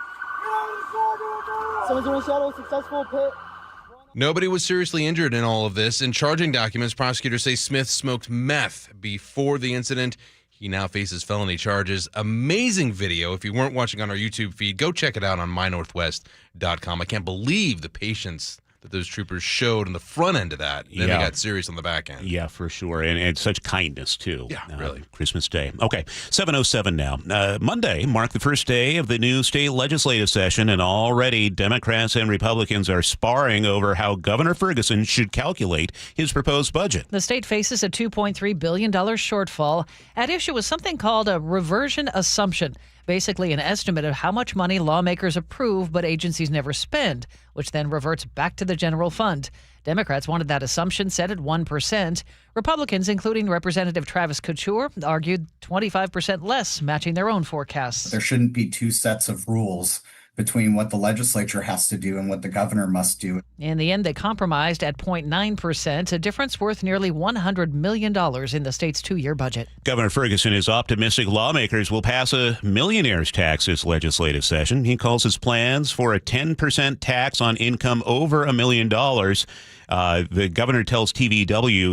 Someone's in shadow, successful pit. Nobody was seriously injured in all of this. In charging documents, prosecutors say Smith smoked meth before the incident. He now faces felony charges. Amazing video. If you weren't watching on our YouTube feed, go check it out on mynorthwest.com. I can't believe the patience that those troopers showed on the front end of that. Then they got serious on the back end. Yeah, for sure. And such kindness, too. Yeah, really. Christmas Day. Okay, 7:07 now. Monday marked the first day of the new state legislative session, and already Democrats and Republicans are sparring over how Governor Ferguson should calculate his proposed budget. The state faces a $2.3 billion shortfall. At issue was something called a reversion assumption. Basically an estimate of how much money lawmakers approve but agencies never spend, which then reverts back to the general fund. Democrats wanted that assumption set at 1%. Republicans, including Representative Travis Couture, argued 25% less, matching their own forecasts. There shouldn't be two sets of rules between what the legislature has to do and what the governor must do. In the end, they compromised at 0.9%, a difference worth nearly $100 million in the state's 2-year budget. Governor Ferguson is optimistic lawmakers will pass a millionaire's tax this legislative session. He calls his plans for a 10% tax on income over $1 million. The governor tells TVW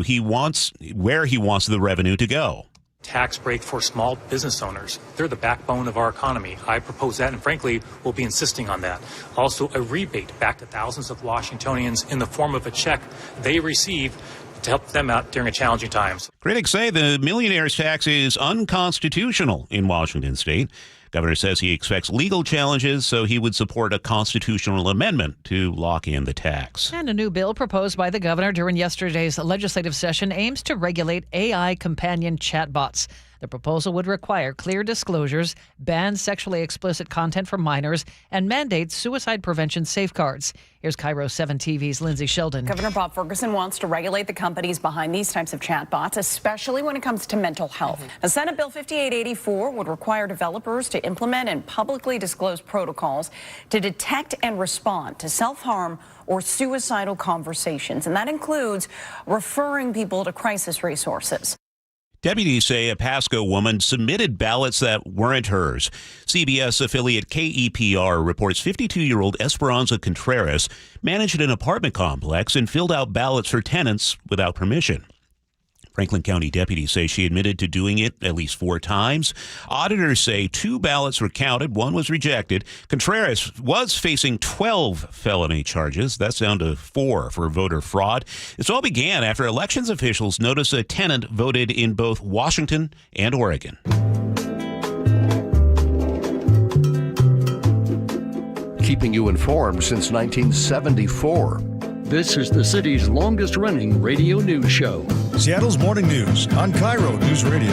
where he wants the revenue to go. Tax break for small business owners. They're the backbone of our economy. I propose that, and frankly, we'll be insisting on that. Also, a rebate back to thousands of Washingtonians in the form of a check they receive to help them out during challenging times. Critics say the millionaire's tax is unconstitutional in Washington state. Governor says he expects legal challenges, so he would support a constitutional amendment to lock in the tax. And a new bill proposed by the governor during yesterday's legislative session aims to regulate AI companion chatbots. The proposal would require clear disclosures, ban sexually explicit content for minors, and mandate suicide prevention safeguards. Here's KIRO 7 TV's Lindsay Sheldon. Governor Bob Ferguson wants to regulate the companies behind these types of chatbots, especially when it comes to mental health. The Senate Bill 5884 would require developers to implement and publicly disclose protocols to detect and respond to self-harm or suicidal conversations, and that includes referring people to crisis resources. Deputies say a Pasco woman submitted ballots that weren't hers. CBS affiliate KEPR reports 52-year-old Esperanza Contreras managed an apartment complex and filled out ballots for tenants without permission. Franklin County deputies say she admitted to doing it at least 4 times. Auditors say 2 ballots were counted, 1 was rejected. Contreras was facing 12 felony charges. That's down to 4 for voter fraud. This all began after elections officials noticed a tenant voted in both Washington and Oregon. Keeping you informed since 1974. This is the city's longest-running radio news show. Seattle's Morning News on KIRO Newsradio.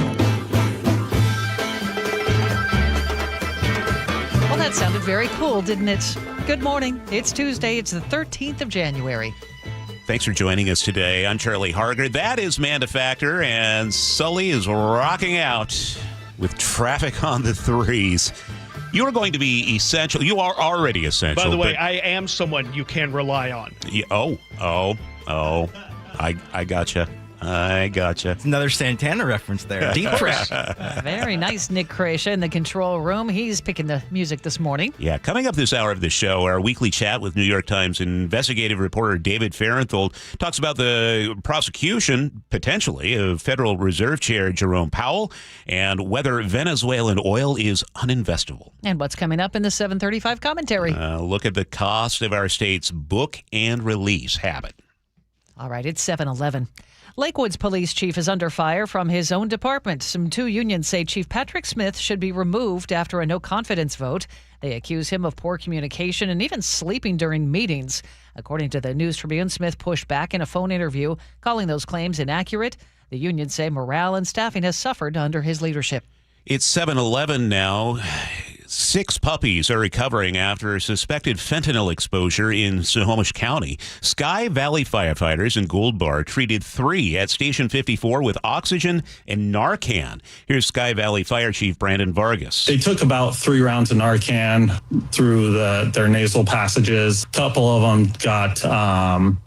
Well, that sounded very cool, didn't it? Good morning. It's Tuesday. It's the 13th of January. Thanks for joining us today. I'm Charlie Harger. That is Manda Factor, and Sully is rocking out with traffic on the 3s. You are going to be essential. You are already essential. By the way, I am someone you can rely on. Yeah, I gotcha. It's another Santana reference there. Deep track. Very nice, Nick Croatia in the control room. He's picking the music this morning. Yeah, coming up this hour of the show, our weekly chat with New York Times investigative reporter David Farenthold talks about the prosecution, potentially, of Federal Reserve Chair Jerome Powell and whether Venezuelan oil is uninvestable. And what's coming up in the 7:35 commentary? Look at the cost of our state's book and release habit. All right, it's 7:11. Lakewood's police chief is under fire from his own department. Some 2 unions say Chief Patrick Smith should be removed after a no-confidence vote. They accuse him of poor communication and even sleeping during meetings. According to the News Tribune, Smith pushed back in a phone interview, calling those claims inaccurate. The unions say morale and staffing has suffered under his leadership. It's 7:11 now. 6 puppies are recovering after a suspected fentanyl exposure in Snohomish County. Sky Valley firefighters in Gold Bar treated 3 at Station 54 with oxygen and Narcan. Here's Sky Valley Fire Chief Brandon Vargas. They took about 3 rounds of Narcan through their nasal passages. A couple of them got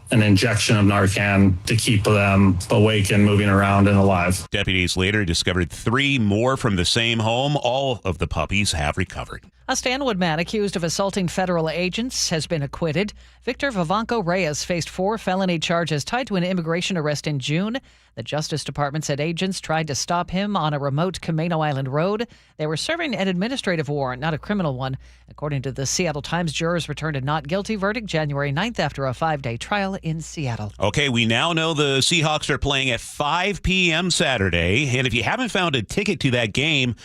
an injection of Narcan to keep them awake and moving around and alive. Deputies later discovered 3 more from the same home. All of the puppies have recovered. A Stanwood man accused of assaulting federal agents has been acquitted. Victor Vivanco Reyes faced 4 felony charges tied to an immigration arrest in June. The Justice Department said agents tried to stop him on a remote Camino Island road. They were serving an administrative warrant, not a criminal one. According to the Seattle Times, jurors returned a not guilty verdict January 9th after a 5-day trial in Seattle. Okay, we now know the Seahawks are playing at 5 p.m. Saturday. And if you haven't found a ticket to that game,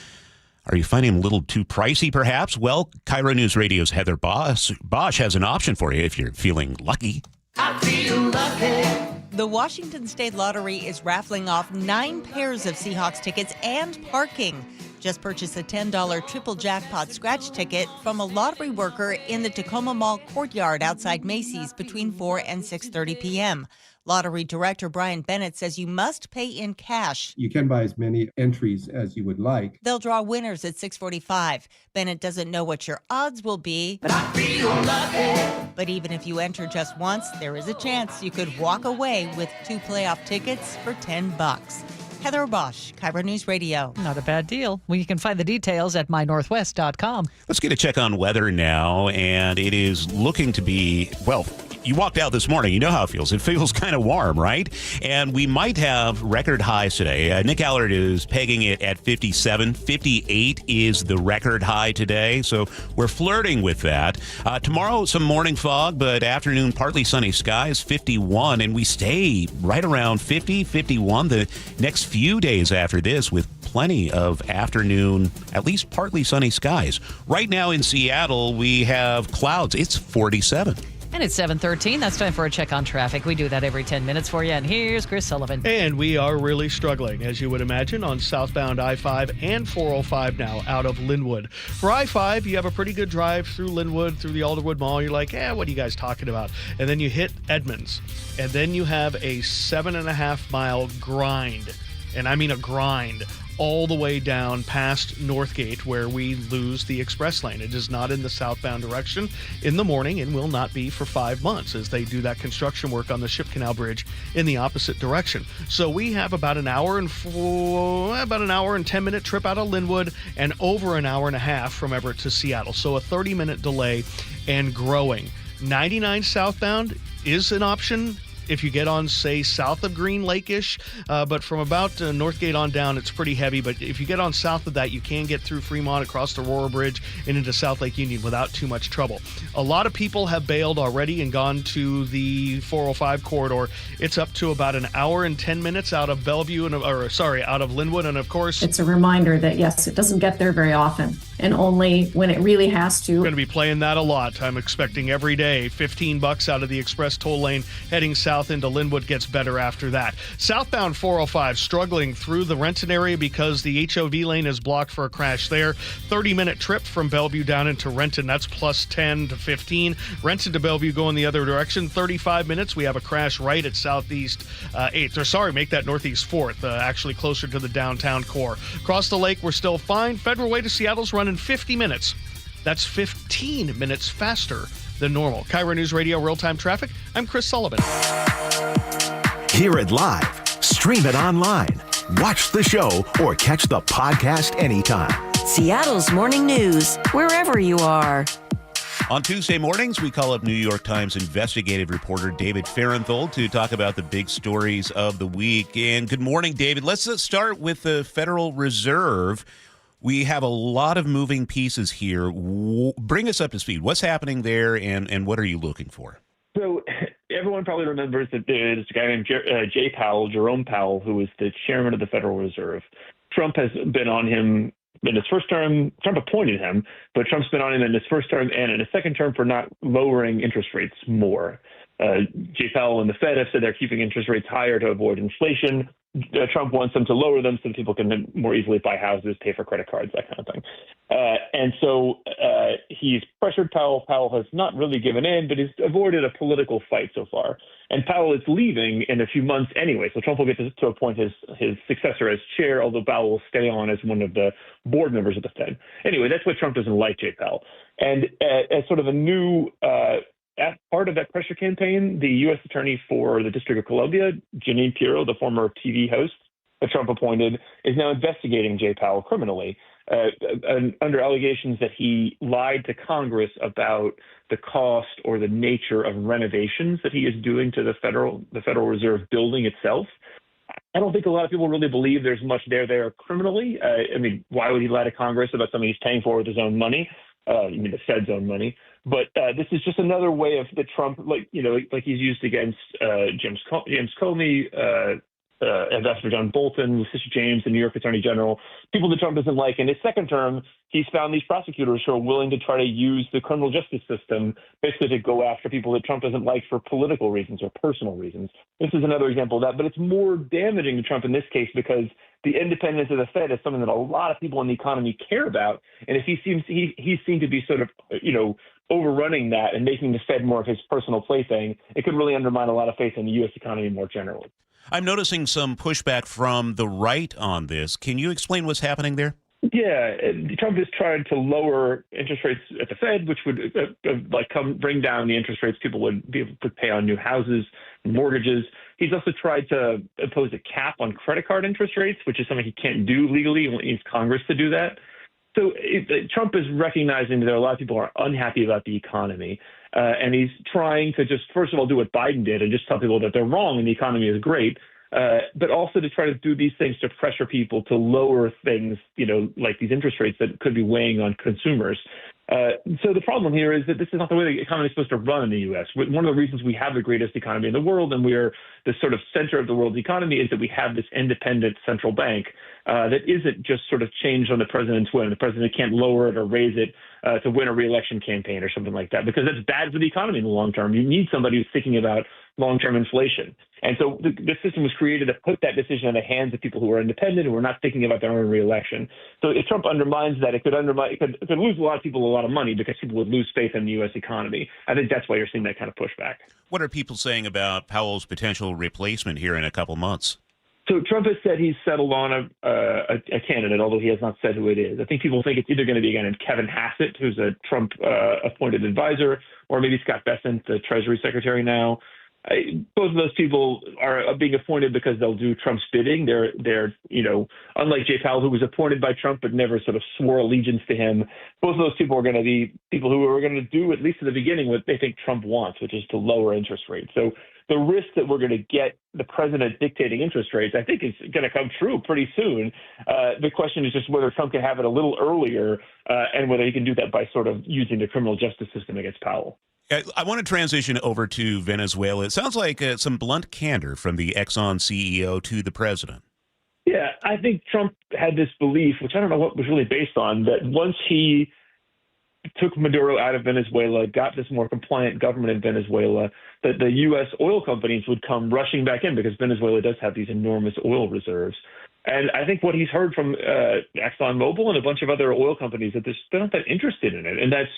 are you finding them a little too pricey, perhaps? Well, KIRO News Radio's Heather Bosch has an option for you if you're feeling lucky. I feel lucky. The Washington State Lottery is raffling off 9 pairs of Seahawks tickets and parking. Just purchase a $10 triple jackpot scratch ticket from a lottery worker in the Tacoma Mall courtyard outside Macy's between 4 and 6:30 p.m. Lottery Director Brian Bennett says you must pay in cash. You can buy as many entries as you would like. They'll draw winners at 6:45. Bennett doesn't know what your odds will be, but I feel lucky. But even if you enter just once, there is a chance you could walk away with 2 playoff tickets for $10. Heather Bosch, KIRO News Radio. Not a bad deal. Well, you can find the details at mynorthwest.com. Let's get a check on weather now, and it is looking to be, well, you walked out this morning. You know how it feels. It feels kind of warm, right? And we might have record highs today. Nick Allard is pegging it at 57. 58 is the record high today. So we're flirting with that. Tomorrow, some morning fog, but afternoon, partly sunny skies, 51. And we stay right around 50, 51 the next few days after this with plenty of afternoon, at least partly sunny skies. Right now in Seattle, we have clouds. It's 47. And it's 7:13. That's time for a check on traffic. We do that every 10 minutes for you. And here's Chris Sullivan. And we are really struggling, as you would imagine, on southbound I-5 and 405 now out of Linwood. For I-5, you have a pretty good drive through Linwood, through the Alderwood Mall. You're like, what are you guys talking about? And then you hit Edmonds. And then you have a 7.5-mile grind. And I mean a grind all the way down past Northgate, where we lose the express lane. It is not in the southbound direction in the morning and will not be for 5 months as they do that construction work on the Ship Canal Bridge in the opposite direction. So we have about an hour and 10-minute trip out of Linwood and over an hour and a half from Everett to Seattle. So a 30-minute delay and growing. 99 southbound is an option if you get on, say, south of Green Lake-ish, but from about Northgate on down, it's pretty heavy. But if you get on south of that, you can get through Fremont, across the Aurora Bridge, and into South Lake Union without too much trouble. A lot of people have bailed already and gone to the 405 corridor. It's up to about an hour and 10 minutes out of Bellevue, out of Linwood, and of course, it's a reminder that, yes, it doesn't get there very often, and only when it really has to. We're going to be playing that a lot. I'm expecting every day $15 out of the express toll lane heading south into Linwood. Gets better after that. Southbound 405 struggling through the Renton area because the HOV lane is blocked for a crash there. 30-minute trip from Bellevue down into Renton. That's plus 10 to 15. Renton to Bellevue going the other direction. 35 minutes. We have a crash right at Southeast 8th. Make that Northeast 4th, actually closer to the downtown core. Across the lake, we're still fine. Federal Way to Seattle's running 50 minutes. That's 15 minutes faster than normal. KIRO News Radio real-time traffic. I'm Chris Sullivan. Hear it live, stream it online, watch the show, or catch the podcast anytime. Seattle's Morning News, wherever you are. On Tuesday mornings, we call up New York Times investigative reporter David Farenthold to talk about the big stories of the week. And good morning, David. Let's start with the Federal Reserve. We have a lot of moving pieces here. Bring us up to speed. What's happening there, and what are you looking for? So everyone probably remembers that there's a guy named Jerome Powell, who was the chairman of the Federal Reserve. Trump has been on him in his first term. Trump appointed him, but Trump's been on him in his first term and in his second term for not lowering interest rates more. Jay Powell and the Fed have said they're keeping interest rates higher to avoid inflation. Trump wants them to lower them so that people can more easily buy houses, pay for credit cards, that kind of thing. And so he's pressured Powell. Powell has not really given in, but he's avoided a political fight so far. And Powell is leaving in a few months anyway, so Trump will get to appoint his successor as chair, although Powell will stay on as one of the board members of the Fed. Anyway, that's why Trump doesn't like Jay Powell. And as sort of a new part of that pressure campaign, the U.S. Attorney for the District of Columbia, Jeanine Pirro, the former TV host that Trump appointed, is now investigating Jay Powell criminally under allegations that he lied to Congress about the cost or the nature of renovations that he is doing to the Federal Reserve building itself. I don't think a lot of people really believe there's much there criminally. I mean, why would he lie to Congress about something he's paying for with his own money? You mean the Fed's own money? But this is just another way of the Trump, like he's used against James Comey, Ambassador John Bolton, Letitia James, the New York Attorney General, people that Trump doesn't like. In his second term, he's found these prosecutors who are willing to try to use the criminal justice system basically to go after people that Trump doesn't like for political reasons or personal reasons. This is another example of that, but it's more damaging to Trump in this case because the independence of the Fed is something that a lot of people in the economy care about. And if he seemed to be sort of, overrunning that and making the Fed more of his personal plaything, it could really undermine a lot of faith in the U.S. economy more generally. I'm noticing some pushback from the right on this. Can you explain what's happening there? Yeah, Trump has tried to lower interest rates at the Fed, which would bring down the interest rates people would be able to pay on new houses and mortgages. He's also tried to impose a cap on credit card interest rates, which is something he can't do legally. He needs Congress to do that. So Trump is recognizing that there are a lot of people who are unhappy about the economy. And he's trying to just, first of all, do what Biden did and just tell people that they're wrong and the economy is great, but also to try to do these things to pressure people to lower things, like these interest rates that could be weighing on consumers. So the problem here is that this is not the way the economy is supposed to run in the U.S. One of the reasons we have the greatest economy in the world and we're the sort of center of the world's economy is that we have this independent central bank that isn't just sort of changed on the president's whim. The president can't lower it or raise it to win a reelection campaign or something like that, because that's bad for the economy in the long term. You need somebody who's thinking about long-term inflation. And so the system was created to put that decision in the hands of people who are independent, who are not thinking about their own reelection. So if Trump undermines that, it could lose a lot of people a lot of money because people would lose faith in the U.S. economy. I think that's why you're seeing that kind of pushback. What are people saying about Powell's potential replacement here in a couple months? So Trump has said he's settled on a candidate, although he has not said who it is. I think people think it's either going to be Kevin Hassett, who's a Trump appointed advisor, or maybe Scott Bessent, the Treasury Secretary now. Both of those people are being appointed because they'll do Trump's bidding. They're unlike Jay Powell, who was appointed by Trump but never sort of swore allegiance to him. Both of those people are going to be people who are going to do, at least in the beginning, what they think Trump wants, which is to lower interest rates. So the risk that we're going to get the president dictating interest rates, I think, is going to come true pretty soon. The question is just whether Trump can have it a little earlier and whether he can do that by sort of using the criminal justice system against Powell. I want to transition over to Venezuela. It sounds like some blunt candor from the Exxon CEO to the president. Yeah, I think Trump had this belief, which I don't know what was really based on, that once he took Maduro out of Venezuela, got this more compliant government in Venezuela, that the U.S. oil companies would come rushing back in because Venezuela does have these enormous oil reserves. And I think what he's heard from ExxonMobil and a bunch of other oil companies that they're not that interested in it. And that's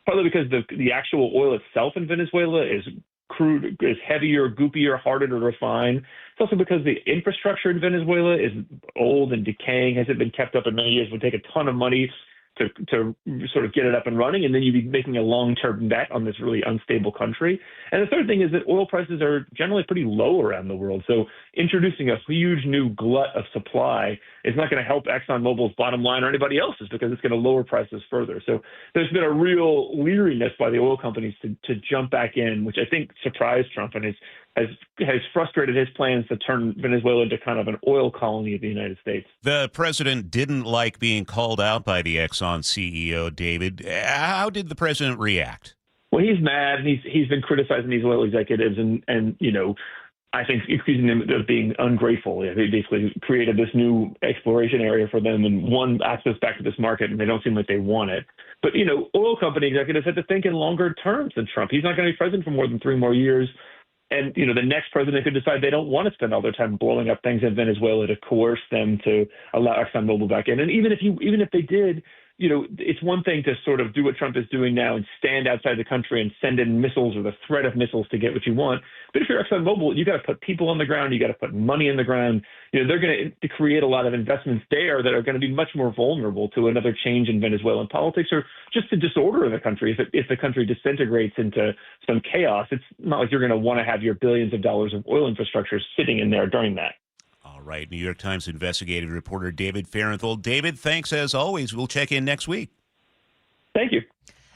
partly because the actual oil itself in Venezuela is crude, is heavier, goopier, harder to refine. It's also because the infrastructure in Venezuela is old and decaying, hasn't been kept up in many years, would take a ton of money to sort of get it up and running, and then you'd be making a long-term bet on this really unstable country. And the third thing is that oil prices are generally pretty low around the world. So introducing a huge new glut of supply is not going to help ExxonMobil's bottom line or anybody else's because it's going to lower prices further. So there's been a real leeriness by the oil companies to jump back in, which I think surprised Trump and has frustrated his plans to turn Venezuela into kind of an oil colony of the United States. The president didn't like being called out by the Exxon CEO, David. How did the president react? Well, he's mad, and he's been criticizing these oil executives, and I think accusing them of being ungrateful. They basically created this new exploration area for them and won access back to this market, and they don't seem like they want it. But, oil company executives had to think in longer terms than Trump. He's not going to be president for more than 3 more years. And, the next president could decide they don't want to spend all their time blowing up things in Venezuela to coerce them to allow ExxonMobil back in. And even if they did, it's one thing to sort of do what Trump is doing now and stand outside the country and send in missiles or the threat of missiles to get what you want. But if you're ExxonMobil, you got to put people on the ground. You got to put money in the ground. They're going to create a lot of investments there that are going to be much more vulnerable to another change in Venezuelan politics or just to disorder in the country. If the country disintegrates into some chaos, it's not like you're going to want to have your billions of dollars of oil infrastructure sitting in there during that. All right, New York Times investigative reporter David Fahrenthold. David, thanks as always. We'll check in next week. Thank you.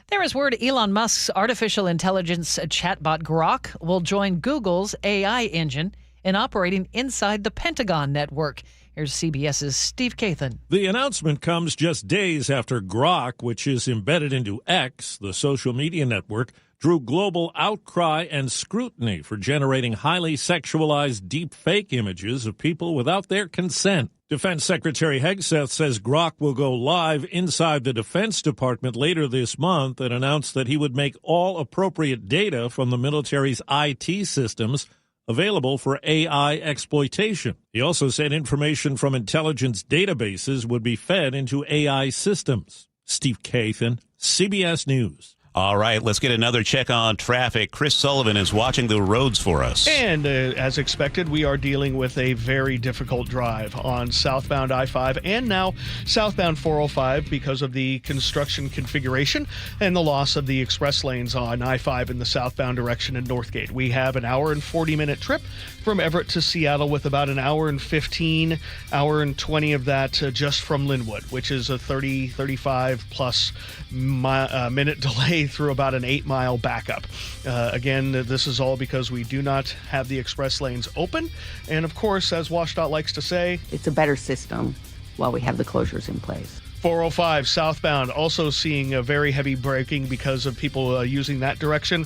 There is word Elon Musk's artificial intelligence chatbot Grok will join Google's AI engine in operating inside the Pentagon network. Here's CBS's Steve Kathan. The announcement comes just days after Grok, which is embedded into X, the social media network, drew global outcry and scrutiny for generating highly sexualized deep fake images of people without their consent. Defense Secretary Hegseth says Grok will go live inside the Defense Department later this month and announced that he would make all appropriate data from the military's IT systems available for AI exploitation. He also said information from intelligence databases would be fed into AI systems. Steve Kathan, CBS News. All right, let's get another check on traffic. Chris Sullivan is watching the roads for us. And as expected, we are dealing with a very difficult drive on southbound I-5 and now southbound 405 because of the construction configuration and the loss of the express lanes on I-5 in the southbound direction in Northgate. We have an hour and 40-minute trip from Everett to Seattle with about an hour and 15, hour and 20 of that just from Linwood, which is a 35-plus minute delay through about an 8-mile backup. Again, this is all because we do not have the express lanes open. And of course, as WashDOT likes to say, it's a better system while we have the closures in place. 405 southbound also seeing a very heavy braking because of people using that direction.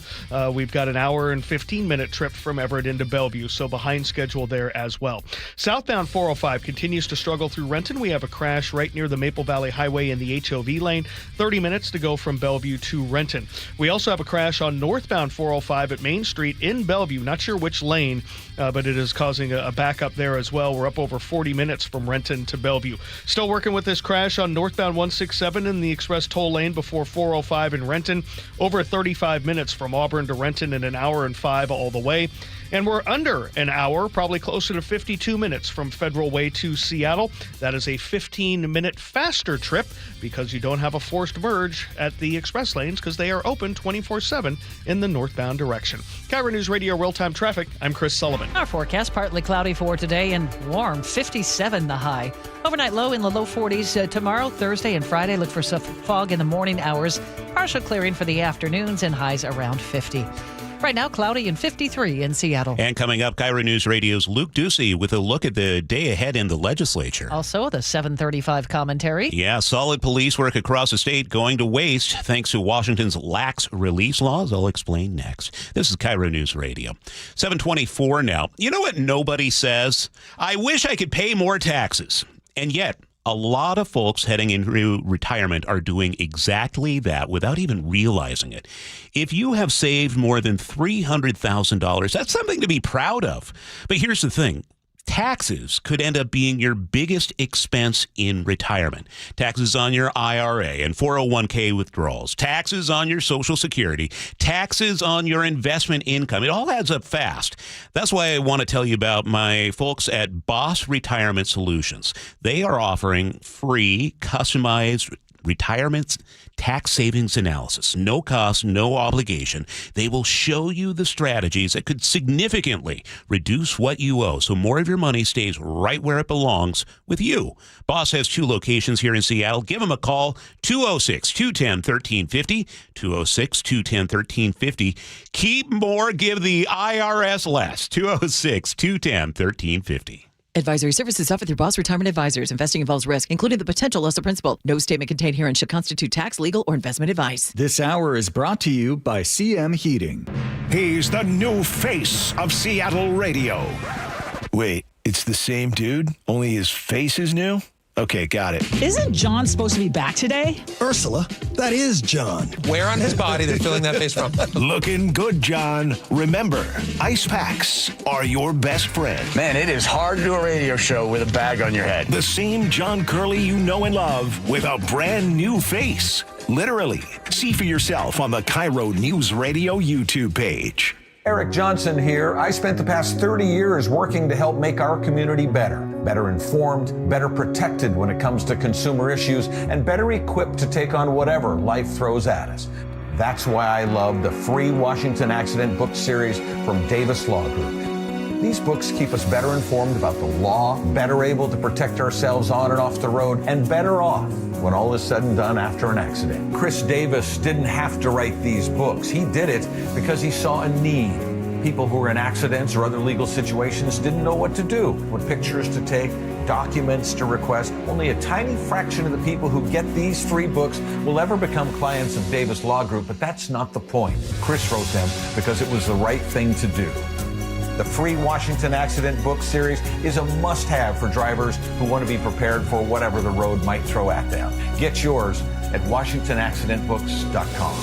We've got an hour and 15-minute trip from Everett into Bellevue, so behind schedule there as well. Southbound 405 continues to struggle through Renton. We have a crash right near the Maple Valley Highway in the HOV lane. 30 minutes to go from Bellevue to Renton. We also have a crash on northbound 405 at Main Street in Bellevue. Not sure which lane, but it is causing a backup there as well. We're up over 40 minutes from Renton to Bellevue. Still working with this crash on northbound 167 in the express toll lane before 405 in Renton. Over 35 minutes from Auburn to Renton and an hour and 5 all the way. And we're under an hour, probably closer to 52 minutes from Federal Way to Seattle. That is a 15-minute faster trip because you don't have a forced merge at the express lanes because they are open 24/7 in the northbound direction. KIRO News Radio Real-Time Traffic, I'm Chris Sullivan. Our forecast, partly cloudy for today and warm, 57 the high. Overnight low in the low 40s tomorrow, Thursday, and Friday. Look for some fog in the morning hours. Partial clearing for the afternoons and highs around 50. Right now, cloudy and 53 in Seattle. And coming up, KIRO News Radio's Luke Ducey with a look at the day ahead in the legislature. Also, the 7:35 commentary. Yeah, solid police work across the state going to waste thanks to Washington's lax release laws. I'll explain next. This is KIRO News Radio. 7:24 now. You know what nobody says? I wish I could pay more taxes. And yet, a lot of folks heading into retirement are doing exactly that without even realizing it. If you have saved more than $300,000, that's something to be proud of. But here's the thing. Taxes could end up being your biggest expense in retirement. Taxes on your IRA and 401k withdrawals, taxes on your Social Security, taxes on your investment income. It all adds up fast. That's why I want to tell you about my folks at Boss Retirement Solutions. They are offering free, customized retirement tax savings analysis. No cost, no obligation. They will show you the strategies that could significantly reduce what you owe so more of your money stays right where it belongs with you. Boss has 2 locations here in Seattle. Give them a call, 206-210-1350, 206-210-1350. Keep more, give the IRS less, 206-210-1350. Advisory services offered through Boss Retirement Advisors. Investing involves risk, including the potential loss of principal. No statement contained herein should constitute tax, legal, or investment advice. This hour is brought to you by CM Heating. He's the new face of Seattle radio. Wait, it's the same dude, only his face is new? Okay, got it. Isn't John supposed to be back today? Ursula, that is John. Where on his body they're filling that face from? Looking good, John. Remember, ice packs are your best friend. Man, it is hard to do a radio show with a bag on your head. The same John Curley you know and love with a brand new face. Literally. See for yourself on the KIRO Newsradio YouTube page. Eric Johnson here. I spent the past 30 years working to help make our community better informed, better protected when it comes to consumer issues, and better equipped to take on whatever life throws at us. That's why I love the free Washington Accident book series from Davis Law Group. These books keep us better informed about the law, better able to protect ourselves on and off the road, and better off when all is said and done after an accident. Chris Davis didn't have to write these books. He did it because he saw a need. People who were in accidents or other legal situations didn't know what to do, what pictures to take, documents to request. Only a tiny fraction of the people who get these free books will ever become clients of Davis Law Group, but that's not the point. Chris wrote them because it was the right thing to do. The free Washington Accident book series is a must-have for drivers who want to be prepared for whatever the road might throw at them. Get yours at WashingtonAccidentBooks.com.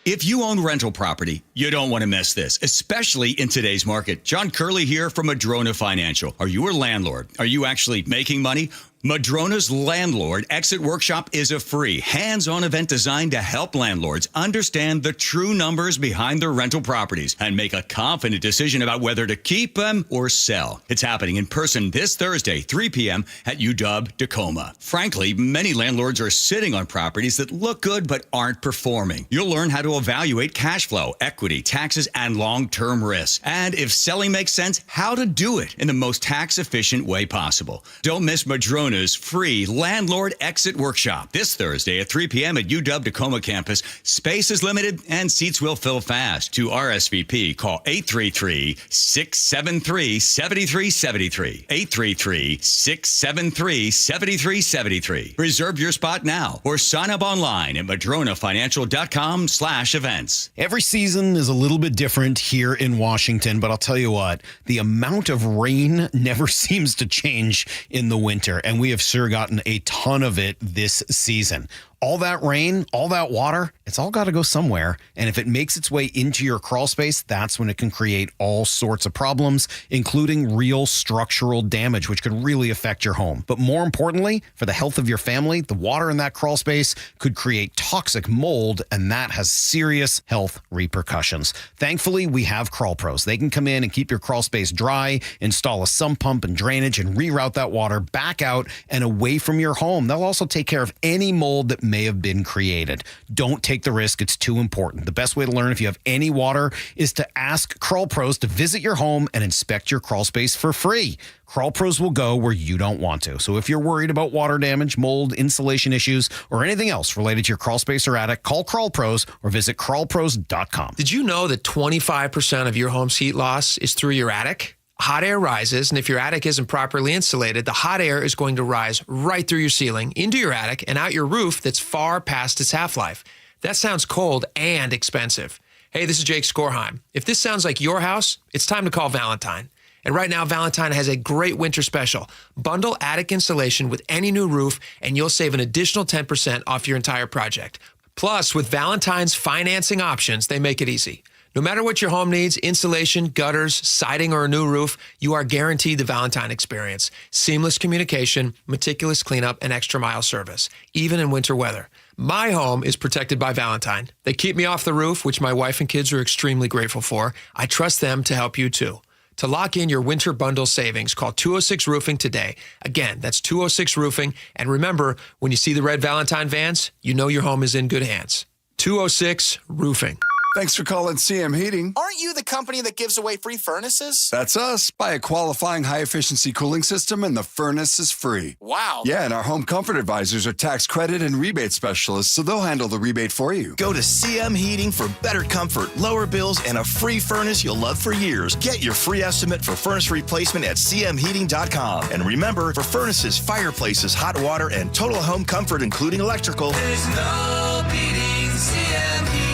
If you own rental property, you don't want to miss this, especially in today's market. John Curley here from Madrona Financial. Are you a landlord? Are you actually making money? Madrona's Landlord Exit Workshop is a free, hands-on event designed to help landlords understand the true numbers behind their rental properties and make a confident decision about whether to keep them or sell. It's happening in person this Thursday, 3 p.m. at UW Tacoma. Frankly, many landlords are sitting on properties that look good but aren't performing. You'll learn how to evaluate cash flow, equity, taxes, and long-term risks. And if selling makes sense, how to do it in the most tax-efficient way possible. Don't miss Madrona's free Landlord Exit Workshop this Thursday at 3 p.m. at UW Tacoma campus. Space is limited and seats will fill fast. To RSVP, call 833-673-7373. 833-673-7373. Reserve your spot now or sign up online at madronafinancial.com/events. Every season is a little bit different here in Washington, but I'll tell you what, the amount of rain never seems to change in the winter, and we have sure gotten a ton of it this season. All that rain, all that water, it's all got to go somewhere. And if it makes its way into your crawl space, that's when it can create all sorts of problems, including real structural damage, which could really affect your home. But more importantly, for the health of your family, the water in that crawl space could create toxic mold, and that has serious health repercussions. Thankfully, we have Crawl Pros. They can come in and keep your crawl space dry, install a sump pump and drainage, and reroute that water back out and away from your home. They'll also take care of any mold that may have been created. Don't take the risk. It's too important. The best way to learn if you have any water is to ask Crawl Pros to visit your home and inspect your crawl space for free. Crawl Pros will go where you don't want to. So if you're worried about water damage, mold, insulation issues, or anything else related to your crawl space or attic, call Crawl Pros or visit crawlpros.com. Did you know that 25% of your home's heat loss is through your attic? Hot air rises, and if your attic isn't properly insulated, the hot air is going to rise right through your ceiling, into your attic, and out your roof that's far past its half-life. That sounds cold and expensive. Hey, this is Jake Skorheim. If this sounds like your house, it's time to call Valentine. And right now, Valentine has a great winter special. Bundle attic insulation with any new roof, and you'll save an additional 10% off your entire project. Plus, with Valentine's financing options, they make it easy. No matter what your home needs, insulation, gutters, siding, or a new roof, you are guaranteed the Valentine experience. Seamless communication, meticulous cleanup, and extra mile service, even in winter weather. My home is protected by Valentine. They keep me off the roof, which my wife and kids are extremely grateful for. I trust them to help you too. To lock in your winter bundle savings, call 206 Roofing today. Again, that's 206 Roofing. And remember, when you see the red Valentine vans, you know your home is in good hands. 206 Roofing. Thanks for calling CM Heating. Aren't you the company that gives away free furnaces? That's us. Buy a qualifying high-efficiency cooling system and the furnace is free. Wow. Yeah, and our home comfort advisors are tax credit and rebate specialists, so they'll handle the rebate for you. Go to CM Heating for better comfort, lower bills, and a free furnace you'll love for years. Get your free estimate for furnace replacement at cmheating.com. And remember, for furnaces, fireplaces, hot water, and total home comfort, including electrical, there's no beating CM Heating.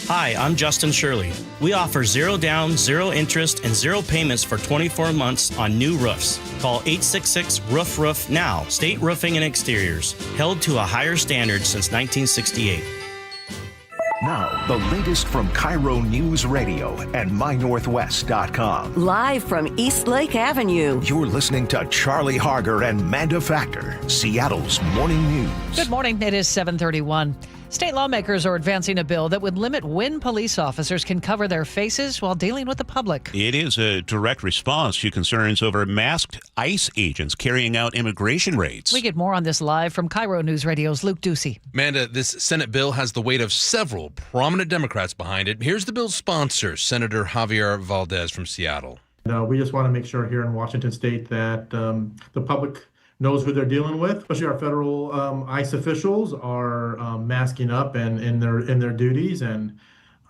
Hi, I'm Justin Shirley. We offer 0 down, 0 interest, and 0 payments for 24 months on new roofs. Call 866-ROOF-ROOF now. State Roofing and Exteriors. Held to a higher standard since 1968. Now, the latest from KIRO Newsradio and MyNorthwest.com. Live from East Lake Avenue. You're listening to Charlie Harger and Manda Factor, Seattle's morning news. Good morning. It is 7:31. State lawmakers are advancing a bill that would limit when police officers can cover their faces while dealing with the public. It is a direct response to concerns over masked ICE agents carrying out immigration raids. We get more on this live from KIRO Newsradio's Luke Ducey. Amanda, this Senate bill has the weight of several prominent Democrats behind it. Here's the bill's sponsor, Senator Javier Valdez from Seattle. We just want to make sure here in Washington State that the public knows who they're dealing with, especially our federal ICE officials are masking up and in their duties and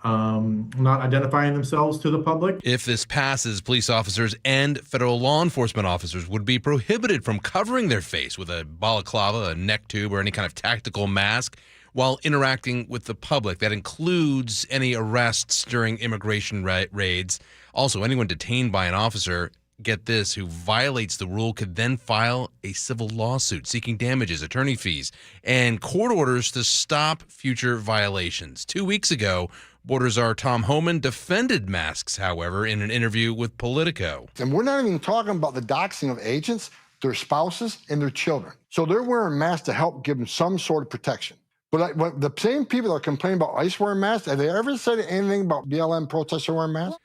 not identifying themselves to the public. If this passes, police officers and federal law enforcement officers would be prohibited from covering their face with a balaclava, a neck tube, or any kind of tactical mask while interacting with the public. That includes any arrests during immigration raids. Also, anyone detained by an officer, get this, who violates the rule could then file a civil lawsuit seeking damages, attorney fees, and court orders to stop future violations. 2 weeks ago, Border Czar Tom Homan defended masks, however, in an interview with Politico. And we're not even talking about the doxing of agents, their spouses, and their children. So they're wearing masks to help give them some sort of protection. But the same people that are complaining about ICE wearing masks, have they ever said anything about BLM protesters wearing masks?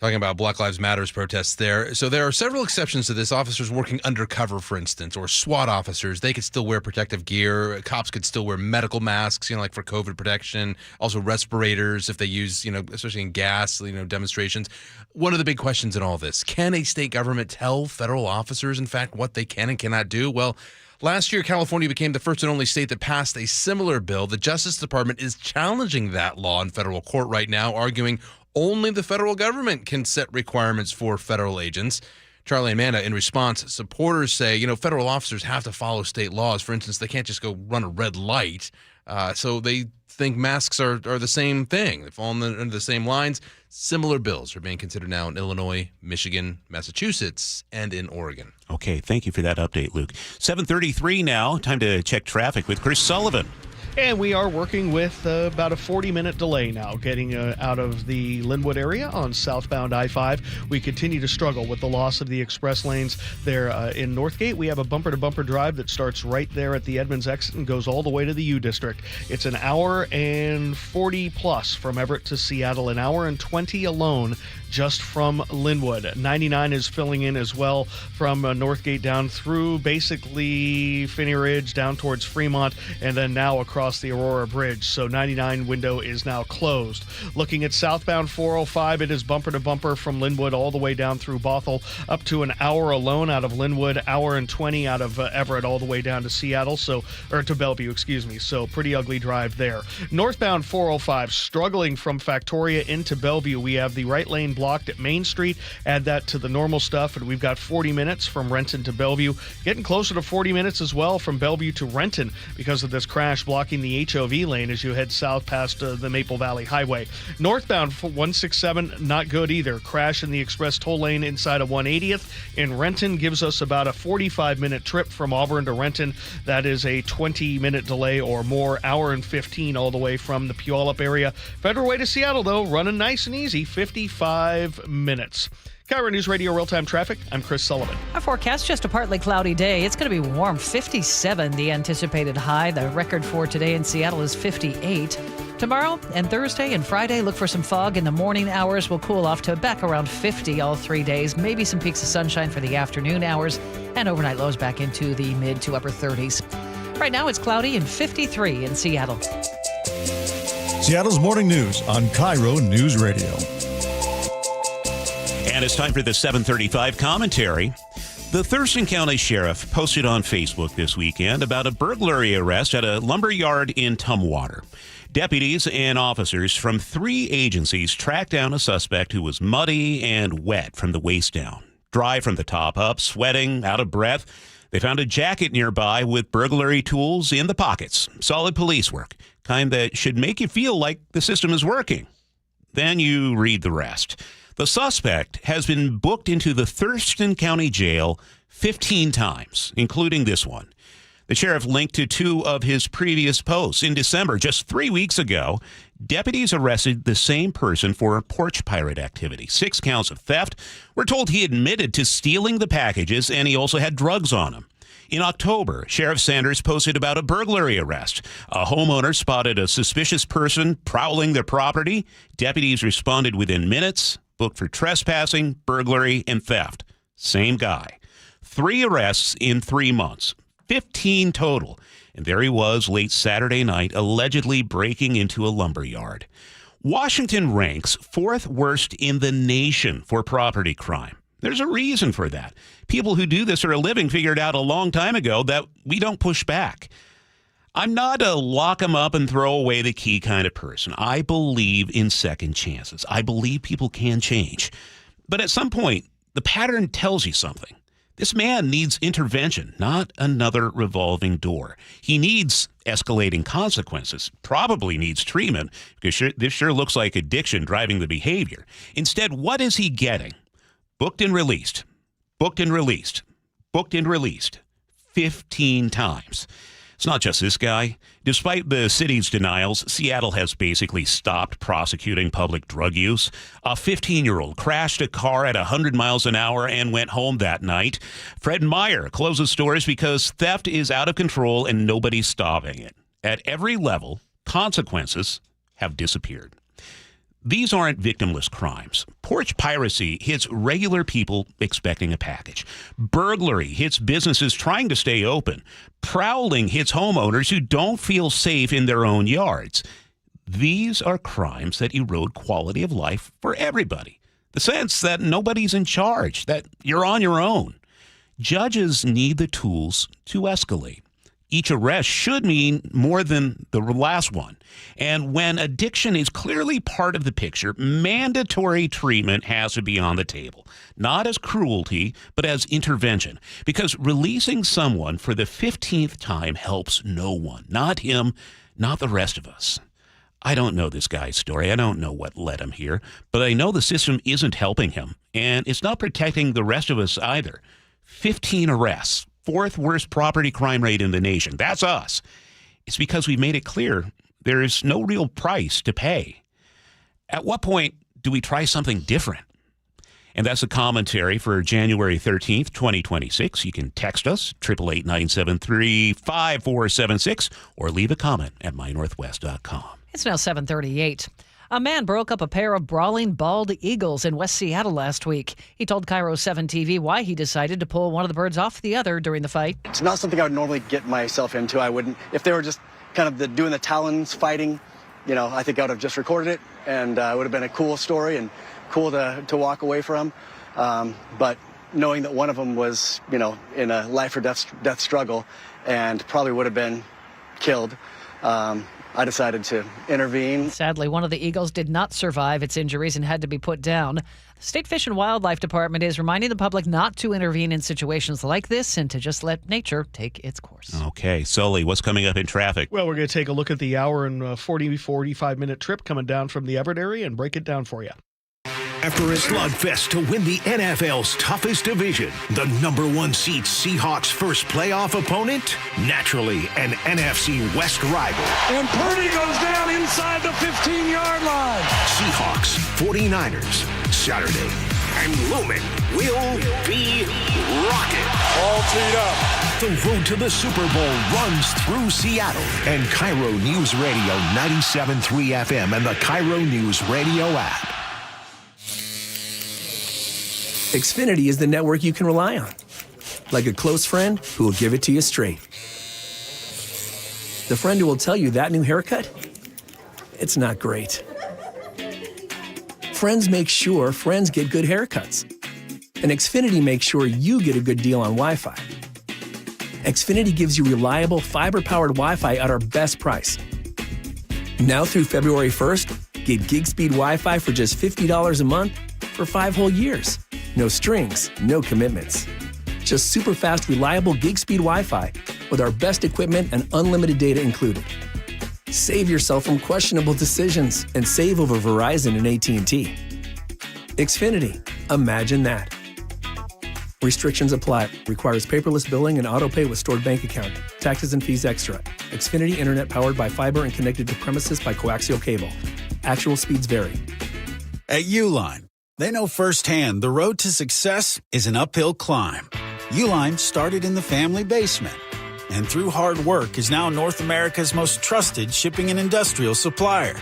Talking about Black Lives Matters protests there. So there are several exceptions to this. Officers working undercover, for instance, or SWAT officers, they could still wear protective gear. Cops could still wear medical masks, like for COVID protection. Also respirators if they use, especially in gas, demonstrations. One of the big questions in all this, can a state government tell federal officers, in fact, what they can and cannot do? Well, last year, California became the first and only state that passed a similar bill. The Justice Department is challenging that law in federal court right now, arguing only the federal government can set requirements for federal agents. Charlie and Amanda, in response, supporters say, federal officers have to follow state laws. For instance, they can't just go run a red light. So they think masks are the same thing. They fall under the same lines. Similar bills are being considered now in Illinois, Michigan, Massachusetts, and in Oregon. Okay, thank you for that update, Luke. 7:33 now. Time to check traffic with Chris Sullivan. And we are working with about a 40-minute delay now getting out of the Linwood area on southbound I-5. We continue to struggle with the loss of the express lanes there in Northgate. We have a bumper-to-bumper drive that starts right there at the Edmonds exit and goes all the way to the U District. It's an hour and 40 plus from Everett to Seattle, an hour and 20 alone just from Linwood. 99 is filling in as well from Northgate down through basically Finney Ridge down towards Fremont and then now across the Aurora Bridge. So 99 window is now closed. Looking at southbound 405, it is bumper to bumper from Linwood all the way down through Bothell, up to an hour alone out of Linwood, hour and 20 out of Everett all the way down to Seattle, or to Bellevue, excuse me. So pretty ugly drive there. Northbound 405, struggling from Factoria into Bellevue. We have the right lane blocked at Main Street. Add that to the normal stuff, and we've got 40 minutes from Renton to Bellevue. Getting closer to 40 minutes as well from Bellevue to Renton because of this crash blocking the HOV lane as you head south past the Maple Valley Highway. Northbound 167, not good either. Crash in the express toll lane inside of 180th in Renton gives us about a 45-minute trip from Auburn to Renton. That is a 20-minute delay or more, hour and 15 all the way from the Puyallup area. Federal Way to Seattle, though, running nice and easy, 55 minutes. KIRO News Radio Real-Time Traffic, I'm Chris Sullivan. Our forecast, just a partly cloudy day. It's going to be warm, 57 the anticipated high. The record for today in Seattle is 58. Tomorrow and Thursday and Friday, look for some fog in the morning hours. We'll cool off to back around 50 all 3 days. Maybe some peaks of sunshine for the afternoon hours and overnight lows back into the mid to upper 30s. Right now it's cloudy and 53 in Seattle. Seattle's morning news on KIRO News Radio. And it's time for the 7:35 commentary. The Thurston County Sheriff posted on Facebook this weekend about a burglary arrest at a lumber yard in Tumwater. Deputies and officers from 3 agencies tracked down a suspect who was muddy and wet from the waist down. Dry from the top up, sweating, out of breath. They found a jacket nearby with burglary tools in the pockets. Solid police work, kind that should make you feel like the system is working. Then you read the rest. The suspect has been booked into the Thurston County Jail 15 times, including this one. The sheriff linked to 2 of his previous posts. In December, just 3 weeks ago, deputies arrested the same person for porch pirate activity. 6 counts of theft. We're told he admitted to stealing the packages, and he also had drugs on him. In October, Sheriff Sanders posted about a burglary arrest. A homeowner spotted a suspicious person prowling their property. Deputies responded within minutes, booked for trespassing, burglary, and theft. Same guy. 3 arrests in 3 months. 15 total. And there he was late Saturday night, allegedly breaking into a lumber yard. Washington ranks 4th worst in the nation for property crime. There's a reason for that. People who do this for a living figured out a long time ago that we don't push back. I'm not a lock 'em up and throw away the key kind of person. I believe in second chances. I believe people can change. But at some point, the pattern tells you something. This man needs intervention, not another revolving door. He needs escalating consequences, probably needs treatment, because this sure looks like addiction driving the behavior. Instead, what is he getting? Booked and released, booked and released, booked and released 15 times. It's not just this guy. Despite the city's denials, Seattle has basically stopped prosecuting public drug use. A 15-year-old crashed a car at 100 miles an hour and went home that night. Fred Meyer closes stores because theft is out of control and nobody's stopping it. At every level, consequences have disappeared. These aren't victimless crimes. Porch piracy hits regular people expecting a package. Burglary hits businesses trying to stay open. Prowling hits homeowners who don't feel safe in their own yards. These are crimes that erode quality of life for everybody. The sense that nobody's in charge, that you're on your own. Judges need the tools to escalate. Each arrest should mean more than the last one. And when addiction is clearly part of the picture, mandatory treatment has to be on the table. Not as cruelty, but as intervention. Because releasing someone for the 15th time helps no one. Not him, not the rest of us. I don't know this guy's story. I don't know what led him here. But I know the system isn't helping him. And it's not protecting the rest of us either. 15 arrests. 4th worst property crime rate in the nation. That's us. It's because we made it clear there is no real price to pay. At what point do we try something different? And that's a commentary for January 13th, 2026. You can text us, 888-973-5476, or leave a comment at mynorthwest.com. It's now 7:38. A man broke up a pair of brawling bald eagles in West Seattle last week. He told KIRO 7 TV why he decided to pull one of the birds off the other during the fight. It's not something I would normally get myself into. I wouldn't. If they were just kind of doing the talons fighting, I think I would have just recorded it, and it would have been a cool story and cool to walk away from. But knowing that one of them was, in a life or death struggle and probably would have been killed, I decided to intervene. Sadly, one of the eagles did not survive its injuries and had to be put down. The State Fish and Wildlife Department is reminding the public not to intervene in situations like this and to just let nature take its course. Okay, Sully, what's coming up in traffic? Well, we're going to take a look at the hour and 45-minute trip coming down from the Everett area and break it down for you. After a slugfest to win the NFL's toughest division, the number 1 seed Seahawks' first playoff opponent, naturally an NFC West rival. And Purdy goes down inside the 15-yard line. Seahawks, 49ers, Saturday. And Lumen will be rocking. All teed up. The road to the Super Bowl runs through Seattle. And KIRO Newsradio 97.3 FM and the KIRO Newsradio app. Xfinity is the network you can rely on. Like a close friend who will give it to you straight. The friend who will tell you that new haircut, it's not great. Friends make sure friends get good haircuts. And Xfinity makes sure you get a good deal on Wi-Fi. Xfinity gives you reliable fiber-powered Wi-Fi at our best price. Now through February 1st, get gig speed Wi-Fi for just $50 a month for 5 whole years. No strings, no commitments. Just Just super fast, reliable gig speed Wi-Fi with our best equipment and unlimited data included. Save yourself from questionable decisions and save over Verizon and AT&T. Xfinity. Imagine that. Restrictions apply. Requires paperless billing and autopay with stored bank account. Taxes and fees extra. Xfinity Internet powered by fiber and connected to premises by coaxial cable. Actual speeds vary. At Uline, they know firsthand the road to success is an uphill climb. Uline started in the family basement, and through hard work is now North America's most trusted shipping and industrial supplier.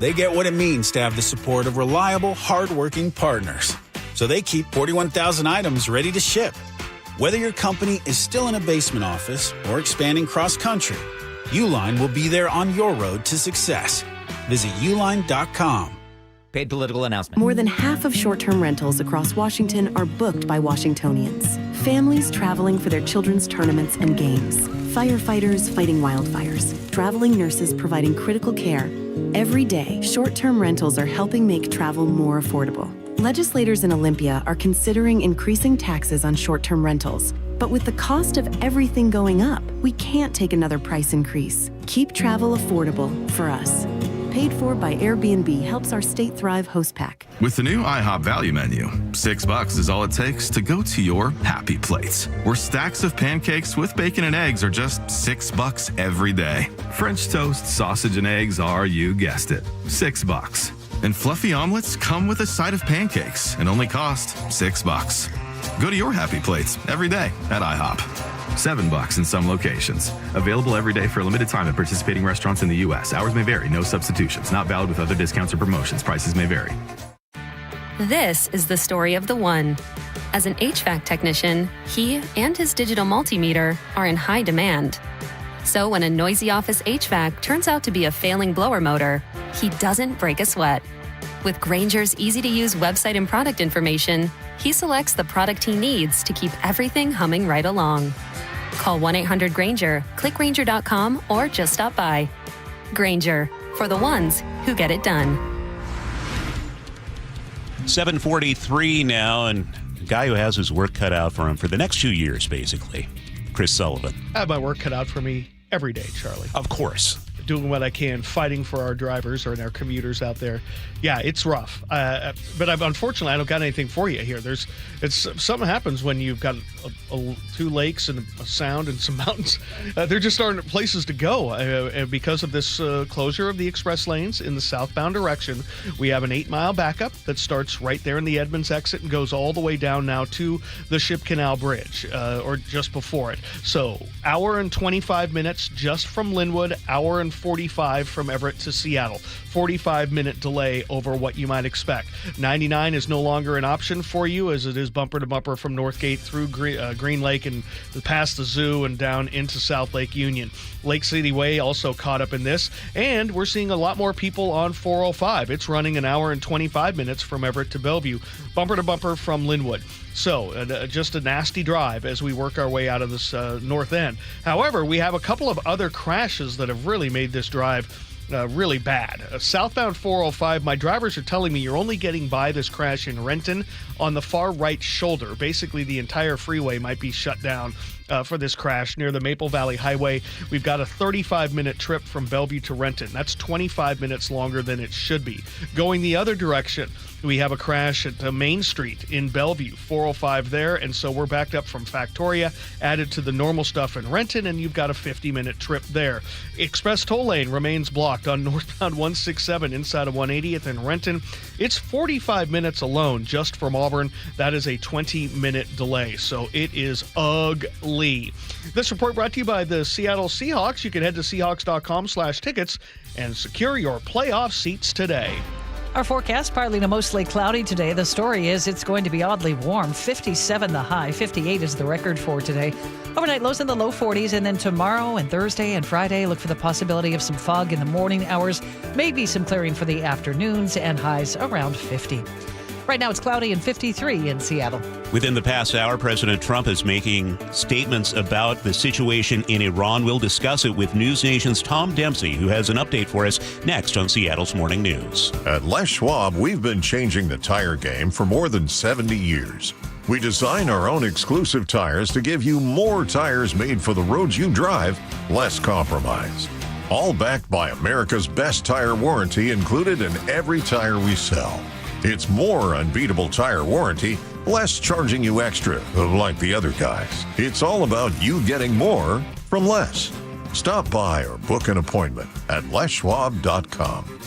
They get what it means to have the support of reliable, hard-working partners. So they keep 41,000 items ready to ship. Whether your company is still in a basement office or expanding cross-country, Uline will be there on your road to success. Visit uline.com. Paid political announcement. More than half of short-term rentals across Washington are booked by Washingtonians. Families traveling for their children's tournaments and games. Firefighters fighting wildfires. Traveling nurses providing critical care. Every day, short-term rentals are helping make travel more affordable. Legislators in Olympia are considering increasing taxes on short-term rentals. But with the cost of everything going up, we can't take another price increase. Keep travel affordable for us. Paid for by Airbnb helps our state thrive host pack. With the new IHOP value menu, $6 is all it takes to go to your happy place, where stacks of pancakes with bacon and eggs are just $6 every day. French toast, sausage, and eggs are, you guessed it, $6. And fluffy omelets come with a side of pancakes and only cost $6. Go to your happy plates every day at IHOP. $7 in some locations. Available every day for a limited time at participating restaurants in the U.S. Hours may vary. No substitutions. Not valid with other discounts or promotions. Prices may vary. This is the story of the one. As an HVAC technician, he and his digital multimeter are in high demand. So when a noisy office HVAC turns out to be a failing blower motor, he doesn't break a sweat. With Grainger's easy-to-use website and product information, he selects the product he needs to keep everything humming right along. Call 1-800-GRAINGER, click Grainger.com, or just stop by. Grainger, for the ones who get it done. 7:43 now, and a guy who has his work cut out for him for the next 2 years, basically. Chris Sullivan. I have my work cut out for me every day, Charlie. Of course. Doing what I can, fighting for our drivers or our commuters out there. Yeah, it's rough. But unfortunately, I don't got anything for you here. Something happens when you've got two lakes and a sound and some mountains. There just aren't places to go. Because of this closure of the express lanes in the southbound direction, we have an 8-mile backup that starts right there in the Edmonds exit and goes all the way down now to the Ship Canal Bridge, or just before it. So, hour and 25 minutes just from Linwood, hour and 45 from Everett to Seattle. 45-minute delay over what you might expect. 99 is no longer an option for you, as it is bumper to bumper from Northgate through Green Lake and past the zoo and down into South Lake Union. Lake City Way also caught up in this, and we're seeing a lot more people on 405. It's running an hour and 25 minutes from Everett to Bellevue, bumper to bumper from Linwood. So just a nasty drive as we work our way out of this north end. However, we have a couple of other crashes that have really made this drive really bad. Southbound 405, my drivers are telling me you're only getting by this crash in Renton on the far right shoulder. Basically, the entire freeway might be shut down for this crash near the Maple Valley Highway. We've got a 35-minute trip from Bellevue to Renton. That's 25 minutes longer than it should be. Going the other direction, we have a crash at Main Street in Bellevue, 405 there, and so we're backed up from Factoria, added to the normal stuff in Renton, and you've got a 50-minute trip there. Express toll lane remains blocked on northbound 167 inside of 180th in Renton. It's 45 minutes alone just from Auburn. That is a 20-minute delay, so it is ugly. This report brought to you by the Seattle Seahawks. You can head to Seahawks.com/tickets and secure your playoff seats today. Our forecast, partly to mostly cloudy today. The story is it's going to be oddly warm. 57 the high, 58 is the record for today. Overnight lows in the low 40s, and then tomorrow and Thursday and Friday, look for the possibility of some fog in the morning hours, maybe some clearing for the afternoons, and highs around 50. Right now it's cloudy and 53 in Seattle. Within the past hour, President Trump is making statements about the situation in Iran. We'll discuss it with News Nation's Tom Dempsey, who has an update for us next on Seattle's Morning News. At Les Schwab, we've been changing the tire game for more than 70 years. We design our own exclusive tires to give you more tires made for the roads you drive, less compromise. All backed by America's best tire warranty included in every tire we sell. It's more unbeatable tire warranty, less charging you extra, like the other guys. It's all about you getting more from less. Stop by or book an appointment at leschwab.com.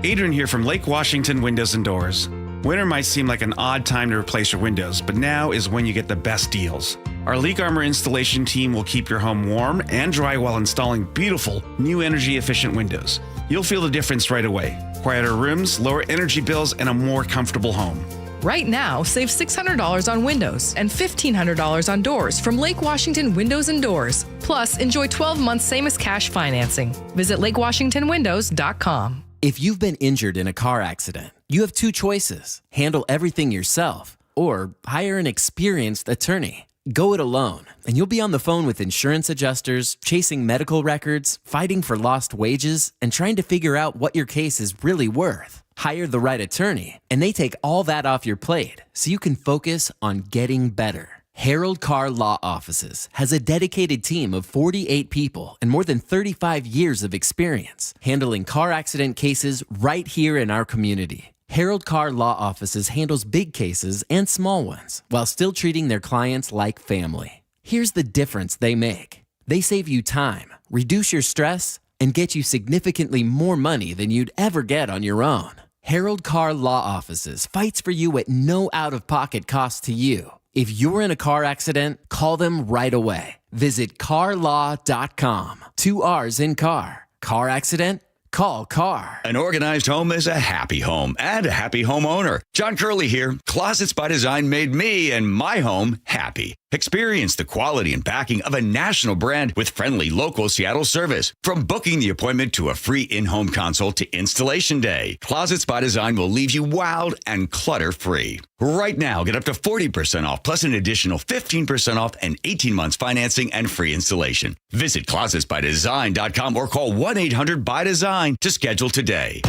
Adrian here from Lake Washington Windows and Doors. Winter might seem like an odd time to replace your windows, but now is when you get the best deals. Our Leak Armor installation team will keep your home warm and dry while installing beautiful, new energy-efficient windows. You'll feel the difference right away. Quieter rooms, lower energy bills, and a more comfortable home. Right now, save $600 on windows and $1,500 on doors from Lake Washington Windows and Doors. Plus, enjoy 12 months same-as-cash financing. Visit lakewashingtonwindows.com. If you've been injured in a car accident, you have two choices: handle everything yourself or hire an experienced attorney. Go it alone, and you'll be on the phone with insurance adjusters, chasing medical records, fighting for lost wages, and trying to figure out what your case is really worth. Hire the right attorney, and they take all that off your plate so you can focus on getting better. Harold Carr Law Offices has a dedicated team of 48 people and more than 35 years of experience handling car accident cases right here in our community. Harold Carr Law Offices handles big cases and small ones while still treating their clients like family. Here's the difference they make. They save you time, reduce your stress, and get you significantly more money than you'd ever get on your own. Harold Carr Law Offices fights for you at no out-of-pocket cost to you. If you're in a car accident, call them right away. Visit carlaw.com. 2 R's in car. Car accident? Call Carr. An organized home is a happy home and a happy homeowner. John Curley here. Closets by Design made me and my home happy. Experience the quality and backing of a national brand with friendly local Seattle service. From booking the appointment to a free in-home consult to installation day, Closets by Design will leave you wowed and clutter-free. Right now, get up to 40% off plus an additional 15% off and 18 months financing and free installation. Visit closetsbydesign.com or call 1-800-BY-DESIGN to schedule today.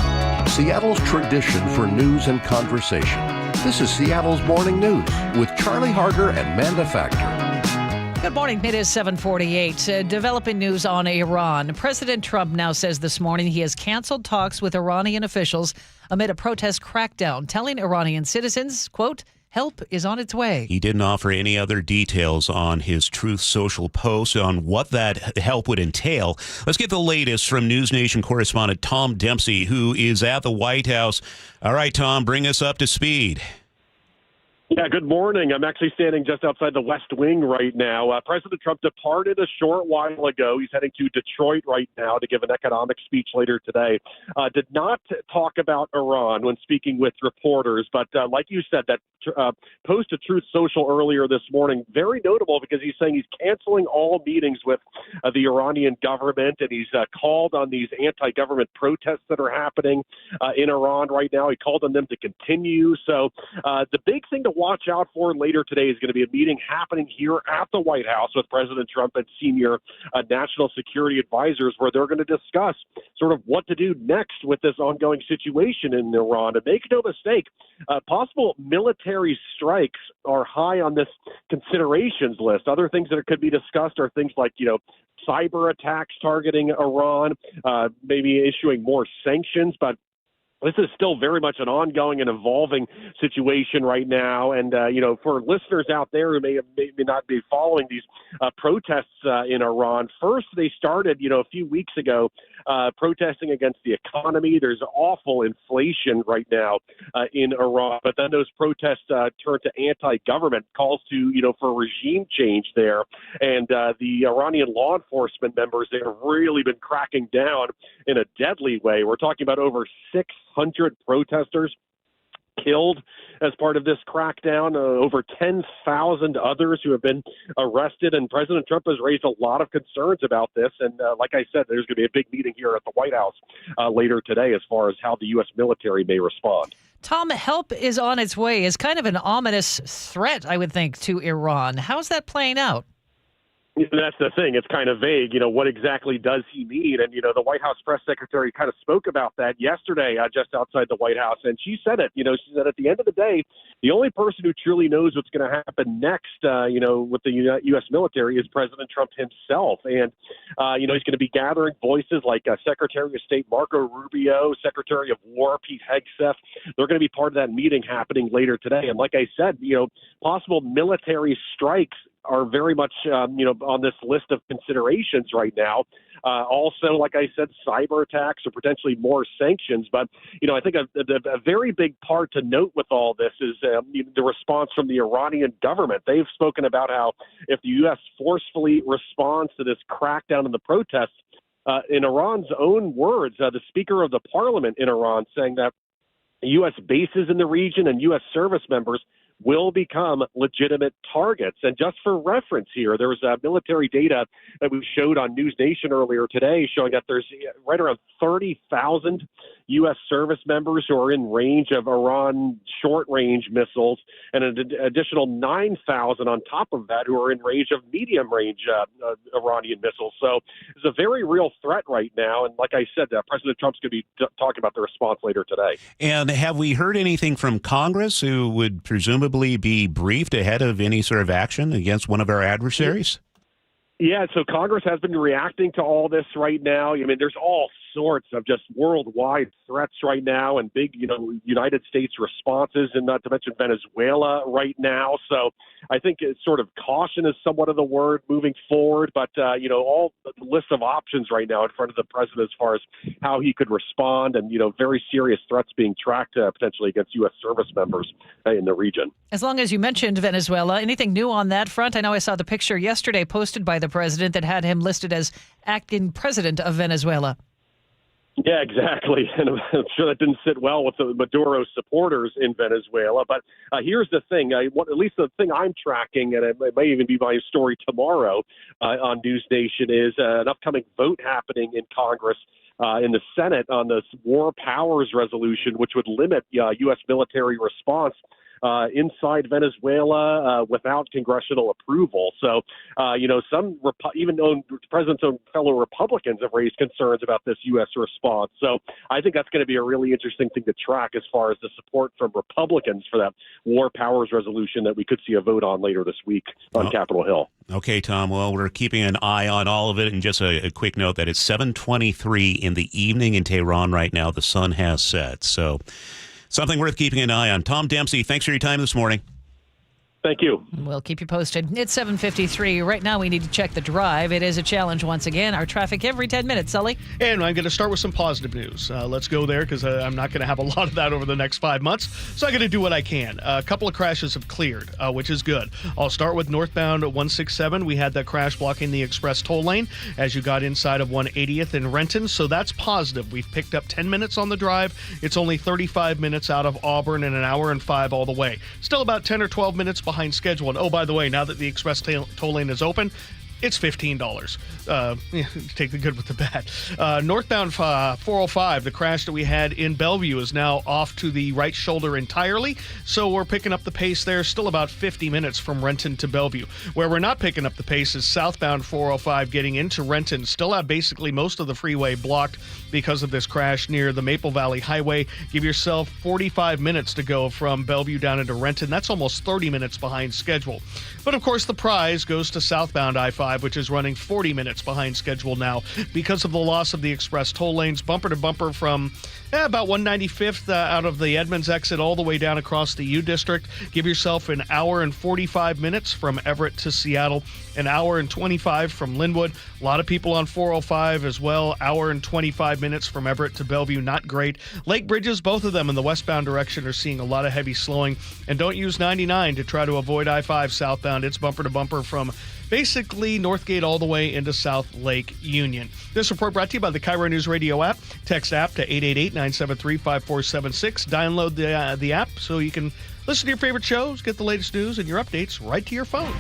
Seattle's tradition for news and conversation. This is Seattle's Morning News with Charlie Harger and Manda Factor. Good morning. It is 7:48. Developing news on Iran. President Trump now says this morning he has canceled talks with Iranian officials amid a protest crackdown, telling Iranian citizens, quote, help is on its way. He didn't offer any other details on his Truth Social post on what that help would entail. Let's get the latest from News Nation correspondent Tom Dempsey, who is at the White House. All right, Tom, bring us up to speed. Yeah, good morning. I'm actually standing just outside the West Wing right now. President Trump departed a short while ago. He's heading to Detroit right now to give an economic speech later today. Did not talk about Iran when speaking with reporters, but like you said, that post to Truth Social earlier this morning, very notable because he's saying he's canceling all meetings with the Iranian government, and he's called on these anti-government protests that are happening in Iran right now. He called on them to continue. So the big thing to watch out for later today is going to be a meeting happening here at the White House with President Trump and senior national security advisors, where they're going to discuss sort of what to do next with this ongoing situation in Iran. And make no mistake, possible military strikes are high on this considerations list. Other things that could be discussed are things like, cyber attacks targeting Iran, maybe issuing more sanctions, but this is still very much an ongoing and evolving situation right now. And, for listeners out there who may not be following these protests in Iran, first they started, a few weeks ago, protesting against the economy. There's awful inflation right now in Iran. But then those protests turned to anti-government calls to, for regime change there. And the Iranian law enforcement members, they have really been cracking down in a deadly way. We're talking about over 600 protesters killed as part of this crackdown, over 10,000 others who have been arrested, and President Trump has raised a lot of concerns about this. And like I said, there's going to be a big meeting here at the White House later today as far as how the U.S. military may respond. Tom, help is on its way is kind of an ominous threat, I would think, to Iran. How's that playing out? That's the thing. It's kind of vague. What exactly does he mean? And, the White House press secretary kind of spoke about that yesterday just outside the White House. And she said it, she said at the end of the day, the only person who truly knows what's going to happen next, with the U.S. military is President Trump himself. And, he's going to be gathering voices like Secretary of State Marco Rubio, Secretary of War Pete Hegseth. They're going to be part of that meeting happening later today. And like I said, possible military strikes are very much, on this list of considerations right now. Also, like I said, cyber attacks or potentially more sanctions. But, I think a very big part to note with all this is the response from the Iranian government. They've spoken about how if the U.S. forcefully responds to this crackdown in the protests, in Iran's own words, the Speaker of the Parliament in Iran saying that U.S. bases in the region and U.S. service members will become legitimate targets. And just for reference here, there's military data that we showed on News Nation earlier today showing that there's right around 30,000 U.S. service members who are in range of Iran short-range missiles and an additional 9,000 on top of that who are in range of medium-range Iranian missiles. So it's a very real threat right now. And like I said, President Trump's going to be talking about the response later today. And have we heard anything from Congress, who would presumably be briefed ahead of any sort of action against one of our adversaries? Yeah, so Congress has been reacting to all this right now. There's all sorts of just worldwide threats right now and big, United States responses, and not to mention Venezuela right now. So I think it's sort of caution is somewhat of the word moving forward. But, all the list of options right now in front of the president as far as how he could respond and, very serious threats being tracked potentially against U.S. service members in the region. As long as you mentioned Venezuela, anything new on that front? I know I saw the picture yesterday posted by the president that had him listed as acting president of Venezuela. Yeah, exactly. And I'm sure that didn't sit well with the Maduro supporters in Venezuela. But here's the thing, at least the thing I'm tracking, and it may even be my story tomorrow on News Nation, is an upcoming vote happening in Congress in the Senate on this War Powers resolution, which would limit U.S. military response inside Venezuela without congressional approval. So, some even the president's own fellow Republicans have raised concerns about this U.S. response. So I think that's going to be a really interesting thing to track as far as the support from Republicans for that War Powers resolution that we could see a vote on later this week on Capitol Hill. Okay, Tom. Well, we're keeping an eye on all of it. And just a quick note that it's 7:23 in the evening in Tehran right now. The sun has set. So something worth keeping an eye on. Tom Dempsey, thanks for your time this morning. Thank you. We'll keep you posted. It's 7:53. Right now we need to check the drive. It is a challenge once again. Our traffic every 10 minutes, Sully. And I'm going to start with some positive news. Let's go there because I'm not going to have a lot of that over the next 5 months. So I'm going to do what I can. A couple of crashes have cleared, which is good. I'll start with northbound 167. We had that crash blocking the express toll lane as you got inside of 180th in Renton. So that's positive. We've picked up 10 minutes on the drive. It's only 35 minutes out of Auburn and an hour and 5 all the way. Still about 10 or 12 minutes behind schedule. And oh, by the way, now that the express toll lane is open, it's $15. Take the good with the bad. Northbound 405, the crash that we had in Bellevue is now off to the right shoulder entirely. So we're picking up the pace there, still about 50 minutes from Renton to Bellevue. Where we're not picking up the pace is southbound 405 getting into Renton. Still have basically most of the freeway blocked because of this crash near the Maple Valley Highway. Give yourself 45 minutes to go from Bellevue down into Renton. That's almost 30 minutes behind schedule. But of course, the prize goes to southbound I-5, which is running 40 minutes behind schedule now because of the loss of the express toll lanes, bumper to bumper from about 195th out of the Edmonds exit all the way down across the U District. Give yourself an hour and 45 minutes from Everett to Seattle, an hour and 25 from Linwood. A lot of people on 405 as well, hour and 25 minutes from Everett to Bellevue. Not great. Lake Bridges, both of them in the westbound direction, are seeing a lot of heavy slowing. And don't use 99 to try to avoid I-5 southbound. It's bumper to bumper from basically Northgate all the way into South Lake Union. This report brought to you by the KIRO Newsradio App. Text app to 888-973-5476. Download the app so you can listen to your favorite shows, get the latest news and your updates right to your phone.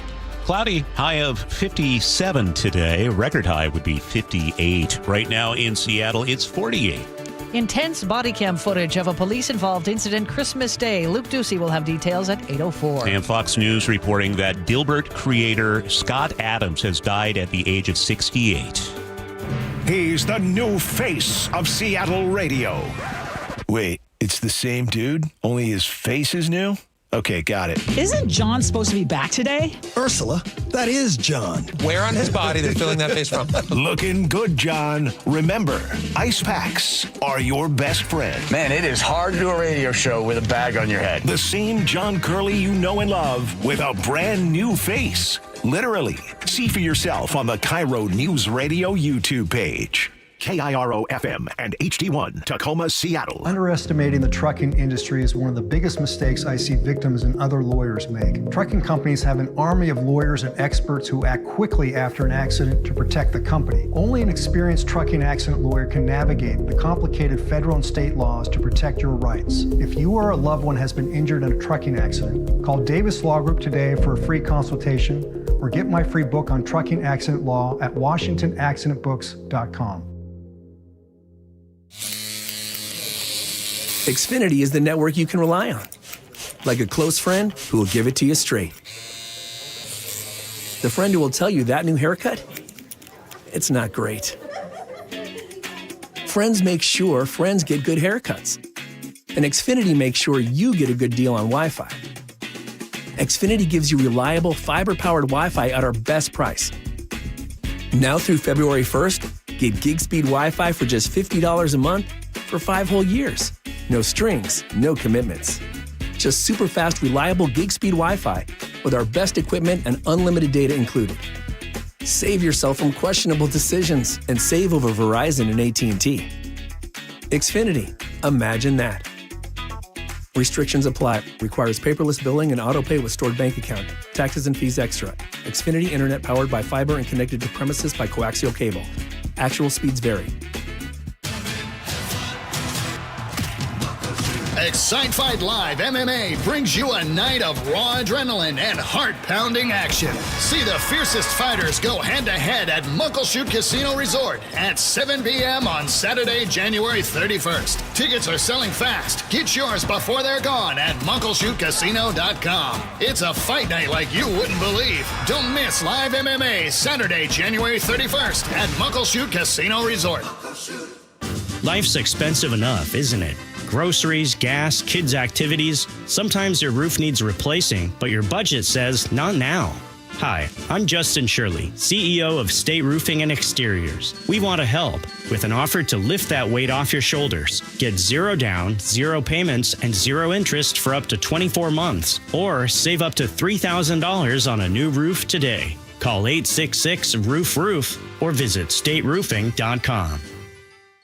Cloudy, high of 57 today. Record high would be 58. Right now in Seattle, it's 48. Intense body cam footage of a police-involved incident Christmas Day. Luke Ducey will have details at 8:04. And Fox News reporting that Dilbert creator Scott Adams has died at the age of 68. He's the new face of Seattle radio. Wait, it's the same dude, only his face is new? Okay, got it. Isn't John supposed to be back today? Ursula, that is John. Where on his body they're filling that face from? Looking good, John. Remember, ice packs are your best friend. Man, it is hard to do a radio show with a bag on your head. The same John Curley you know and love with a brand new face. Literally. See for yourself on the KIRO Newsradio YouTube page. KIRO FM and HD1, Tacoma, Seattle. Underestimating the trucking industry is one of the biggest mistakes I see victims and other lawyers make. Trucking companies have an army of lawyers and experts who act quickly after an accident to protect the company. Only an experienced trucking accident lawyer can navigate the complicated federal and state laws to protect your rights. If you or a loved one has been injured in a trucking accident, call Davis Law Group today for a free consultation or get my free book on trucking accident law at WashingtonAccidentBooks.com. Xfinity is the network you can rely on. Like a close friend who will give it to you straight. The friend who will tell you that new haircut, it's not great. Friends make sure friends get good haircuts. And Xfinity makes sure you get a good deal on Wi-Fi. Xfinity gives you reliable fiber-powered Wi-Fi at our best price. Now through February 1st, get gig speed Wi-Fi for just $50 a month for 5 whole years. No strings, no commitments. Just super fast, reliable gig speed Wi-Fi with our best equipment and unlimited data included. Save yourself from questionable decisions and save over Verizon and AT&T. Xfinity, imagine that. Restrictions apply. Requires paperless billing and autopay with stored bank account. Taxes and fees extra. Xfinity Internet powered by fiber and connected to premises by coaxial cable. Actual speeds vary. Excite Fight Live MMA brings you a night of raw adrenaline and heart-pounding action. See the fiercest fighters go head-to-head at Muckleshoot Casino Resort at 7 p.m. on Saturday, January 31st. Tickets are selling fast. Get yours before they're gone at MuckleshootCasino.com. It's a fight night like you wouldn't believe. Don't miss live MMA Saturday, January 31st at Muckleshoot Casino Resort. Life's expensive enough, isn't it? Groceries, gas, kids' activities. Sometimes your roof needs replacing, but your budget says not now. Hi, I'm Justin Shirley, CEO of State Roofing and Exteriors. We want to help with an offer to lift that weight off your shoulders. Get 0 down, 0 payments, and 0 interest for up to 24 months. Or save up to $3,000 on a new roof today. Call 866-ROOF-ROOF or visit stateroofing.com.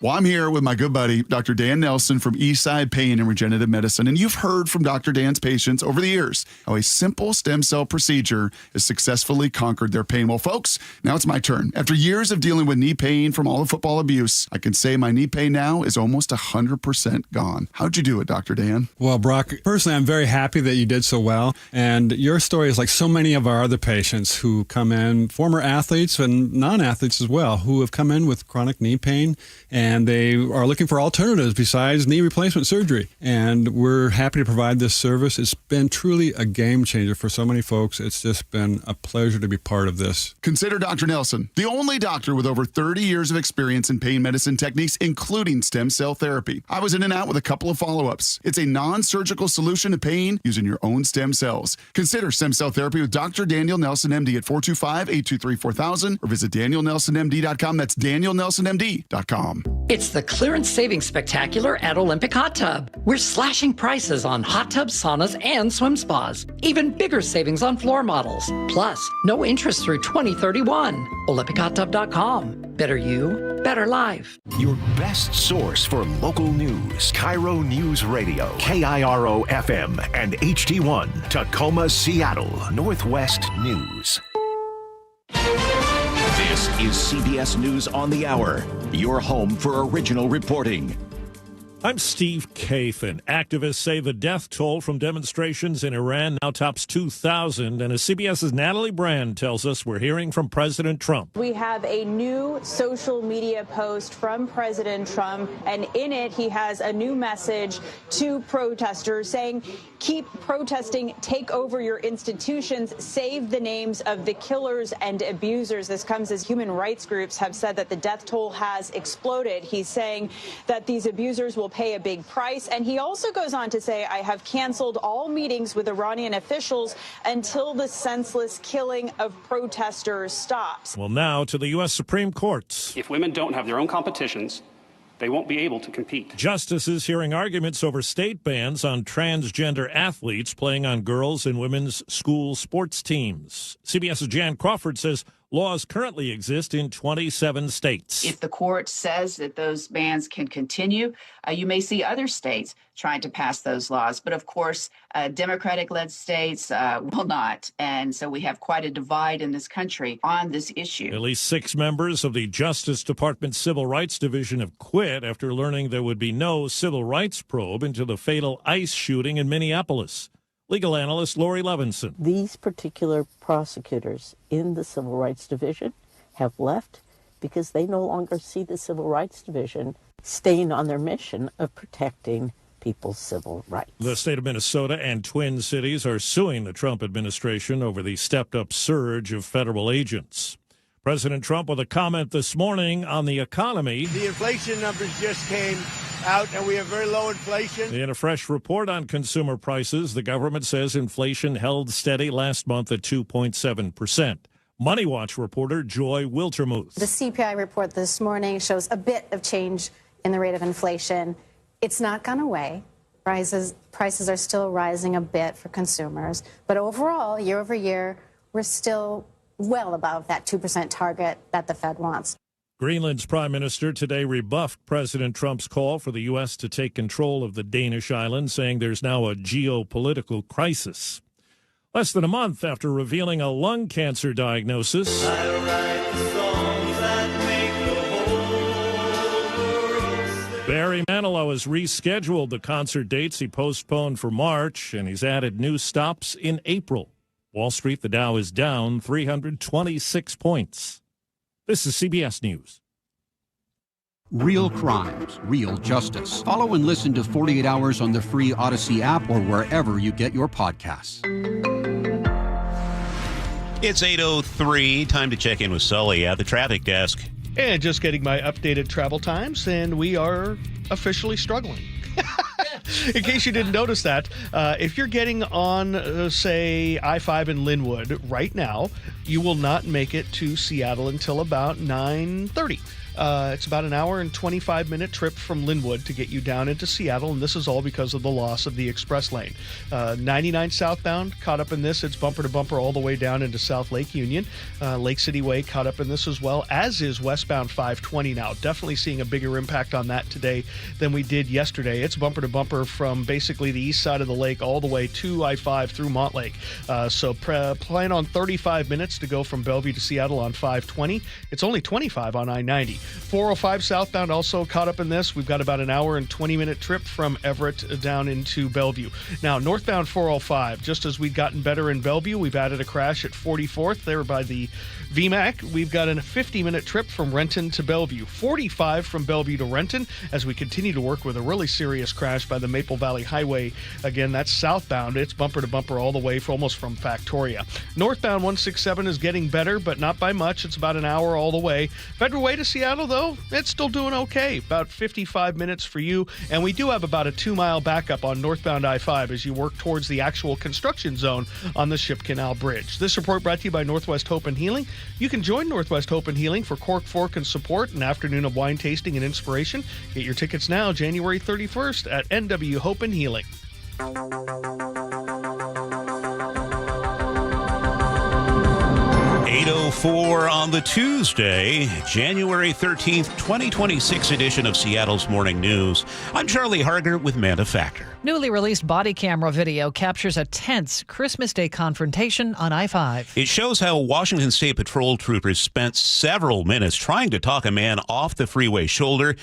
Well, I'm here with my good buddy, Dr. Dan Nelson from Eastside Pain and Regenerative Medicine. And you've heard from Dr. Dan's patients over the years how a simple stem cell procedure has successfully conquered their pain. Well, folks, now it's my turn. After years of dealing with knee pain from all the football abuse, I can say my knee pain now is almost 100% gone. How'd you do it, Dr. Dan? Well, Brock, personally, I'm very happy that you did so well. And your story is like so many of our other patients who come in, former athletes and non-athletes as well, who have come in with chronic knee pain and they are looking for alternatives besides knee replacement surgery. And we're happy to provide this service. It's been truly a game changer for so many folks. It's just been a pleasure to be part of this. Consider Dr. Nelson, the only doctor with over 30 years of experience in pain medicine techniques, including stem cell therapy. I was in and out with a couple of follow-ups. It's a non-surgical solution to pain using your own stem cells. Consider stem cell therapy with Dr. Daniel Nelson, MD at 425-823-4000 or visit DanielNelsonMD.com. That's DanielNelsonMD.com. It's the Clearance Savings Spectacular at Olympic Hot Tub. We're slashing prices on hot tubs, saunas, and swim spas. Even bigger savings on floor models. Plus, no interest through 2031. OlympicHotTub.com. Better you, better life. Your best source for local news. KIRO News Radio. KIRO FM and HD1. Tacoma, Seattle. Northwest News. This is CBS News on the Hour, your home for original reporting. I'm Steve Kathan. Activists say the death toll from demonstrations in Iran now tops 2,000. And as CBS's Natalie Brand tells us, we're hearing from President Trump. We have a new social media post from President Trump, and in it he has a new message to protesters saying, keep protesting, take over your institutions, save the names of the killers and abusers. This comes as human rights groups have said that the death toll has exploded. He's saying that these abusers will pay a big price. And he also goes on to say, I have canceled all meetings with Iranian officials until the senseless killing of protesters stops. Well, now to the U.S. Supreme Court. If women don't have their own competitions, they won't be able to compete. Justices hearing arguments over state bans on transgender athletes playing on girls' and women's school sports teams. CBS's Jan Crawford says laws currently exist in 27 states. If the court says that those bans can continue, you may see other states trying to pass those laws. But of course, Democratic-led states will not. And so we have quite a divide in this country on this issue. At least 6 members of the Justice Department Civil Rights Division have quit after learning there would be no civil rights probe into the fatal ICE shooting in Minneapolis. Legal analyst Lori Levinson. These particular prosecutors in the Civil Rights Division have left because they no longer see the Civil Rights Division staying on their mission of protecting people's civil rights. The state of Minnesota and Twin Cities are suing the Trump administration over the stepped-up surge of federal agents. President Trump with a comment this morning on the economy. The inflation numbers just came out, and we have very low inflation. In a fresh report on consumer prices, the government says inflation held steady last month at 2.7%. Money Watch reporter Joy Wiltermuth. The CPI report this morning shows a bit of change in the rate of inflation. It's not gone away. Prices are still rising a bit for consumers. But overall, year over year, we're still well above that 2% target that the Fed wants. Greenland's prime minister today rebuffed President Trump's call for the U.S. to take control of the Danish island, saying there's now a geopolitical crisis. Less than a month after revealing a lung cancer diagnosis, Barry Manilow has rescheduled the concert dates he postponed for March, and he's added new stops in April. Wall Street, the Dow is down 326 points. This is CBS News. Real crimes, real justice. Follow and listen to 48 Hours on the free Odyssey app or wherever you get your podcasts. It's 8:03. Time to check in with Sully at the traffic desk. And just getting my updated travel times, and we are officially struggling. In case you didn't notice that, if you're getting on, say, I-5 in Linwood right now, you will not make it to Seattle until about 9:30. It's about an hour and 25-minute trip from Linwood to get you down into Seattle, and this is all because of the loss of the express lane. 99 southbound caught up in this. It's bumper to bumper all the way down into South Lake Union. Lake City Way caught up in this as well, as is westbound 520 now. Definitely seeing a bigger impact on that today than we did yesterday. It's bumper to bumper from basically the east side of the lake all the way to I-5 through Montlake. So plan on 35 minutes to go from Bellevue to Seattle on 520. It's only 25 on I-90. 405 southbound also caught up in this. We've got about an hour and 20-minute trip from Everett down into Bellevue. Now, northbound 405, just as we'd gotten better in Bellevue, we've added a crash at 44th there by the VMAC. We've got a 50-minute trip from Renton to Bellevue. 45 from Bellevue to Renton as we continue to work with a really serious crash by the Maple Valley Highway. Again, that's southbound. It's bumper to bumper all the way almost from Factoria. Northbound 167 is getting better, but not by much. It's about an hour all the way. Federal Way to Seattle, though, it's still doing okay. About 55 minutes for you. And we do have about a 2-mile backup on northbound I-5 as you work towards the actual construction zone on the Ship Canal Bridge. This report brought to you by Northwest Hope and Healing. You can join Northwest Hope and Healing for Cork Fork and Support, an afternoon of wine tasting and inspiration. Get your tickets now, January 31st at NW Hope and Healing. 8:04 on the Tuesday, January 13th, 2026 edition of Seattle's Morning News. I'm Charlie Harger with Manda Factor. Newly released body camera video captures a tense Christmas Day confrontation on I-5. It shows how Washington State Patrol troopers spent several minutes trying to talk a man off the freeway shoulder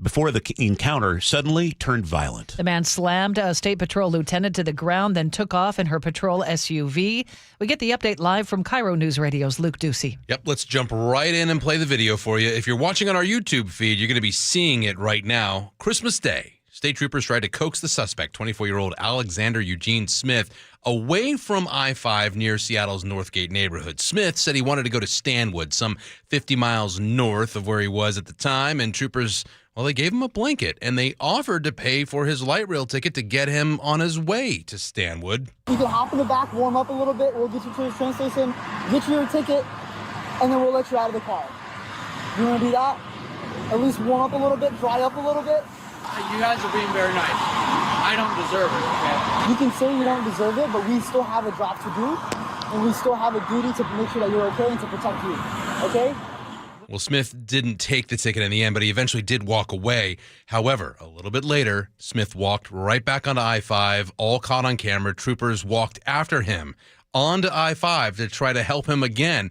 before the encounter suddenly turned violent. The man slammed a State Patrol lieutenant to the ground, then took off in her patrol SUV. We get the update live from KIRO Newsradio's Luke Ducey. Yep, let's jump right in and play the video for you. If you're watching on our YouTube feed, you're going to be seeing it right now. Christmas Day. State troopers tried to coax the suspect, 24-year-old Alexander Eugene Smith, away from I-5 near Seattle's Northgate neighborhood. Smith said he wanted to go to Stanwood, some 50 miles north of where he was at the time, and troopers, well, they gave him a blanket, and they offered to pay for his light rail ticket to get him on his way to Stanwood. You can hop in the back, warm up a little bit, we'll get you to the train station, get you your ticket, and then we'll let you out of the car. You want to do that? At least warm up a little bit, dry up a little bit? You guys are being very nice. I don't deserve it, okay? You can say you don't deserve it, but we still have a job to do, and we still have a duty to make sure that you're okay and to protect you, okay? Well, Smith didn't take the ticket in the end, but he eventually did walk away. However, a little bit later, Smith walked right back onto I-5, all caught on camera. Troopers walked after him onto I-5 to try to help him again.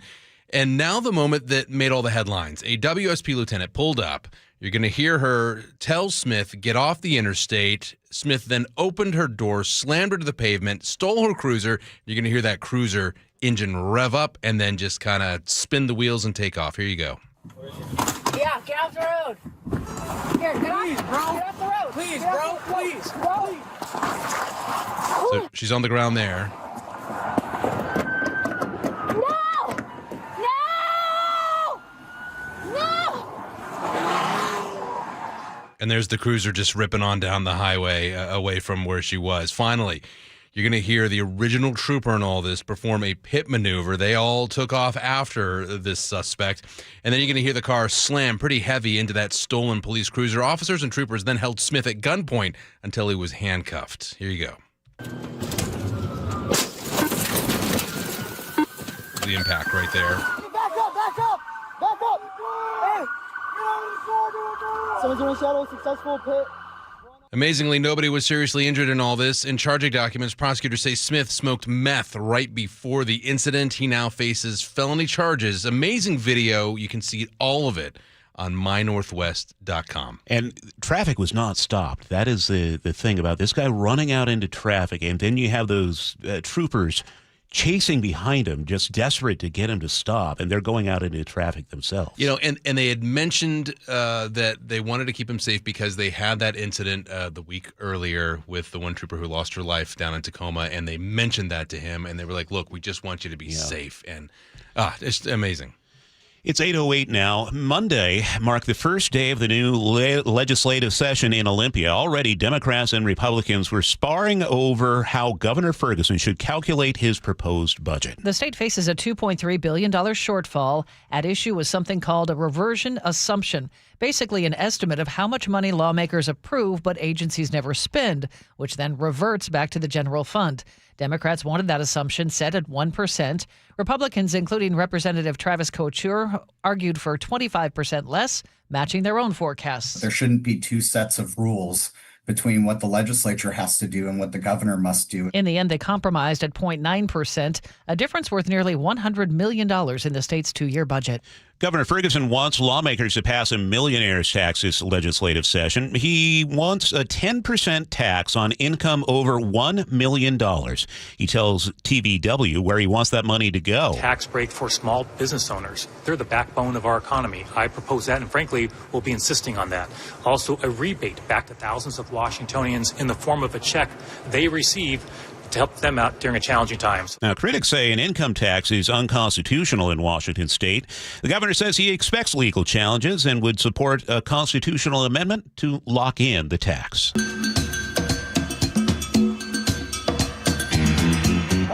And now the moment that made all the headlines. A WSP lieutenant pulled up. You're going to hear her tell Smith, get off the interstate. Smith then opened her door, slammed her to the pavement, stole her cruiser. You're going to hear that cruiser engine rev up and then just kind of spin the wheels and take off. Here you go. Yeah, get off the road. Here, get off, bro. Get off the road. Please, bro. Please, bro. So she's on the ground there. No! No! No! And there's the cruiser just ripping on down the highway away from where she was. Finally, you're going to hear the original trooper in all this perform a pit maneuver. They all took off after this suspect. And then you're going to hear the car slam pretty heavy into that stolen police cruiser. Officers and troopers then held Smith at gunpoint until he was handcuffed. Here you go. The impact right there. Back up, back up, back up. Hey! Someone's going to shadow a successful pit. Amazingly, nobody was seriously injured in all this. In charging documents, prosecutors say Smith smoked meth right before the incident. He now faces felony charges. Amazing video. You can see all of it on mynorthwest.com. And traffic was not stopped. That is the thing about this guy running out into traffic. And then you have those troopers chasing behind him, just desperate to get him to stop, and they're going out into traffic themselves. You know, and they had mentioned that they wanted to keep him safe because they had that incident the week earlier with the one trooper who lost her life down in Tacoma, and they mentioned that to him, and they were like, look, we just want you to be safe. And it's amazing. It's 8:08 now. Monday marked the first day of the new legislative session in Olympia. Already, Democrats and Republicans were sparring over how Governor Ferguson should calculate his proposed budget. The state faces a $2.3 billion shortfall. At issue was something called a reversion assumption, basically an estimate of how much money lawmakers approve but agencies never spend, which then reverts back to the general fund. Democrats wanted that assumption set at 1%. Republicans, including Representative Travis Couture, argued for 25% less, matching their own forecasts. There shouldn't be two sets of rules between what the legislature has to do and what the governor must do. In the end, they compromised at 0.9%, a difference worth nearly $100 million in the state's two-year budget. Governor Ferguson wants lawmakers to pass a millionaire's tax this legislative session. He wants a 10% tax on income over $1 million. He tells TVW where he wants that money to go. Tax break for small business owners. They're the backbone of our economy. I propose that, and frankly, we'll be insisting on that. Also, a rebate back to thousands of Washingtonians in the form of a check they receive to help them out during challenging times. Now, critics say an income tax is unconstitutional in Washington state. The governor says he expects legal challenges and would support a constitutional amendment to lock in the tax.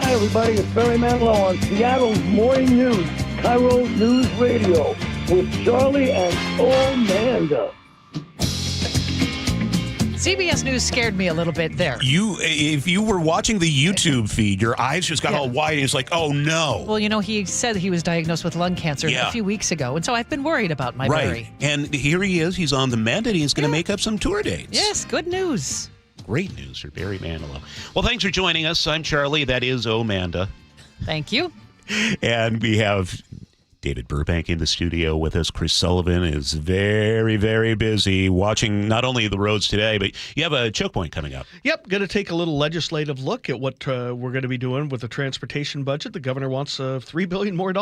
Hi, everybody. It's Barry Manilow on Seattle's Morning News, KIRO Newsradio, with Charlie and Manda. CBS News scared me a little bit there. If you were watching the YouTube feed, your eyes just got all wide and it's like, oh no. Well, he said he was diagnosed with lung cancer a few weeks ago, and so I've been worried about my Barry. And here he is. He's on the mend, and he's going to make up some tour dates. Yes, good news. Great news for Barry Manilow. Well, thanks for joining us. I'm Charlie. That is Amanda. Thank you. And we have David Burbank in the studio with us. Chris Sullivan is very, very busy watching not only the roads today, but you have a choke point coming up. Yep, going to take a little legislative look at what we're going to be doing with the transportation budget. The governor wants $3 billion more.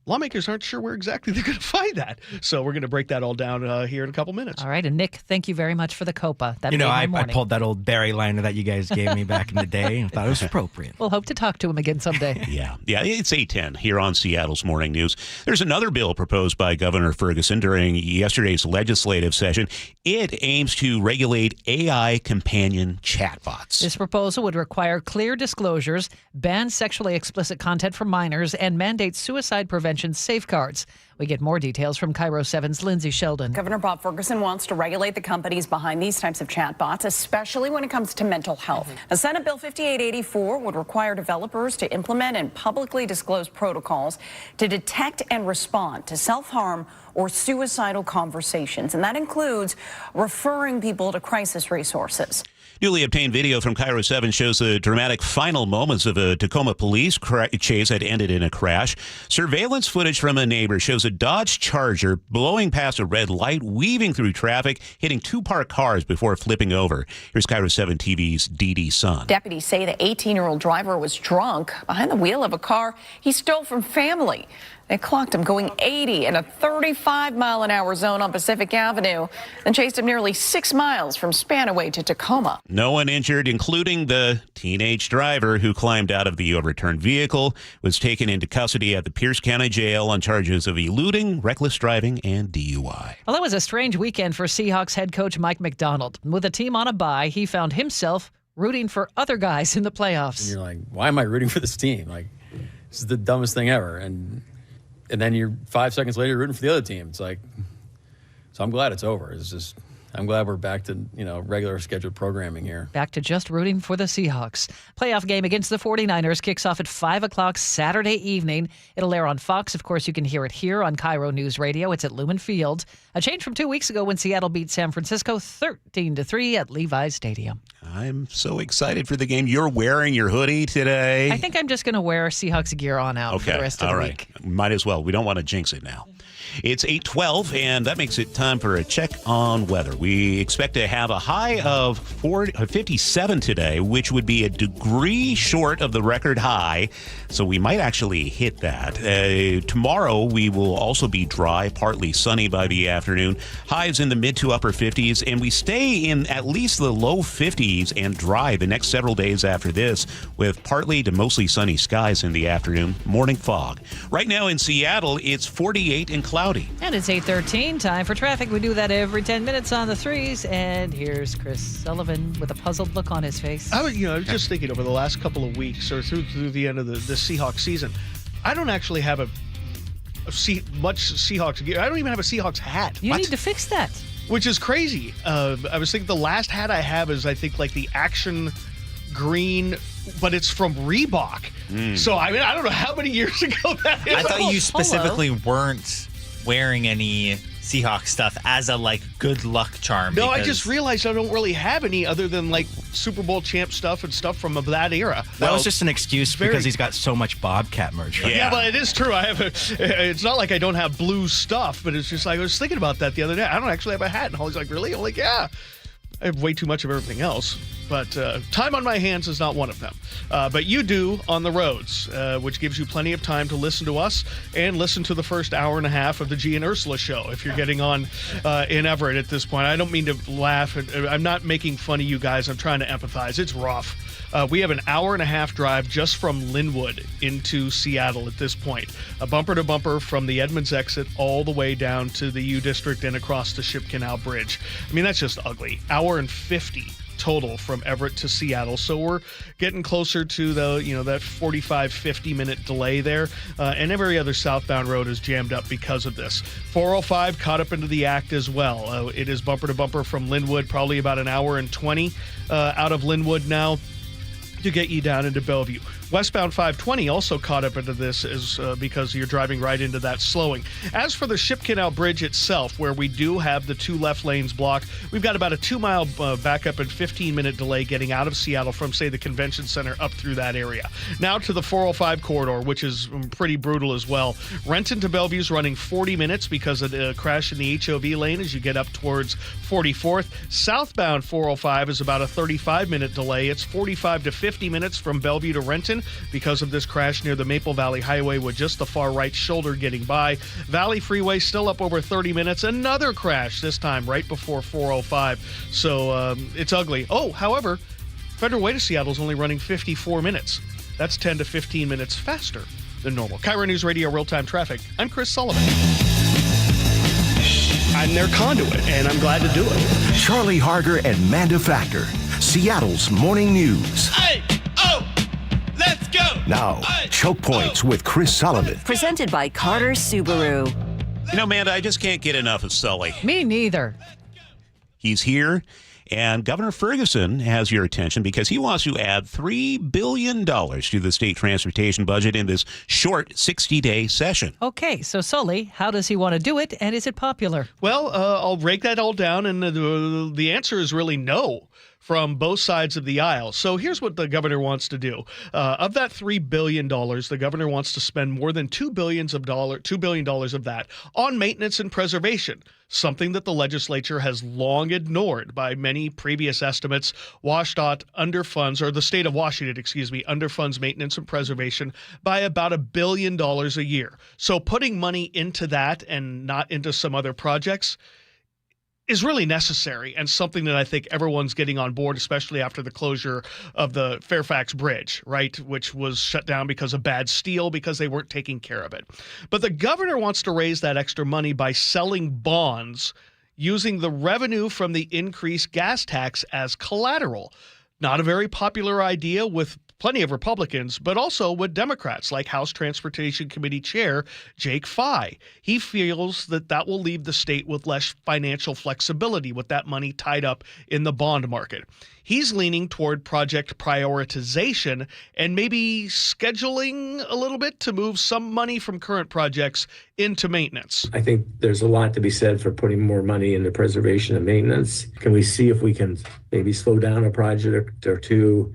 Lawmakers aren't sure where exactly they're going to find that. So we're going to break that all down here in a couple minutes. All right. And Nick, thank you very much for the COPA. That made my morning. I pulled that old Barry liner that you guys gave me back in the day and thought it was appropriate. We'll hope to talk to him again someday. Yeah, it's 8:10 here on Seattle's Morning News. There's another bill proposed by Governor Ferguson during yesterday's legislative session. It aims to regulate AI companion chatbots. This proposal would require clear disclosures, ban sexually explicit content for minors, and mandate suicide prevention safeguards. We get more details from KIRO 7's Lindsay Sheldon. Governor Bob Ferguson wants to regulate the companies behind these types of chatbots, especially when it comes to mental health. The Senate Bill 5884 would require developers to implement and publicly disclose protocols to detect and respond to self-harm or suicidal conversations, and that includes referring people to crisis resources. Newly obtained video from KIRO 7 shows the dramatic final moments of a Tacoma police chase that ended in a crash. Surveillance footage from a neighbor shows a Dodge Charger blowing past a red light, weaving through traffic, hitting two parked cars before flipping over. Here's KIRO 7 TV's Dee Dee Sun. Deputies say the 18-year-old driver was drunk behind the wheel of a car he stole from family. They clocked him going 80 in a 35-mile-an-hour zone on Pacific Avenue, then chased him nearly 6 miles from Spanaway to Tacoma. No one injured, including the teenage driver who climbed out of the overturned vehicle, was taken into custody at the Pierce County Jail on charges of eluding, reckless driving, and DUI. Well, that was a strange weekend for Seahawks head coach Mike McDonald. With the team on a bye, he found himself rooting for other guys in the playoffs. And you're like, why am I rooting for this team? Like, this is the dumbest thing ever. And then you're 5 seconds later rooting for the other team. It's like, so I'm glad it's over. It's just, I'm glad we're back to, regular scheduled programming here. Back to just rooting for the Seahawks. Playoff game against the 49ers kicks off at 5 o'clock Saturday evening. It'll air on Fox. Of course, you can hear it here on KIRO Newsradio. It's at Lumen Field. A change from 2 weeks ago when Seattle beat San Francisco 13-3 at Levi's Stadium. I'm so excited for the game. You're wearing your hoodie today. I think I'm just going to wear Seahawks gear on out for the rest of the week. Might as well. We don't want to jinx it now. It's 8:12, and that makes it time for a check on weather. We expect to have a high of 57 today, which would be a degree short of the record high, so we might actually hit that. Tomorrow, we will also be dry, partly sunny by the afternoon. Highs in the mid to upper 50s, and we stay in at least the low 50s and dry the next several days after this, with partly to mostly sunny skies in the afternoon, morning fog. Right now in Seattle, it's 48 and cloudy. And it's 8:13, time for traffic. We do that every 10 minutes on the threes. And here's Chris Sullivan with a puzzled look on his face. I was just thinking over the last couple of weeks or through the end of the Seahawks season, I don't actually have much Seahawks gear. I don't even have a Seahawks hat. You need to fix that. Which is crazy. I was thinking the last hat I have is, I think, like the Action Green, but it's from Reebok. So, I don't know how many years ago that is. I thought you specifically weren't wearing any Seahawks stuff as a good luck charm. No, I just realized I don't really have any other than Super Bowl champ stuff and stuff from that era. That was just an excuse because he's got so much Bobcat merch. Right? Yeah, but it is true. It's not like I don't have blue stuff, but it's just I was thinking about that the other day. I don't actually have a hat. And Holly's like, really? I'm like, yeah. I have way too much of everything else. But time on my hands is not one of them. But you do on the roads, which gives you plenty of time to listen to us and listen to the first hour and a half of the G and Ursula show if you're getting on in Everett at this point. I don't mean to laugh. I'm not making fun of you guys. I'm trying to empathize. It's rough. We have an hour and a half drive just from Linwood into Seattle at this point. A bumper to bumper from the Edmonds exit all the way down to the U District and across the Ship Canal Bridge. I mean, that's just ugly. Hour and 50 total from Everett to Seattle. So we're getting closer to that 45, 50-minute delay there. And every other southbound road is jammed up because of this. 405 caught up into the act as well. It is bumper to bumper from Linwood, probably about an hour and 20 out of Linwood now to get you down into Bellevue. Westbound 520 also caught up into this because you're driving right into that slowing. As for the Ship Canal Bridge itself, where we do have the 2 left lanes blocked, we've got about a 2-mile backup and 15-minute delay getting out of Seattle from, say, the convention center up through that area. Now to the 405 corridor, which is pretty brutal as well. Renton to Bellevue is running 40 minutes because of the crash in the HOV lane as you get up towards 44th. Southbound 405 is about a 35-minute delay. It's 45 to 50 minutes from Bellevue to Renton because of this crash near the Maple Valley Highway with just the far right shoulder getting by. Valley Freeway still up over 30 minutes. Another crash, this time right before 405. So it's ugly. Oh, however, Federal Way to Seattle is only running 54 minutes. That's 10 to 15 minutes faster than normal. KIRO News Radio Real-Time Traffic. I'm Chris Sullivan. I'm their conduit, and I'm glad to do it. Charlie Harger and Manda Factor, Seattle's morning news. Let's go! Now, Choke Points with Chris Sullivan. Presented by Carter Subaru. You know, Amanda, I just can't get enough of Sully. Me neither. He's here, and Governor Ferguson has your attention because he wants to add $3 billion to the state transportation budget in this short 60-day session. Okay, so Sully, how does he want to do it, and is it popular? Well, I'll break that all down, and the answer is really no from both sides of the aisle. So here's what the governor wants to do. Of that $3 billion, the governor wants to spend more than $2 billion of that on maintenance and preservation, something that the legislature has long ignored. By many previous estimates, WashDOT underfunds, or the state of Washington, underfunds maintenance and preservation by about $1 billion a year. So putting money into that and not into some other projects is really necessary and something that I think everyone's getting on board, especially after the closure of the Fairfax Bridge, right, which was shut down because of bad steel because they weren't taking care of it. But the governor wants to raise that extra money by selling bonds using the revenue from the increased gas tax as collateral. Not a very popular idea with plenty of Republicans, but also with Democrats like House Transportation Committee Chair Jake Fye. He feels that will leave the state with less financial flexibility with that money tied up in the bond market. He's leaning toward project prioritization and maybe scheduling a little bit to move some money from current projects into maintenance. I think there's a lot to be said for putting more money into preservation and maintenance. Can we see if we can maybe slow down a project or two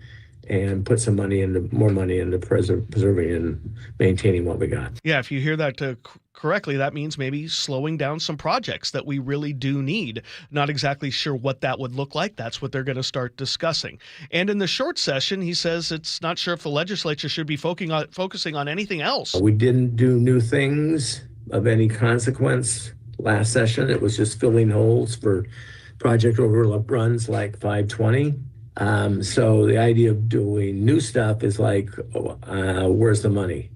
and put some money more money into preserving and maintaining what we got? Yeah, if you hear that correctly, that means maybe slowing down some projects that we really do need. Not exactly sure what that would look like. That's what they're going to start discussing. And in the short session, he says it's not sure if the legislature should be focusing on anything else. We didn't do new things of any consequence last session. It was just filling holes for project overruns like 520. So the idea of doing new stuff is like, where's the money?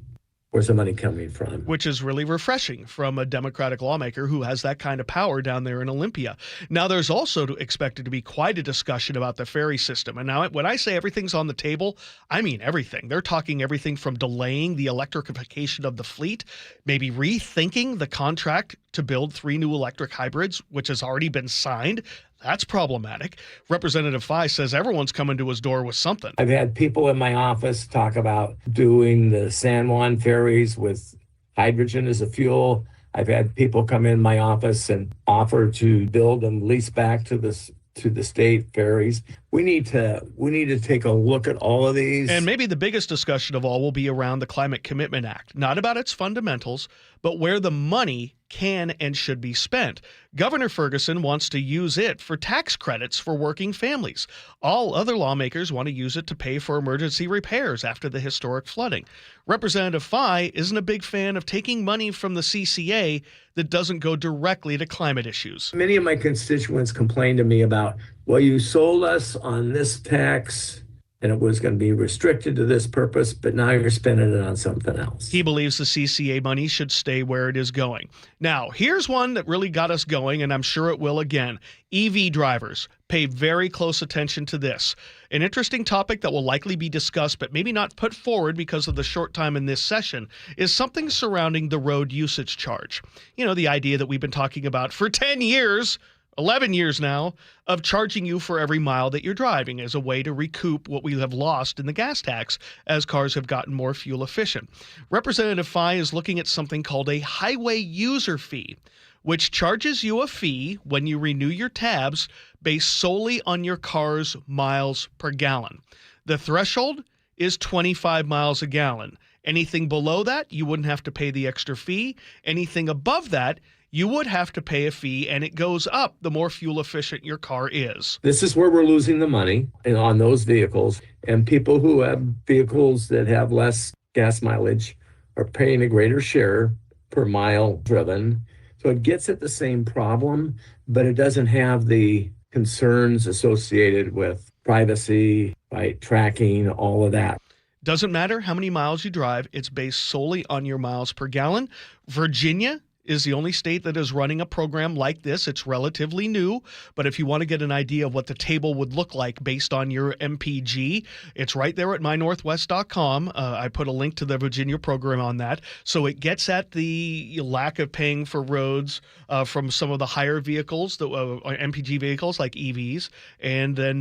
Where's the money coming from? Which is really refreshing from a Democratic lawmaker who has that kind of power down there in Olympia. Now, there's also expected to be quite a discussion about the ferry system. And now, when I say everything's on the table, I mean everything. They're talking everything from delaying the electrification of the fleet, maybe rethinking the contract to build 3 new electric hybrids, which has already been signed. That's problematic. Representative Fye says everyone's coming to his door with something. I've had people in my office talk about doing the San Juan ferries with hydrogen as a fuel. I've had people come in my office and offer to build and lease back to the state ferries. We need to take a look at all of these. And maybe the biggest discussion of all will be around the Climate Commitment Act, not about its fundamentals, but where the money can and should be spent. Governor Ferguson wants to use it for tax credits for working families. All other lawmakers want to use it to pay for emergency repairs after the historic flooding. Representative Fye isn't a big fan of taking money from the CCA that doesn't go directly to climate issues. Many of my constituents complain to me about, well, you sold us on this tax and it was going to be restricted to this purpose, but now you're spending it on something else. He believes the CCA money should stay where it is going. Now, here's one that really got us going, and I'm sure it will again. EV drivers. Pay very close attention to this. An interesting topic that will likely be discussed, but maybe not put forward because of the short time in this session, is something surrounding the road usage charge. You know, the idea that we've been talking about for 10 years, 11 years now, of charging you for every mile that you're driving as a way to recoup what we have lost in the gas tax as cars have gotten more fuel efficient. Representative Fye is looking at something called a highway user fee, which charges you a fee when you renew your tabs based solely on your car's miles per gallon. The threshold is 25 miles a gallon. Anything below that, you wouldn't have to pay the extra fee. Anything above that, you would have to pay a fee, and it goes up the more fuel efficient your car is. This is where we're losing the money on those vehicles, and people who have vehicles that have less gas mileage are paying a greater share per mile driven. So it gets at the same problem, but it doesn't have the concerns associated with privacy, right, tracking, all of that. Doesn't matter how many miles you drive, it's based solely on your miles per gallon. Virginia is the only state that is running a program like this. It's relatively new, but if you want to get an idea of what the table would look like based on your MPG, it's right there at mynorthwest.com. I put a link to the Virginia program on that. So it gets at the lack of paying for roads from some of the higher vehicles, the MPG vehicles like EVs,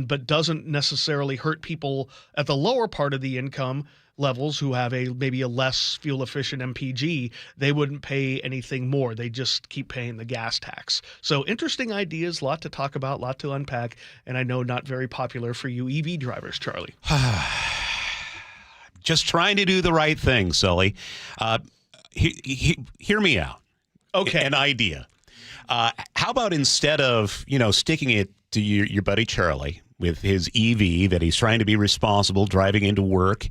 but doesn't necessarily hurt people at the lower part of the income levels who have maybe a less fuel efficient MPG. They wouldn't pay anything more. They just keep paying the gas tax. So interesting ideas, a lot to talk about, a lot to unpack, and I know not very popular for you EV drivers, Charlie. Just trying to do the right thing, Sully. Hear me out. Okay. An idea. How about instead of, sticking it to your buddy Charlie with his EV that he's trying to be responsible driving into work,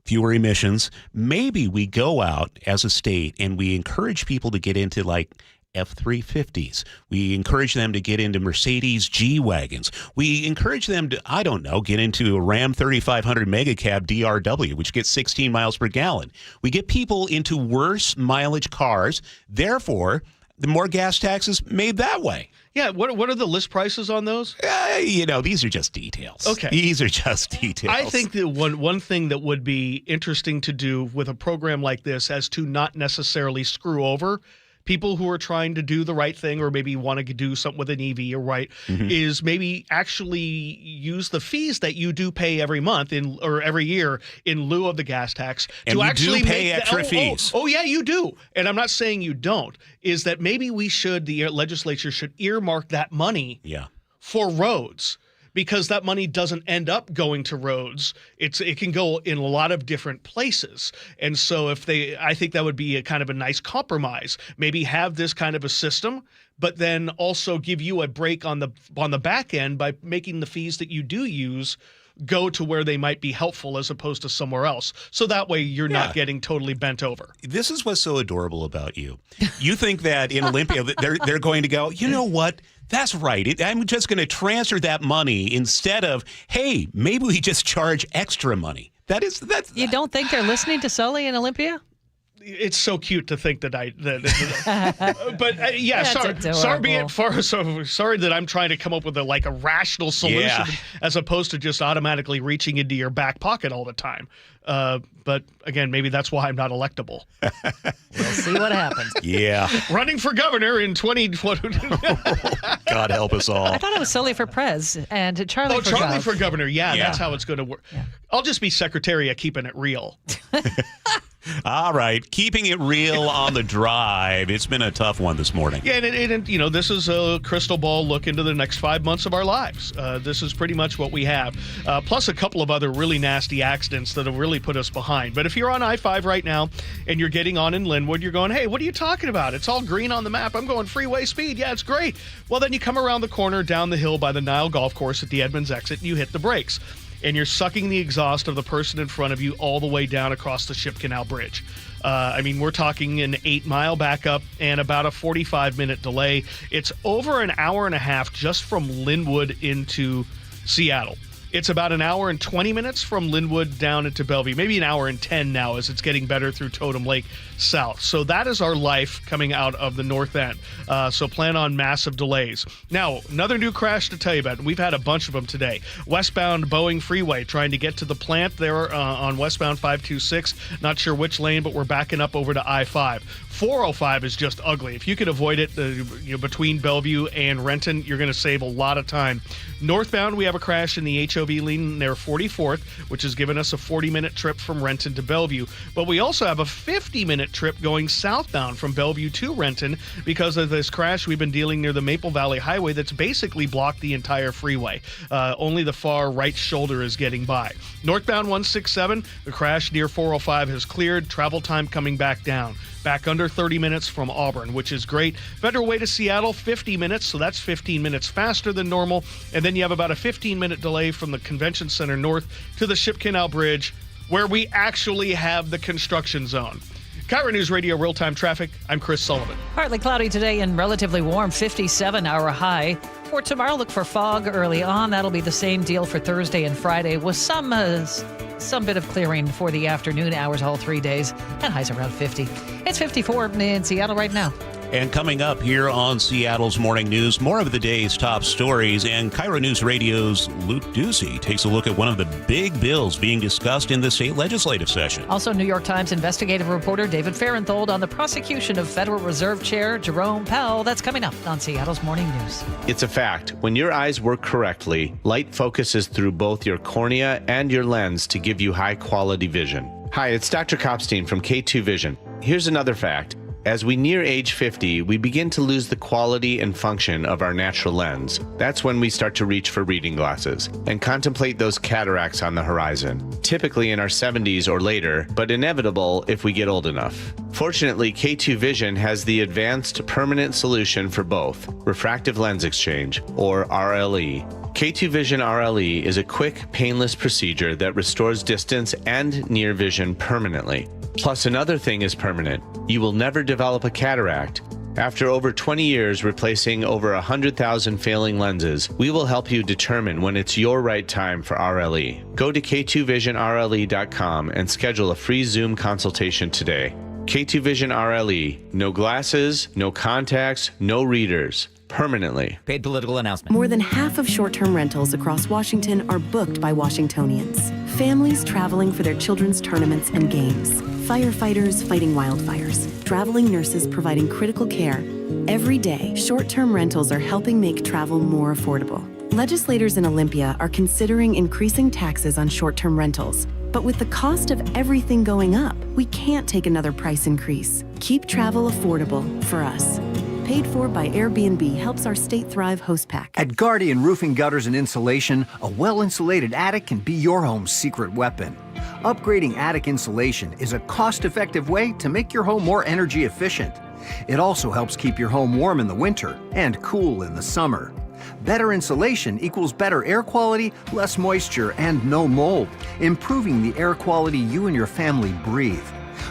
fewer emissions, maybe we go out as a state and we encourage people to get into like F-350s. We encourage them to get into Mercedes G-Wagons. We encourage them to, get into a Ram 3500 Mega Cab DRW, which gets 16 miles per gallon. We get people into worse mileage cars. Therefore, the more gas taxes made that way. Yeah, what are the list prices on those? These are just details. Okay. These are just details. I think that one thing that would be interesting to do with a program like this as to not necessarily screw over people who are trying to do the right thing or maybe want to do something with an EV is maybe actually use the fees that you do pay every month or every year in lieu of the gas tax and to you actually do pay extra fees. Oh, yeah, you do. And I'm not saying you don't. Is that maybe the legislature should earmark that money for roads. Because that money doesn't end up going to roads. It can go in a lot of different places. And so I think that would be a kind of a nice compromise. Maybe have this kind of a system, but then also give you a break on the back end by making the fees that you do use go to where they might be helpful as opposed to somewhere else. So that way you're not getting totally bent over. This is what's so adorable about you. You think that in Olympia they're going to go, you know what? That's right. I'm just going to transfer that money instead of, hey, maybe we just charge extra money. You don't think they're listening to Sully in Olympia? It's so cute to think that but sorry that I'm trying to come up with a rational solution as opposed to just automatically reaching into your back pocket all the time. But again, maybe that's why I'm not electable. We'll see what happens. Yeah. Running for governor in 2020. God help us all. I thought it was Sully for Prez and Charlie for Charlie Gov. for governor. Yeah, that's how it's going to work. Yeah. I'll just be secretary of keeping it real. All right, keeping it real on the drive. It's been a tough one this morning. Yeah, and this is a crystal ball look into the next 5 months of our lives. This is pretty much what we have, plus a couple of other really nasty accidents that have really put us behind. But if you're on I-5 right now and you're getting on in Linwood, you're going, hey, what are you talking about? It's all green on the map. I'm going freeway speed. Yeah, it's great. Well, then you come around the corner down the hill by the Nile Golf Course at the Edmonds exit, and you hit the brakes. And you're sucking the exhaust of the person in front of you all the way down across the Ship Canal Bridge. We're talking an 8-mile backup and about a 45-minute delay. It's over an hour and a half just from Linwood into Seattle. It's about an hour and 20 minutes from Linwood down into Bellevue, maybe an hour and 10 now as it's getting better through Totem Lake south. So that is our life coming out of the north end. So plan on massive delays. Now, another new crash to tell you about. We've had a bunch of them today. Westbound Boeing Freeway trying to get to the plant there on westbound 526. Not sure which lane, but we're backing up over to I-5. 405 is just ugly. If you could avoid it between Bellevue and Renton, you're going to save a lot of time. Northbound, we have a crash in the HOV lane near 44th, which has given us a 40-minute trip from Renton to Bellevue. But we also have a 50-minute trip going southbound from Bellevue to Renton because of this crash we've been dealing near the Maple Valley Highway that's basically blocked the entire freeway. Only the far right shoulder is getting by. Northbound 167, the crash near 405 has cleared. Travel time coming back down. Back under 30 minutes from Auburn, which is great. Federal Way to Seattle, 50 minutes, so that's 15 minutes faster than normal. And then you have about a 15-minute delay from the Convention Center north to the Ship Canal Bridge, where we actually have the construction zone. KIRO Newsradio real-time traffic. I'm Chris Sullivan. Partly cloudy today and relatively warm, 57-hour high. For tomorrow, look for fog early on. That'll be the same deal for Thursday and Friday with some bit of clearing for the afternoon hours all 3 days and highs around 50. It's 54 in Seattle right now. And coming up here on Seattle's Morning News, more of the day's top stories, and KIRO News Radio's Luke Ducey takes a look at one of the big bills being discussed in the state legislative session. Also, New York Times investigative reporter David Farenthold on the prosecution of Federal Reserve Chair Jerome Powell. That's coming up on Seattle's Morning News. It's a fact. When your eyes work correctly, light focuses through both your cornea and your lens to give you high-quality vision. Hi, it's Dr. Kopstein from K2 Vision. Here's another fact. As we near age 50, we begin to lose the quality and function of our natural lens. That's when we start to reach for reading glasses and contemplate those cataracts on the horizon, typically in our 70s or later, but inevitable if we get old enough. Fortunately, K2 Vision has the advanced permanent solution for both, refractive lens exchange, or RLE. K2 Vision RLE is a quick, painless procedure that restores distance and near vision permanently. Plus, another thing is permanent. You will never develop a cataract. After over 20 years replacing over 100,000 failing lenses, we will help you determine when it's your right time for RLE. Go to k2visionrle.com and schedule a free Zoom consultation today. K2 Vision RLE. No glasses, no contacts, no readers. Permanently. Paid political announcement. More than half of short-term rentals across Washington are booked by Washingtonians. Families traveling for their children's tournaments and games. Firefighters fighting wildfires. Traveling nurses providing critical care. Every day, short-term rentals are helping make travel more affordable. Legislators in Olympia are considering increasing taxes on short-term rentals. But with the cost of everything going up, we can't take another price increase. Keep travel affordable for us. Paid for by Airbnb helps our state thrive host pack. At Guardian Roofing, Gutters, and Insulation, a well-insulated attic can be your home's secret weapon. Upgrading attic insulation is a cost-effective way to make your home more energy efficient. It also helps keep your home warm in the winter and cool in the summer. Better insulation equals better air quality, less moisture, and no mold, improving the air quality you and your family breathe.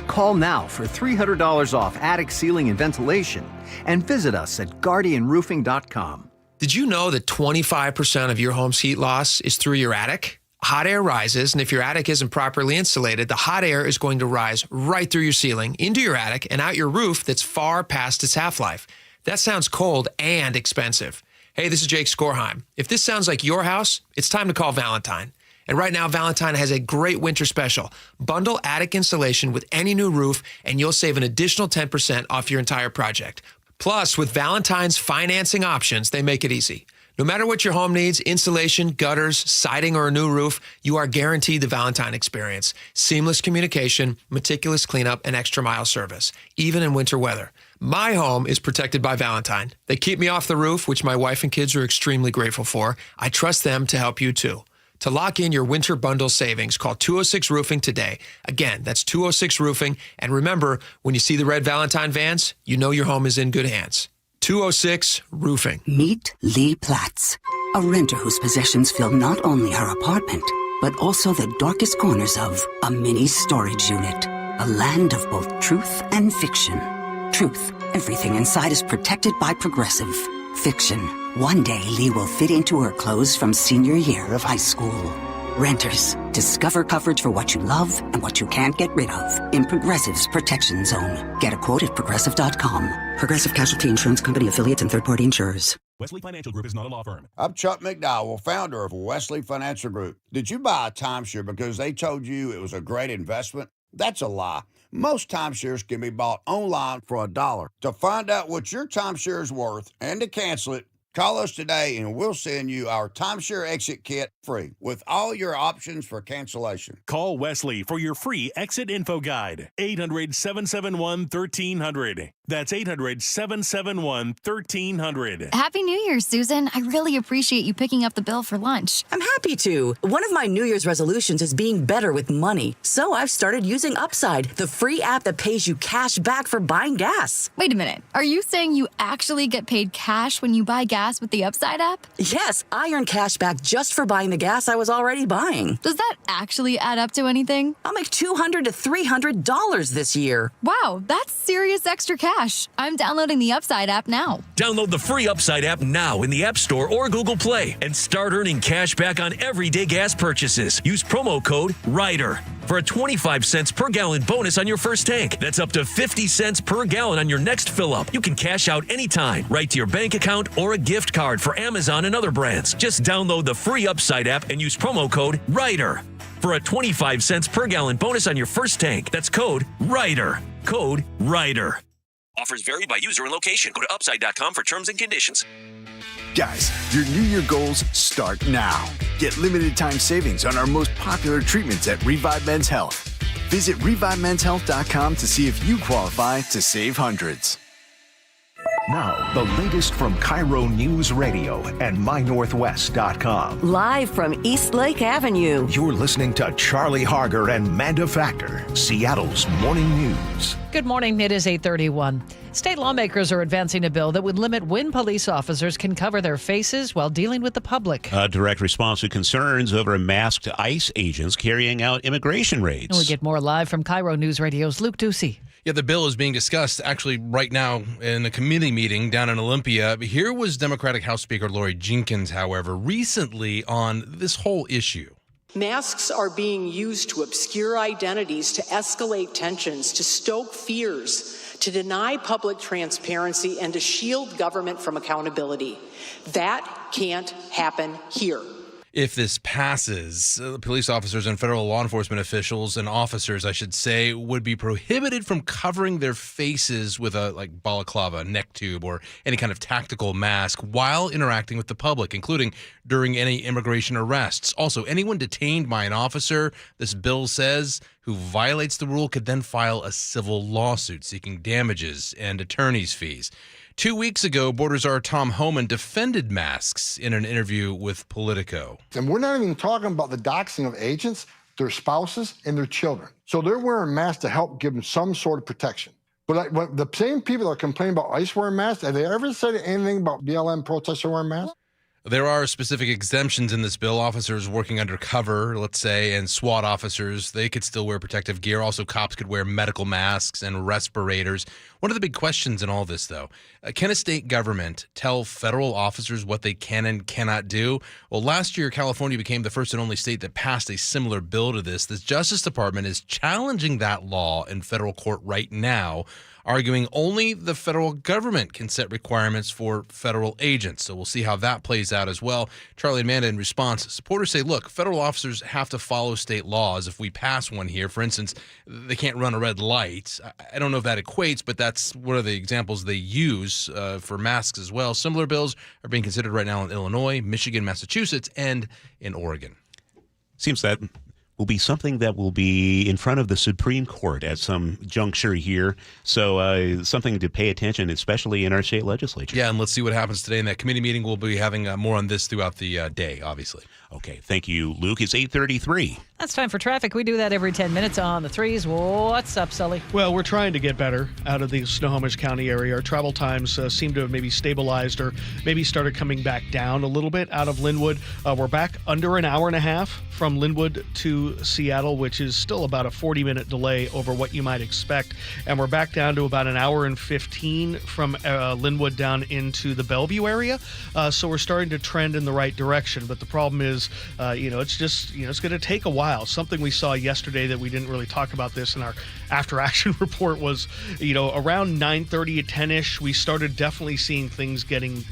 Call now for $300 off attic ceiling and ventilation, and visit us at guardianroofing.com. Did you know that 25% of your home's heat loss is through your attic? Hot air rises, and if your attic isn't properly insulated, the hot air is going to rise right through your ceiling, into your attic, and out your roof that's far past its half-life. That sounds cold and expensive. Hey, this is Jake Skorheim. If this sounds like your house, it's time to call Valentine. And right now, Valentine has a great winter special. Bundle attic insulation with any new roof, and you'll save an additional 10% off your entire project. Plus, with Valentine's financing options, they make it easy. No matter what your home needs, insulation, gutters, siding, or a new roof, you are guaranteed the Valentine experience. Seamless communication, meticulous cleanup, and extra mile service, even in winter weather. My home is protected by Valentine. They keep me off the roof, which my wife and kids are extremely grateful for. I trust them to help you too. To lock in your winter bundle savings, call 206 Roofing today. Again, that's 206 Roofing. And remember, when you see the red Valentine vans, you know your home is in good hands. 206 Roofing. Meet Lee Platts, a renter whose possessions fill not only her apartment, but also the darkest corners of a mini storage unit. A land of both truth and fiction. Truth, everything inside is protected by Progressive. Fiction, One day, Lee will fit into her clothes from senior year of high school. Renters, discover coverage for what you love and what you can't get rid of in Progressive's Protection Zone. Get a quote at Progressive.com. Progressive Casualty Insurance Company, affiliates, and third-party insurers. Wesley Financial Group is not a law firm. I'm Chuck McDowell, founder of Wesley Financial Group. Did you buy a timeshare because they told you it was a great investment? That's a lie. Most timeshares can be bought online for $1. To find out what your timeshare is worth and to cancel it, call us today and we'll send you our timeshare exit kit free with all your options for cancellation. Call Wesley for your free exit info guide. 800-771-1300. That's 800-771-1300. Happy New Year, Susan. I really appreciate you picking up the bill for lunch. I'm happy to. One of my New Year's resolutions is being better with money. So I've started using Upside, the free app that pays you cash back for buying gas. Wait a minute. Are you saying you actually get paid cash when you buy gas with the Upside app? Yes, I earn cash back just for buying the gas I was already buying. Does that actually add up to anything? I'll make $200 to $300 this year. Wow, that's serious extra cash. I'm downloading the Upside app now. Download the free Upside app now in the App Store or Google Play and start earning cash back on everyday gas purchases. Use promo code RIDER for a 25 cents per gallon bonus on your first tank. That's up to 50 cents per gallon on your next fill up. You can cash out anytime, right to your bank account or a gift card for Amazon and other brands. Just download the free Upside app and use promo code RIDER for a 25 cents per gallon bonus on your first tank. That's code RIDER. Code RIDER. Offers vary by user and location. Go to upside.com for terms and conditions. Guys, your New Year goals start now. Get limited time savings on our most popular treatments at Revive Men's Health. Visit ReviveMen'sHealth.com to see if you qualify to save hundreds. Now, the latest from KIRO Newsradio and MyNorthwest.com. Live from Eastlake Avenue. You're listening to Charlie Harger and Manda Factor, Seattle's morning news. Good morning. It is 8:31. State lawmakers are advancing a bill that would limit when police officers can cover their faces while dealing with the public. A direct response to concerns over masked ICE agents carrying out immigration raids. We get more live from KIRO News Radio's Luke Ducey. Yeah, the bill is being discussed actually right now in a committee meeting down in Olympia. Here was Democratic House Speaker Lori Jenkins, however, recently on this whole issue. Masks are being used to obscure identities, to escalate tensions, to stoke fears, to deny public transparency, and to shield government from accountability. That can't happen here. If this passes, police officers and federal law enforcement officials and officers, I should say, would be prohibited from covering their faces with a balaclava, neck tube, or any kind of tactical mask while interacting with the public, including during any immigration arrests. Also, anyone detained by an officer, this bill says, who violates the rule could then file a civil lawsuit seeking damages and attorney's fees. 2 weeks ago, Border Czar Tom Homan defended masks in an interview with Politico. And we're not even talking about the doxing of agents, their spouses, and their children. So they're wearing masks to help give them some sort of protection. But when the same people that are complaining about ICE wearing masks, have they ever said anything about BLM protesters wearing masks? There are specific exemptions in this bill. Officers working undercover, let's say, and SWAT officers, they could still wear protective gear. Also, cops could wear medical masks and respirators. One of the big questions in all this, though, can a state government tell federal officers what they can and cannot do? Well, last year, California became the first and only state that passed a similar bill to this. The Justice Department is challenging that law in federal court right now, arguing only the federal government can set requirements for federal agents. So we'll see how that plays out as well. Charlie and Amanda, in response, supporters say, look, federal officers have to follow state laws. If we pass one here, for instance, they can't run a red light. I don't know if that equates, but that's one of the examples they use for masks as well. Similar bills are being considered right now in Illinois, Michigan, Massachusetts, and in Oregon. Seems that will be something that will be in front of the Supreme Court at some juncture here. So something to pay attention, especially in our state legislature. Yeah, and let's see what happens today in that committee meeting. We'll be having more on this throughout the day, obviously. Okay, thank you, Luke. It's 8:33. That's time for traffic. We do that every 10 minutes on the threes. What's up, Sully? Well, we're trying to get better out of the Snohomish County area. Our travel times seem to have maybe stabilized or maybe started coming back down a little bit out of Linwood. We're back under an hour and a half from Linwood to Seattle, which is still about a 40-minute delay over what you might expect. And we're back down to about an hour and 15 from Linwood down into the Bellevue area. So we're starting to trend in the right direction. But the problem is, it's just, it's going to take a while. Something we saw yesterday that we didn't really talk about this in our after action report was, around 9:30 at 10-ish, we started definitely seeing things getting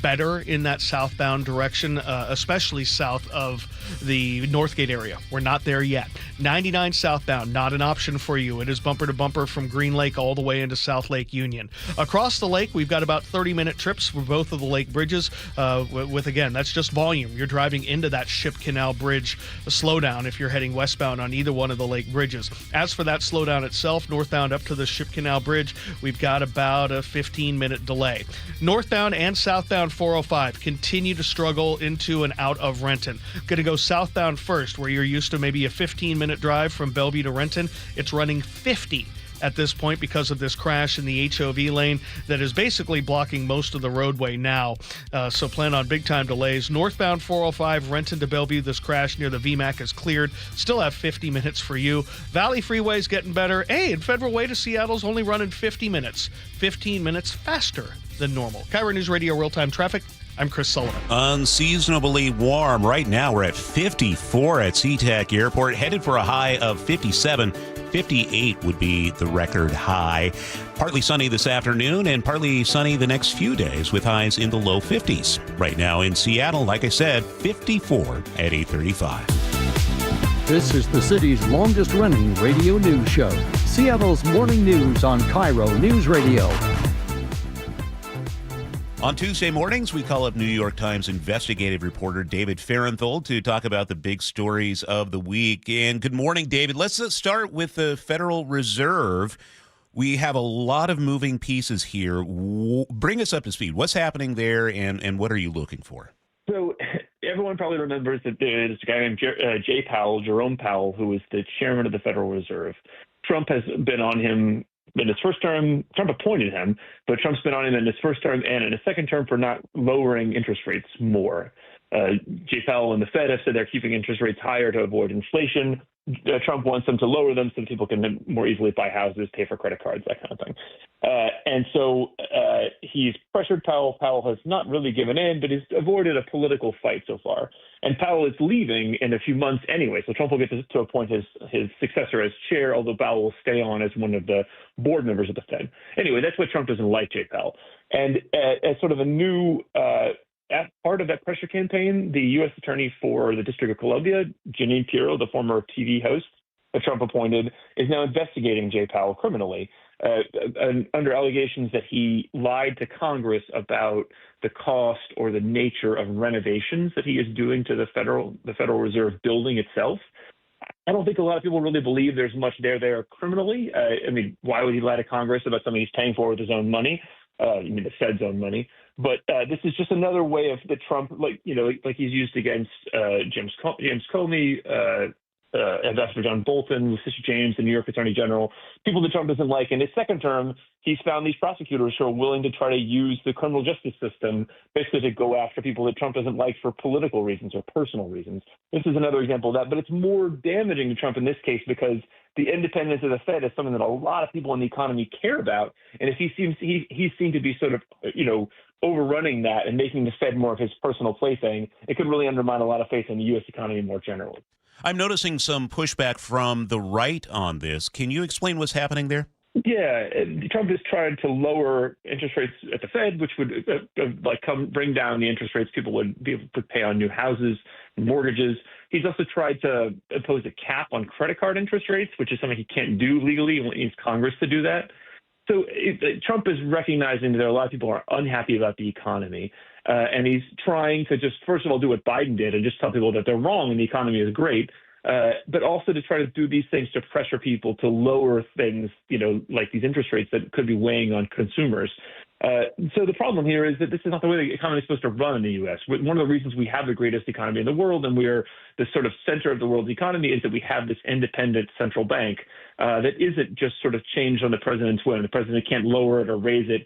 better in that southbound direction, especially south of the Northgate area. We're not there yet. 99 southbound, not an option for you. It is bumper to bumper from Green Lake all the way into South Lake Union. Across the lake, we've got about 30-minute trips for both of the lake bridges with, again, that's just volume. You're driving into that Ship Canal Bridge slowdown if you're heading westbound on either one of the lake bridges. As for that slowdown itself, northbound up to the Ship Canal Bridge, we've got about a 15-minute delay. Northbound and southbound 405 continue to struggle into and out of Renton. Going to go southbound first, where you're used to maybe a 15-minute drive from Bellevue to Renton. It's running 50 at this point because of this crash in the HOV lane that is basically blocking most of the roadway now. So plan on big-time delays. Northbound 405, Renton to Bellevue, this crash near the VMAC is cleared. Still have 50 minutes for you. Valley Freeway's getting better. Hey, and Federal Way to Seattle's only running 50 minutes. 15 minutes faster than normal. KIRO News Radio real-time traffic. I'm Chris Sullivan. Unseasonably warm. Right now we're at 54 at SeaTac Airport, headed for a high of 57. 58 would be the record high. Partly sunny this afternoon and partly sunny the next few days with highs in the low 50s. Right now in Seattle, like I said, 54 at 8:35. This is the city's longest-running radio news show, Seattle's Morning News on KIRO Newsradio. On Tuesday mornings, we call up New York Times investigative reporter David Farenthold to talk about the big stories of the week. And good morning, David. Let's start with the Federal Reserve. We have a lot of moving pieces here. Bring us up to speed. What's happening there, and what are you looking for? So everyone probably remembers that there's a guy named Jerome Powell, who was the chairman of the Federal Reserve. Trump has been on him in his first term. Trump appointed him, but Trump's been on him in his first term and in his second term for not lowering interest rates more. Jay Powell and the Fed have said they're keeping interest rates higher to avoid inflation. Trump wants them to lower them so people can more easily buy houses, pay for credit cards, that kind of thing. And so he's pressured Powell. Powell has not really given in, but he's avoided a political fight so far. And Powell is leaving in a few months anyway, so Trump will get to appoint his successor as chair, although Powell will stay on as one of the board members of the Fed. Anyway, that's why Trump doesn't like Jay Powell. And as sort of a new part of that pressure campaign, the U.S. Attorney for the District of Columbia, Jeanine Pirro, the former TV host that Trump appointed, is now investigating Jay Powell criminally under allegations that he lied to Congress about the cost or the nature of renovations that he is doing to the Federal Reserve building itself. I don't think a lot of people really believe there's much there criminally. I mean, why would he lie to Congress about something he's paying for with his own money? You mean the Fed's own money? But this is just another way of the Trump, like he's used against James Comey, Ambassador John Bolton, Letitia James, the New York Attorney General, people that Trump doesn't like. In his second term, he's found these prosecutors who are willing to try to use the criminal justice system basically to go after people that Trump doesn't like for political reasons or personal reasons. This is another example of that, but it's more damaging to Trump in this case because the independence of the Fed is something that a lot of people in the economy care about. And if he seemed to be sort of, overrunning that and making the Fed more of his personal plaything, it could really undermine a lot of faith in the U.S. economy more generally. I'm noticing some pushback from the right on this. Can you explain what's happening there? Yeah, Trump has tried to lower interest rates at the Fed, which would bring down the interest rates people would be able to pay on new houses and mortgages. He's also tried to impose a cap on credit card interest rates, which is something he can't do legally. He needs Congress to do that. So Trump is recognizing that there are a lot of people who are unhappy about the economy, and he's trying to just, first of all, do what Biden did and just tell people that they're wrong and the economy is great, but also to try to do these things to pressure people to lower things, like these interest rates that could be weighing on consumers. So the problem here is that this is not the way the economy is supposed to run in the U.S. One of the reasons we have the greatest economy in the world and we're the sort of center of the world's economy is that we have this independent central bank that isn't just sort of changed on the president's whim. The president can't lower it or raise it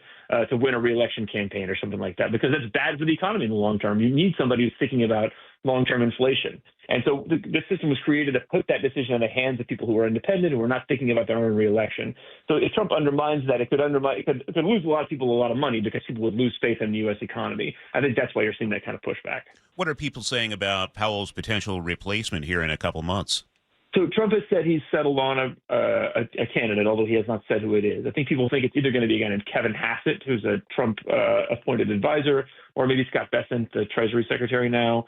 to win a re-election campaign or something like that, because that's bad for the economy in the long term. You need somebody who's thinking about long-term inflation. And so the system was created to put that decision in the hands of people who are independent, who are not thinking about their own re-election. So if Trump undermines that, it could lose a lot of people a lot of money because people would lose faith in the U.S. economy. I think that's why you're seeing that kind of pushback. What are people saying about Powell's potential replacement here in a couple months? So Trump has said he's settled on a candidate, although he has not said who it is. I think people think it's either going to be a guy named Kevin Hassett, who's a Trump appointed advisor, or maybe Scott Bessent, the Treasury Secretary now.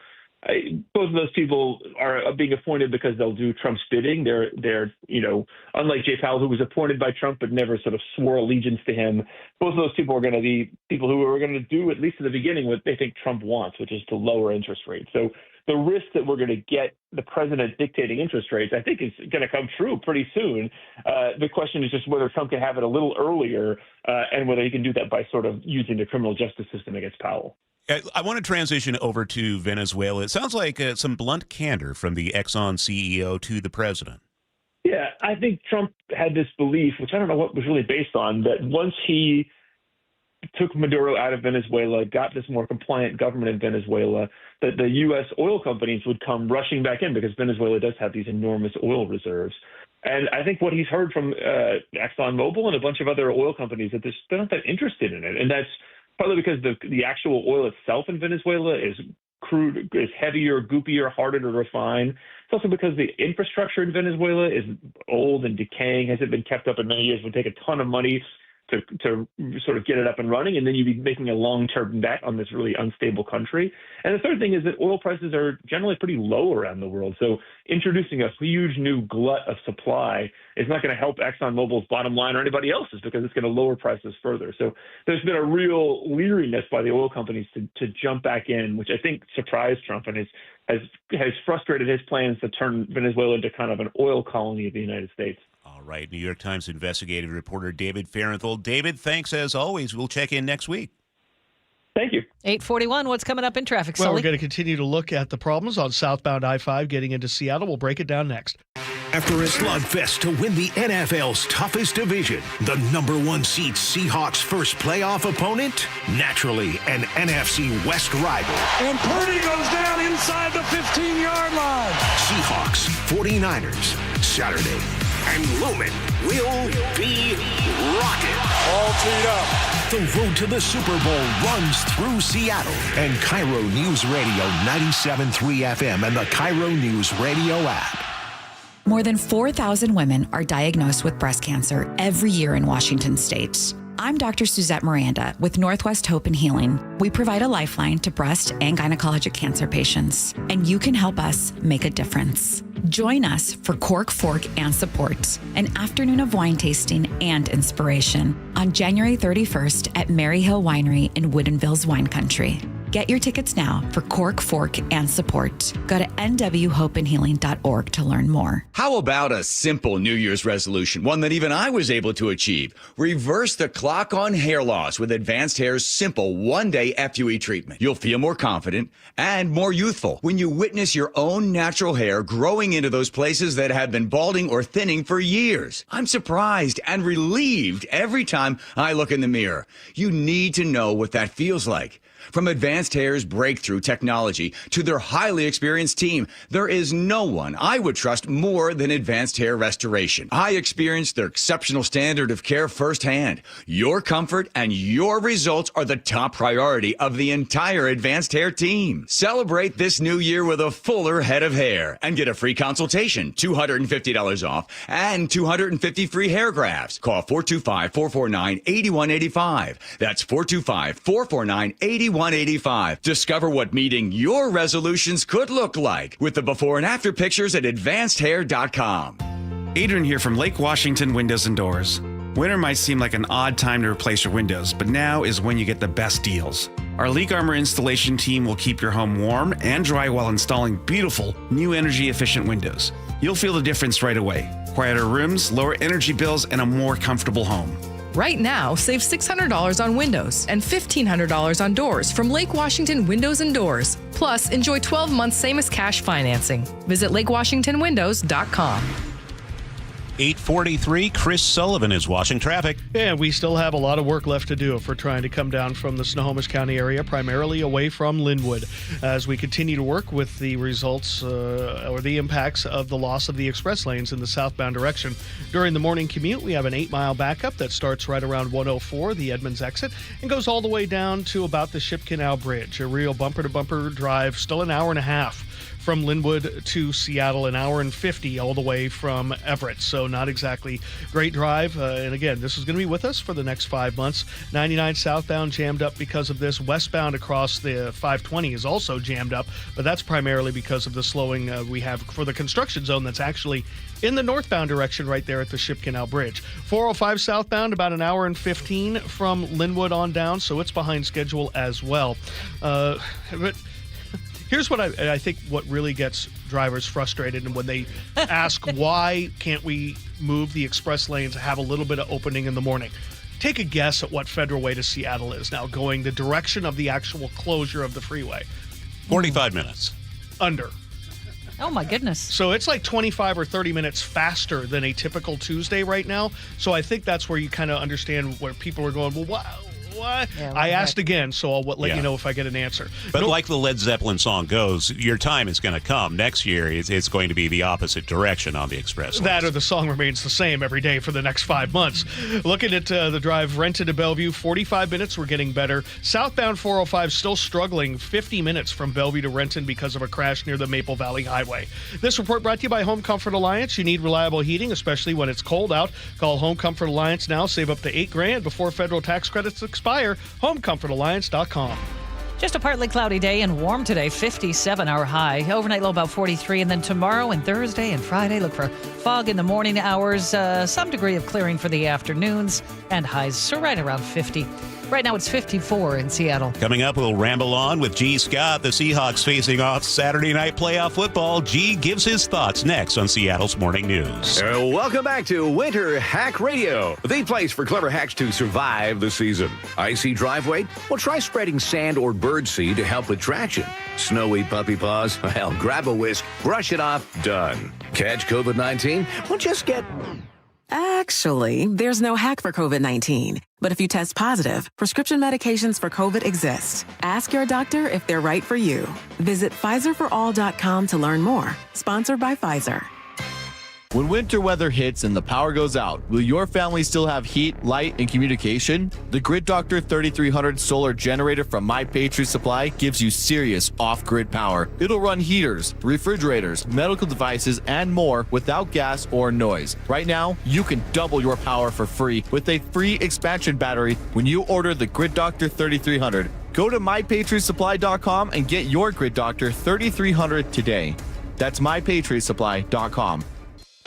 Both of those people are being appointed because they'll do Trump's bidding. They're unlike Jay Powell, who was appointed by Trump but never sort of swore allegiance to him. Both of those people are going to be people who are going to do, at least in the beginning, what they think Trump wants, which is to lower interest rates. So the risk that we're going to get the president dictating interest rates, I think, is going to come true pretty soon. The question is just whether Trump can have it a little earlier and whether he can do that by sort of using the criminal justice system against Powell. I want to transition over to Venezuela. It sounds like some blunt candor from the Exxon CEO to the president. Yeah, I think Trump had this belief, which I don't know what was really based on, that once he took Maduro out of Venezuela, got this more compliant government in Venezuela, that the U.S. oil companies would come rushing back in because Venezuela does have these enormous oil reserves. And I think what he's heard from ExxonMobil and a bunch of other oil companies that they're not that interested in it. And that's partly because the actual oil itself in Venezuela is crude, is heavier, goopier, harder to refine. It's also because the infrastructure in Venezuela is old and decaying, hasn't been kept up in many years. It would take a ton of money to sort of get it up and running, and then you'd be making a long-term bet on this really unstable country. And the third thing is that oil prices are generally pretty low around the world. So introducing a huge new glut of supply is not going to help ExxonMobil's bottom line or anybody else's because it's going to lower prices further. So there's been a real leeriness by the oil companies to jump back in, which I think surprised Trump and has frustrated his plans to turn Venezuela into kind of an oil colony of the United States. All right, New York Times investigative reporter David Fahrenthold. David, thanks as always. We'll check in next week. Thank you. 8:41, what's coming up in traffic, Well, Sully? we're going to continue to look at the problems on southbound I-5 getting into Seattle. We'll break it down next. After a slugfest to win the NFL's toughest division, the number one seed Seahawks' first playoff opponent, naturally an NFC West rival. And Purdy goes down inside the 15-yard line. Seahawks, 49ers, Saturday. And Lumen will be rocking. All teed up. The road to the Super Bowl runs through Seattle. And KIRO Newsradio 97.3 FM and the KIRO Newsradio app. More than 4,000 women are diagnosed with breast cancer every year in Washington state. I'm Dr. Suzette Miranda with Northwest Hope and Healing. We provide a lifeline to breast and gynecologic cancer patients, and you can help us make a difference. Join us for Cork, Fork, and Support, an afternoon of wine tasting and inspiration on January 31st at Mary Hill Winery in Woodinville's Wine Country. Get your tickets now for Cork, Fork, and Support. Go to nwhopeandhealing.org to learn more. How about a simple New Year's resolution, one that even I was able to achieve? Reverse the clock on hair loss with Advanced Hair's simple one-day FUE treatment. You'll feel more confident and more youthful when you witness your own natural hair growing into those places that have been balding or thinning for years. I'm surprised and relieved every time I look in the mirror. You need to know what that feels like. From Advanced Hair's breakthrough technology to their highly experienced team, there is no one I would trust more than Advanced Hair Restoration. I experienced their exceptional standard of care firsthand. Your comfort and your results are the top priority of the entire Advanced Hair team. Celebrate this new year with a fuller head of hair and get a free consultation, $250 off, and 250 free hair grafts. Call 425-449-8185. That's 425-449-8185. Discover what meeting your resolutions could look like with the before and after pictures at advancedhair.com. Adrian here from Lake Washington Windows and Doors. Winter might seem like an odd time to replace your windows, but now is when you get the best deals. Our Leak Armor installation team will keep your home warm and dry while installing beautiful, new energy-efficient windows. You'll feel the difference right away. Quieter rooms, lower energy bills, and a more comfortable home. Right now, save $600 on windows and $1,500 on doors from Lake Washington Windows and Doors. Plus, enjoy 12 months same-as-cash financing. Visit lakewashingtonwindows.com. 8:43, Chris Sullivan is watching traffic. And we still have a lot of work left to do if we're trying to come down from the Snohomish County area, primarily away from Linwood, as we continue to work with the results or the impacts of the loss of the express lanes in the southbound direction. During the morning commute, we have an 8-mile backup that starts right around 104, the Edmonds exit, and goes all the way down to about the Ship Canal Bridge. A real bumper-to-bumper drive, still an hour and a half from Linwood to Seattle, an hour and 50 all the way from Everett. So not exactly great drive. And again, this is going to be with us for the next 5 months. 99 southbound jammed up because of this. Westbound across the 520 is also jammed up, but that's primarily because of the slowing we have for the construction zone that's actually in the northbound direction right there at the Ship Canal Bridge. 405 southbound, about an hour and 15 from Linwood on down, so it's behind schedule as well. But here's what I think what really gets drivers frustrated, and when they ask why can't we move the express lanes, have a little bit of opening in the morning. Take a guess at what Federal Way to Seattle is now going the direction of the actual closure of the freeway. 45 minutes. Under. Oh, my goodness. So it's like 25 or 30 minutes faster than a typical Tuesday right now. So I think that's where you kind of understand where people are going, well, what? Yeah, I asked again, so I'll let you know if I get an answer. But like the Led Zeppelin song goes, your time is going to come. Next year, it's going to be the opposite direction on the express lanes. That or the song remains the same every day for the next 5 months. Looking at the drive Renton to Bellevue, 45 minutes, we're getting better. Southbound 405 still struggling 50 minutes from Bellevue to Renton because of a crash near the Maple Valley Highway. This report brought to you by Home Comfort Alliance. You need reliable heating, especially when it's cold out. Call Home Comfort Alliance now. Save up to $8,000 before federal tax credits expire. HomeComfortAlliance.com. Just a partly cloudy day and warm today, 57 our high. Overnight low about 43. And then tomorrow and Thursday and Friday, look for fog in the morning hours, some degree of clearing for the afternoons, and highs so right around 50. Right now it's 54 in Seattle. Coming up, we'll ramble on with G. Scott. The Seahawks facing off Saturday night playoff football. G gives his thoughts next on Seattle's Morning News. Welcome back to Winter Hack Radio, the place for clever hacks to survive the season. Icy driveway? Well, try spreading sand or birdseed to help with traction. Snowy puppy paws? Well, grab a whisk, brush it off, done. Catch COVID-19? Well, just get... Actually, there's no hack for COVID-19. But if you test positive, prescription medications for COVID exist. Ask your doctor if they're right for you. Visit PfizerForAll.com to learn more. Sponsored by Pfizer. When winter weather hits and the power goes out, will your family still have heat, light, and communication? The Grid Doctor 3300 solar generator from My Patriot Supply gives you serious off-grid power. It'll run heaters, refrigerators, medical devices, and more without gas or noise. Right now, you can double your power for free with a free expansion battery when you order the Grid Doctor 3300. Go to MyPatriotSupply.com and get your Grid Doctor 3300 today. That's MyPatriotSupply.com.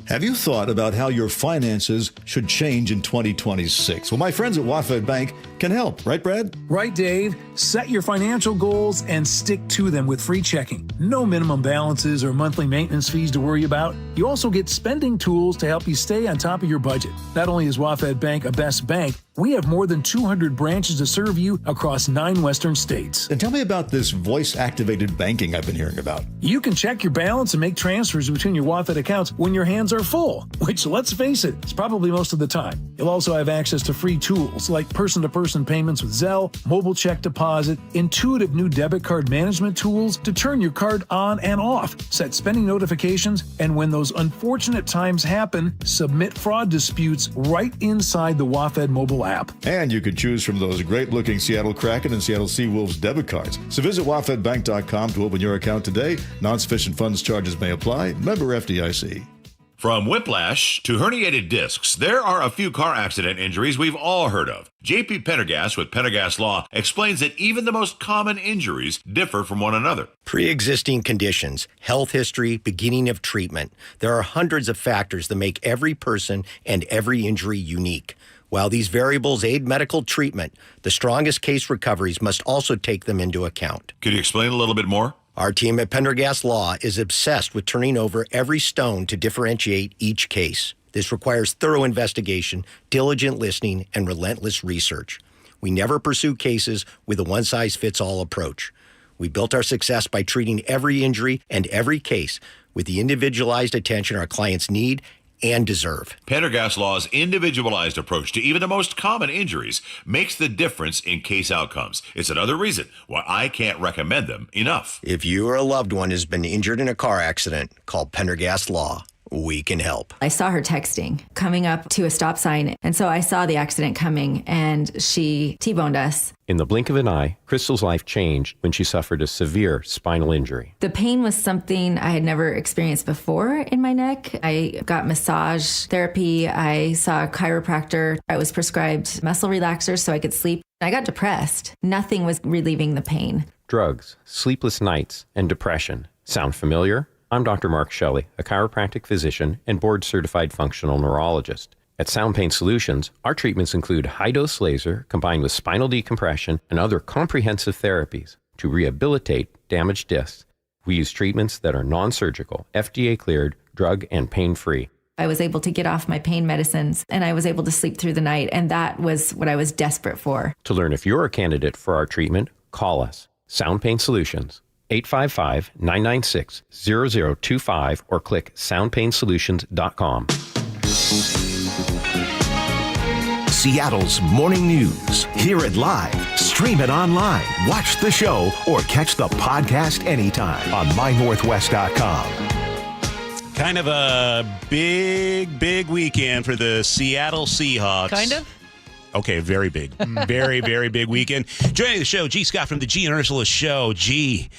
Have you thought about how your finances should change in 2026? Well, my friends at WaFd Bank can help. Right, Brad? Right, Dave. Set your financial goals and stick to them with free checking. No minimum balances or monthly maintenance fees to worry about. You also get spending tools to help you stay on top of your budget. Not only is WaFd Bank a best bank, we have more than 200 branches to serve you across 9 western states. And tell me about this voice-activated banking I've been hearing about. You can check your balance and make transfers between your WaFd accounts when your hands are full, which, let's face it, is probably most of the time. You'll also have access to free tools like person-to-person payments with Zelle, mobile check deposit, intuitive new debit card management tools to turn your card on and off, set spending notifications, and when those unfortunate times happen, submit fraud disputes right inside the WaFd mobile app. And you can choose from those great-looking Seattle Kraken and Seattle Seawolves debit cards. So visit WaFdBank.com to open your account today. Non-sufficient funds charges may apply. Member FDIC. From whiplash to herniated discs, there are a few car accident injuries we've all heard of. JP Pendergast with Pendergast Law explains that even the most common injuries differ from one another. Pre-existing conditions, health history, beginning of treatment. There are hundreds of factors that make every person and every injury unique. While these variables aid medical treatment, the strongest case recoveries must also take them into account. Could you explain a little bit more? Our team at Pendergast Law is obsessed with turning over every stone to differentiate each case. This requires thorough investigation, diligent listening, and relentless research. We never pursue cases with a one-size-fits-all approach. We built our success by treating every injury and every case with the individualized attention our clients need and deserve. Pendergast Law's individualized approach to even the most common injuries makes the difference in case outcomes. It's another reason why I can't recommend them enough. If you or a loved one has been injured in a car accident, call Pendergast Law. We can help. I saw her texting coming up to a stop sign, and so I saw the accident coming, and she T-boned us. In the blink of an eye, Crystal's life changed when she suffered a severe spinal injury. The pain was something I had never experienced before in my neck. I got massage therapy. I saw a chiropractor. I was prescribed muscle relaxers so I could sleep. I got depressed. Nothing was relieving the pain. Drugs, sleepless nights, and depression. Sound familiar? I'm Dr. Mark Shelley, a chiropractic physician and board-certified functional neurologist. At Sound Pain Solutions, our treatments include high-dose laser combined with spinal decompression and other comprehensive therapies to rehabilitate damaged discs. We use treatments that are non-surgical, FDA-cleared, drug and pain-free. I was able to get off my pain medicines, and I was able to sleep through the night, and that was what I was desperate for. To learn if you're a candidate for our treatment, call us. Sound Pain Solutions, 855-996-0025 or click soundpainsolutions.com. Seattle's morning news. Hear it live, stream it online, watch the show, or catch the podcast anytime on mynorthwest.com. Kind of a big weekend for the Seattle Seahawks. Kind of? Okay, very big. Very, very big weekend. Joining the show, G. Scott from the G and Ursula Show. G,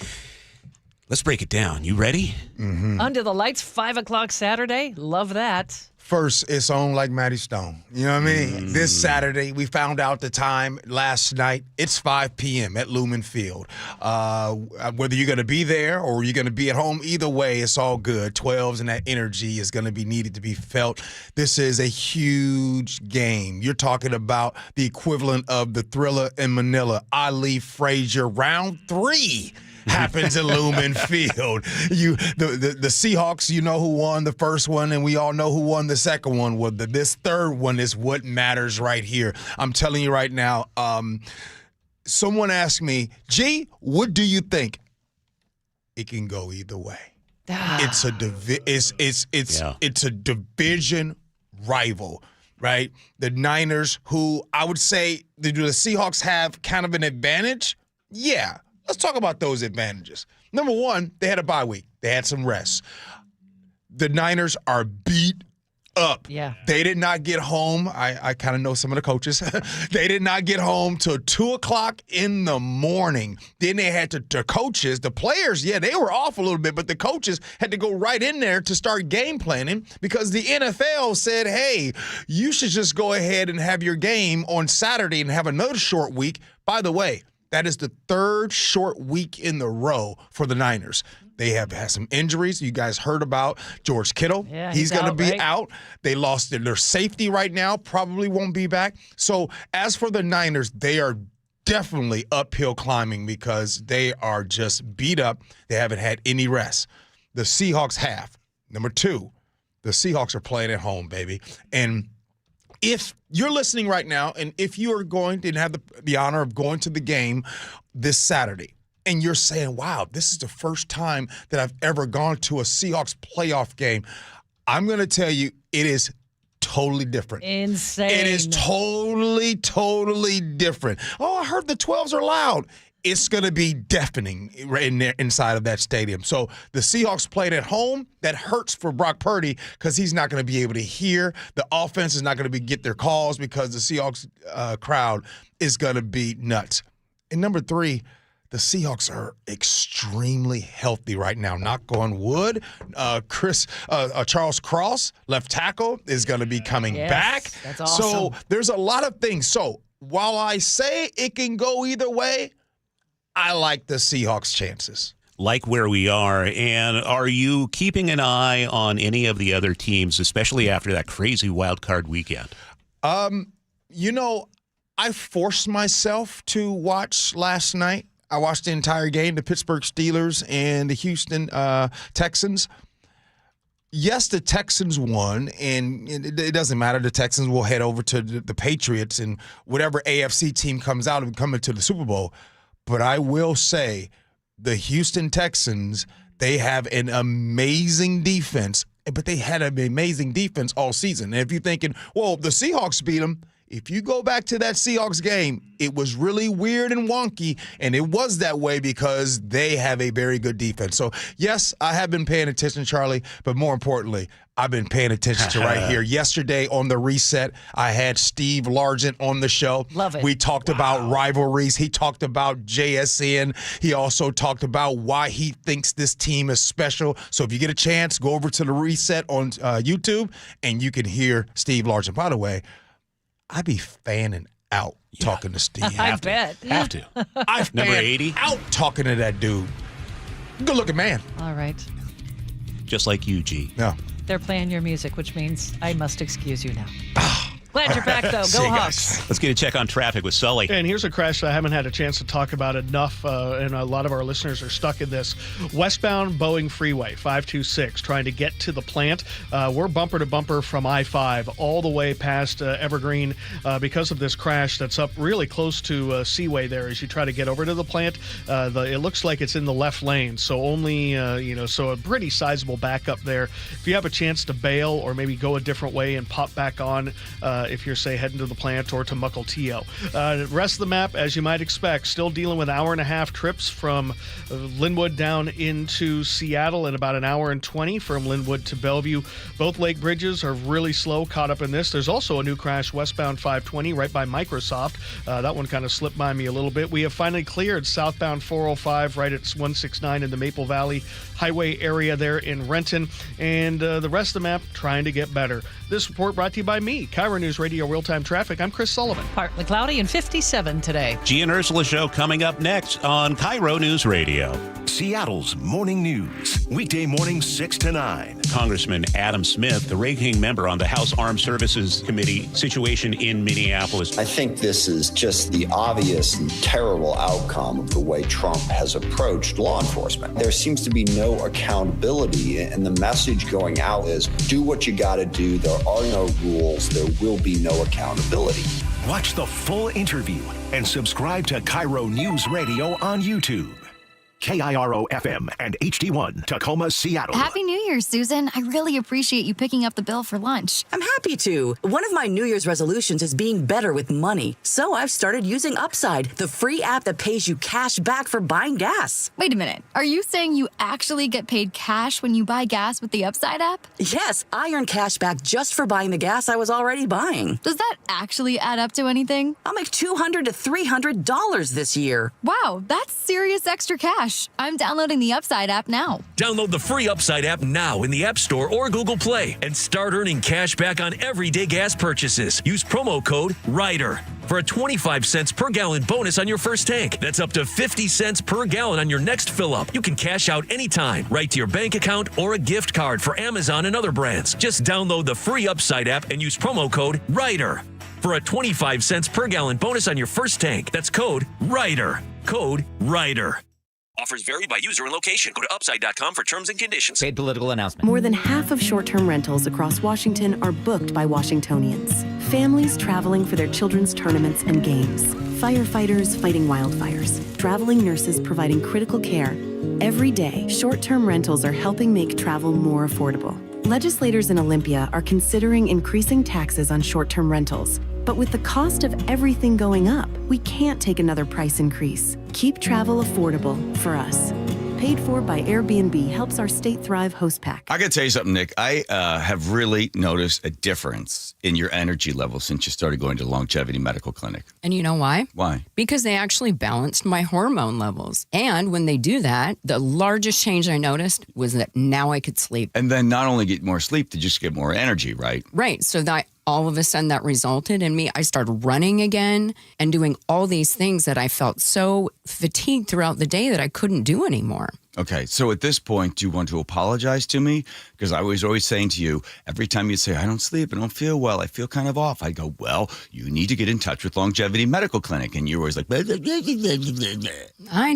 let's break it down. You ready? Under the lights, 5 o'clock Saturday. Love that. First, it's on like Matty Stone. You know what I mean? This Saturday, we found out the time last night. It's 5 p.m. at Lumen Field. Whether you're going to be there or you're going to be at home, either way, it's all good. 12s and that energy is going to be needed to be felt. This is a huge game. You're talking about the equivalent of the Thriller in Manila. Ali Frazier, round 3. Happens at Lumen Field. The Seahawks, you know who won the first one, and we all know who won the second one. Well, this third one is what matters right here. I'm telling you right now. Someone asked me, G, what do you think? It can go either way. It's a division rival, right? The Niners, who I would say, do the Seahawks have kind of an advantage? Yeah. Let's talk about those advantages. Number one, they had a bye week. They had some rest. The Niners are beat up. Yeah. They did not get home. I kind of know some of the coaches. They did not get home till 2 o'clock in the morning. Then they had the coaches, the players, yeah, they were off a little bit, but the coaches had to go right in there to start game planning because the NFL said, hey, you should just go ahead and have your game on Saturday and have another short week. By the way, that is the third short week in the row for the Niners. They have had some injuries. You guys heard about George Kittle. Yeah, he's going to be right? out. They lost their safety right now, probably won't be back. So as for the Niners, they are definitely uphill climbing because they are just beat up. They haven't had any rest. The Seahawks have. Number two, the Seahawks are playing at home, baby. And if you're listening right now, and if you are going to have the honor of going to the game this Saturday, and you're saying, wow, this is the first time that I've ever gone to a Seahawks playoff game, I'm going to tell you it is totally different. Insane. It is totally different. Oh, I heard the 12s are loud. It's going to be deafening in there inside of that stadium. So the Seahawks played at home. That hurts for Brock Purdy because he's not going to be able to hear. The offense is not going to get their calls because the Seahawks crowd is going to be nuts. And number three, the Seahawks are extremely healthy right now. Knock on wood. Charles Cross, left tackle, is going to be coming back. That's awesome. So there's a lot of things. So while I say it can go either way, I like the Seahawks' chances. Like where we are. And are you keeping an eye on any of the other teams, especially after that crazy wild card weekend? You know, I forced myself to watch last night. I watched the entire game, the Pittsburgh Steelers and the Houston Texans. yes, the Texans won, and it doesn't matter. The Texans will head over to the Patriots, and whatever AFC team comes out and come into the Super Bowl. But I will say the Houston Texans, they have an amazing defense, but they had an amazing defense all season. And if you're thinking, well, the Seahawks beat them, if you go back to that Seahawks game, it was really weird and wonky, and it was that way because they have a very good defense. So, yes, I have been paying attention, Charlie, but more importantly, I've been paying attention to right here. Yesterday on the Reset, I had Steve Largent on the show. Love it. We talked about rivalries. He talked about JSN. He also talked about why he thinks this team is special. So if you get a chance, go over to the Reset on YouTube, and you can hear Steve Largent. By the way, I be fanning out talking to Steve. I bet. Have to. I Number fan 80. out talking to that dude. Good looking man. All right. Just like you, G. No. They're playing your music, which means I must excuse you now. Glad you're back, though. See Go you Hawks. guys. Let's get a check on traffic with Sully. And here's a crash that I haven't had a chance to talk about enough, and a lot of our listeners are stuck in this. Westbound Boeing Freeway, 526, trying to get to the plant. We're bumper to bumper from I-5 all the way past Evergreen because of this crash that's up really close to Seaway there as you try to get over to the plant. It looks like it's in the left lane, so only, so a pretty sizable backup there. If you have a chance to bail or maybe go a different way and pop back on, if you're, say, heading to the plant or to Mukilteo. The rest of the map, as you might expect, still dealing with hour-and-a-half trips from Linwood down into Seattle and about an hour and 20 from Linwood to Bellevue. Both lake bridges are really slow, caught up in this. There's also a new crash westbound 520 right by Microsoft. That one kind of slipped by me a little bit. We have finally cleared southbound 405 right at 169 in the Maple Valley Highway area there in Renton. And the rest of the map trying to get better. This report brought to you by me, KIRO Newsradio Real-Time Traffic. I'm Chris Sullivan. Partly cloudy and 57 today. G and Ursula Show coming up next on KIRO News Radio. Seattle's Morning News. Weekday mornings 6 to 9. Congressman Adam Smith, the ranking member on the House Armed Services Committee, situation in Minneapolis. I think this is just the obvious and terrible outcome of the way Trump has approached law enforcement. There seems to be no accountability, and the message going out is do what you got to do. There are no rules. There will be no accountability. Watch the full interview and subscribe to KIRO News Radio on YouTube. KIRO FM and HD1 Tacoma, Seattle. Happy New Year, Susan. I really appreciate you picking up the bill for lunch. I'm happy to. One of my New Year's resolutions is being better with money. So I've started using Upside, the free app that pays you cash back for buying gas. Wait a minute. Are you saying you actually get paid cash when you buy gas with the Upside app? Yes, I earn cash back just for buying the gas I was already buying. Does that actually add up to anything? I'll make $200 to $300 this year. Wow, that's serious extra cash. I'm downloading the Upside app now. Download the free Upside app now in the App Store or Google Play and start earning cash back on everyday gas purchases. Use promo code RIDER for a 25 cents per gallon bonus on your first tank. That's up to 50 cents per gallon on your next fill up. You can cash out anytime, right to your bank account or a gift card for Amazon and other brands. Just download the free Upside app and use promo code RIDER for a 25 cents per gallon bonus on your first tank. That's code RIDER. Code RIDER. Offers vary by user and location. Go to upside.com for terms and conditions. Paid political announcement. More than half of short-term rentals across Washington are booked by Washingtonians. Families traveling for their children's tournaments and games. Firefighters fighting wildfires. Traveling nurses providing critical care. Every day, short-term rentals are helping make travel more affordable. Legislators in Olympia are considering increasing taxes on short-term rentals. But with the cost of everything going up, we can't take another price increase. Keep travel affordable for us. Paid for by Airbnb helps our State Thrive host pack. I got to tell you something, Nick. I have really noticed a difference in your energy level since you started going to Longevity Medical Clinic. And you know why? Why? Because they actually balanced my hormone levels. And when they do that, the largest change I noticed was that now I could sleep. And then not only get more sleep, to just get more energy, right? Right. So that all of a sudden that resulted in me, I started running again and doing all these things that I felt so fatigued throughout the day that I couldn't do anymore. Okay, so at this point, do you want to apologize to me? Because I was always saying to you, every time you say, I don't sleep, I don't feel well, I feel kind of off, I go, well, you need to get in touch with Longevity Medical Clinic. And you're always like, blah, blah, blah, blah, blah, blah. I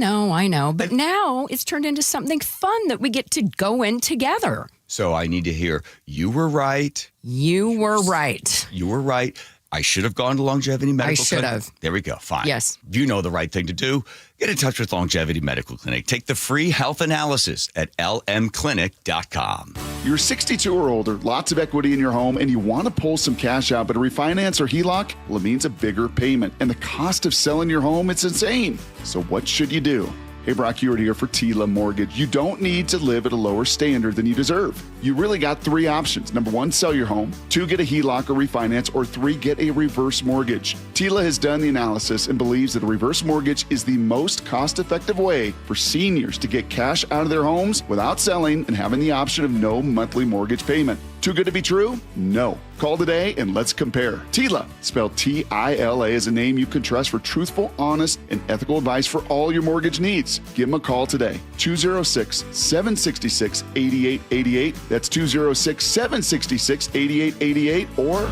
know. But now it's turned into something fun that we get to go in together. So I need to hear, you were right. You were right. You were right. I should have gone to Longevity Medical Clinic. I should have. There we go. Fine. Yes. You know the right thing to do. Get in touch with Longevity Medical Clinic. Take the free health analysis at lmclinic.com. You're 62 or older, lots of equity in your home, and you want to pull some cash out, but a refinance or HELOC, well, it means a bigger payment. And the cost of selling your home, it's insane. So what should you do? Hey, Brock Hewitt here for Tila Mortgage. You don't need to live at a lower standard than you deserve. You really got 3 options. Number 1, sell your home. 2, get a HELOC or refinance. Or 3, get a reverse mortgage. Tila has done the analysis and believes that a reverse mortgage is the most cost-effective way for seniors to get cash out of their homes without selling and having the option of no monthly mortgage payment. Too good to be true? No. Call today and let's compare. Tila, spelled T-I-L-A, is a name you can trust for truthful, honest, and ethical advice for all your mortgage needs. Give them a call today. 206-766-8888. That's 206-766-8888 or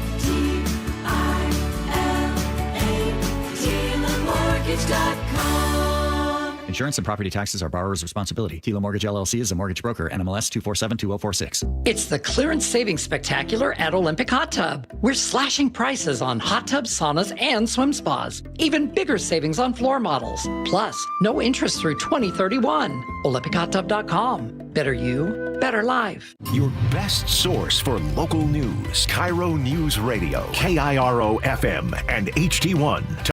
TilaMortgage.com. Insurance and property taxes are borrower's responsibility. Tila Mortgage LLC is a mortgage broker. NMLS 2472046. It's the Clearance Savings Spectacular at Olympic Hot Tub. We're slashing prices on hot tubs, saunas, and swim spas. Even bigger savings on floor models. Plus, no interest through 2031. OlympicHotTub.com. Better you, better life. Your best source for local news. KIRO News Radio. KIRO FM and HD1.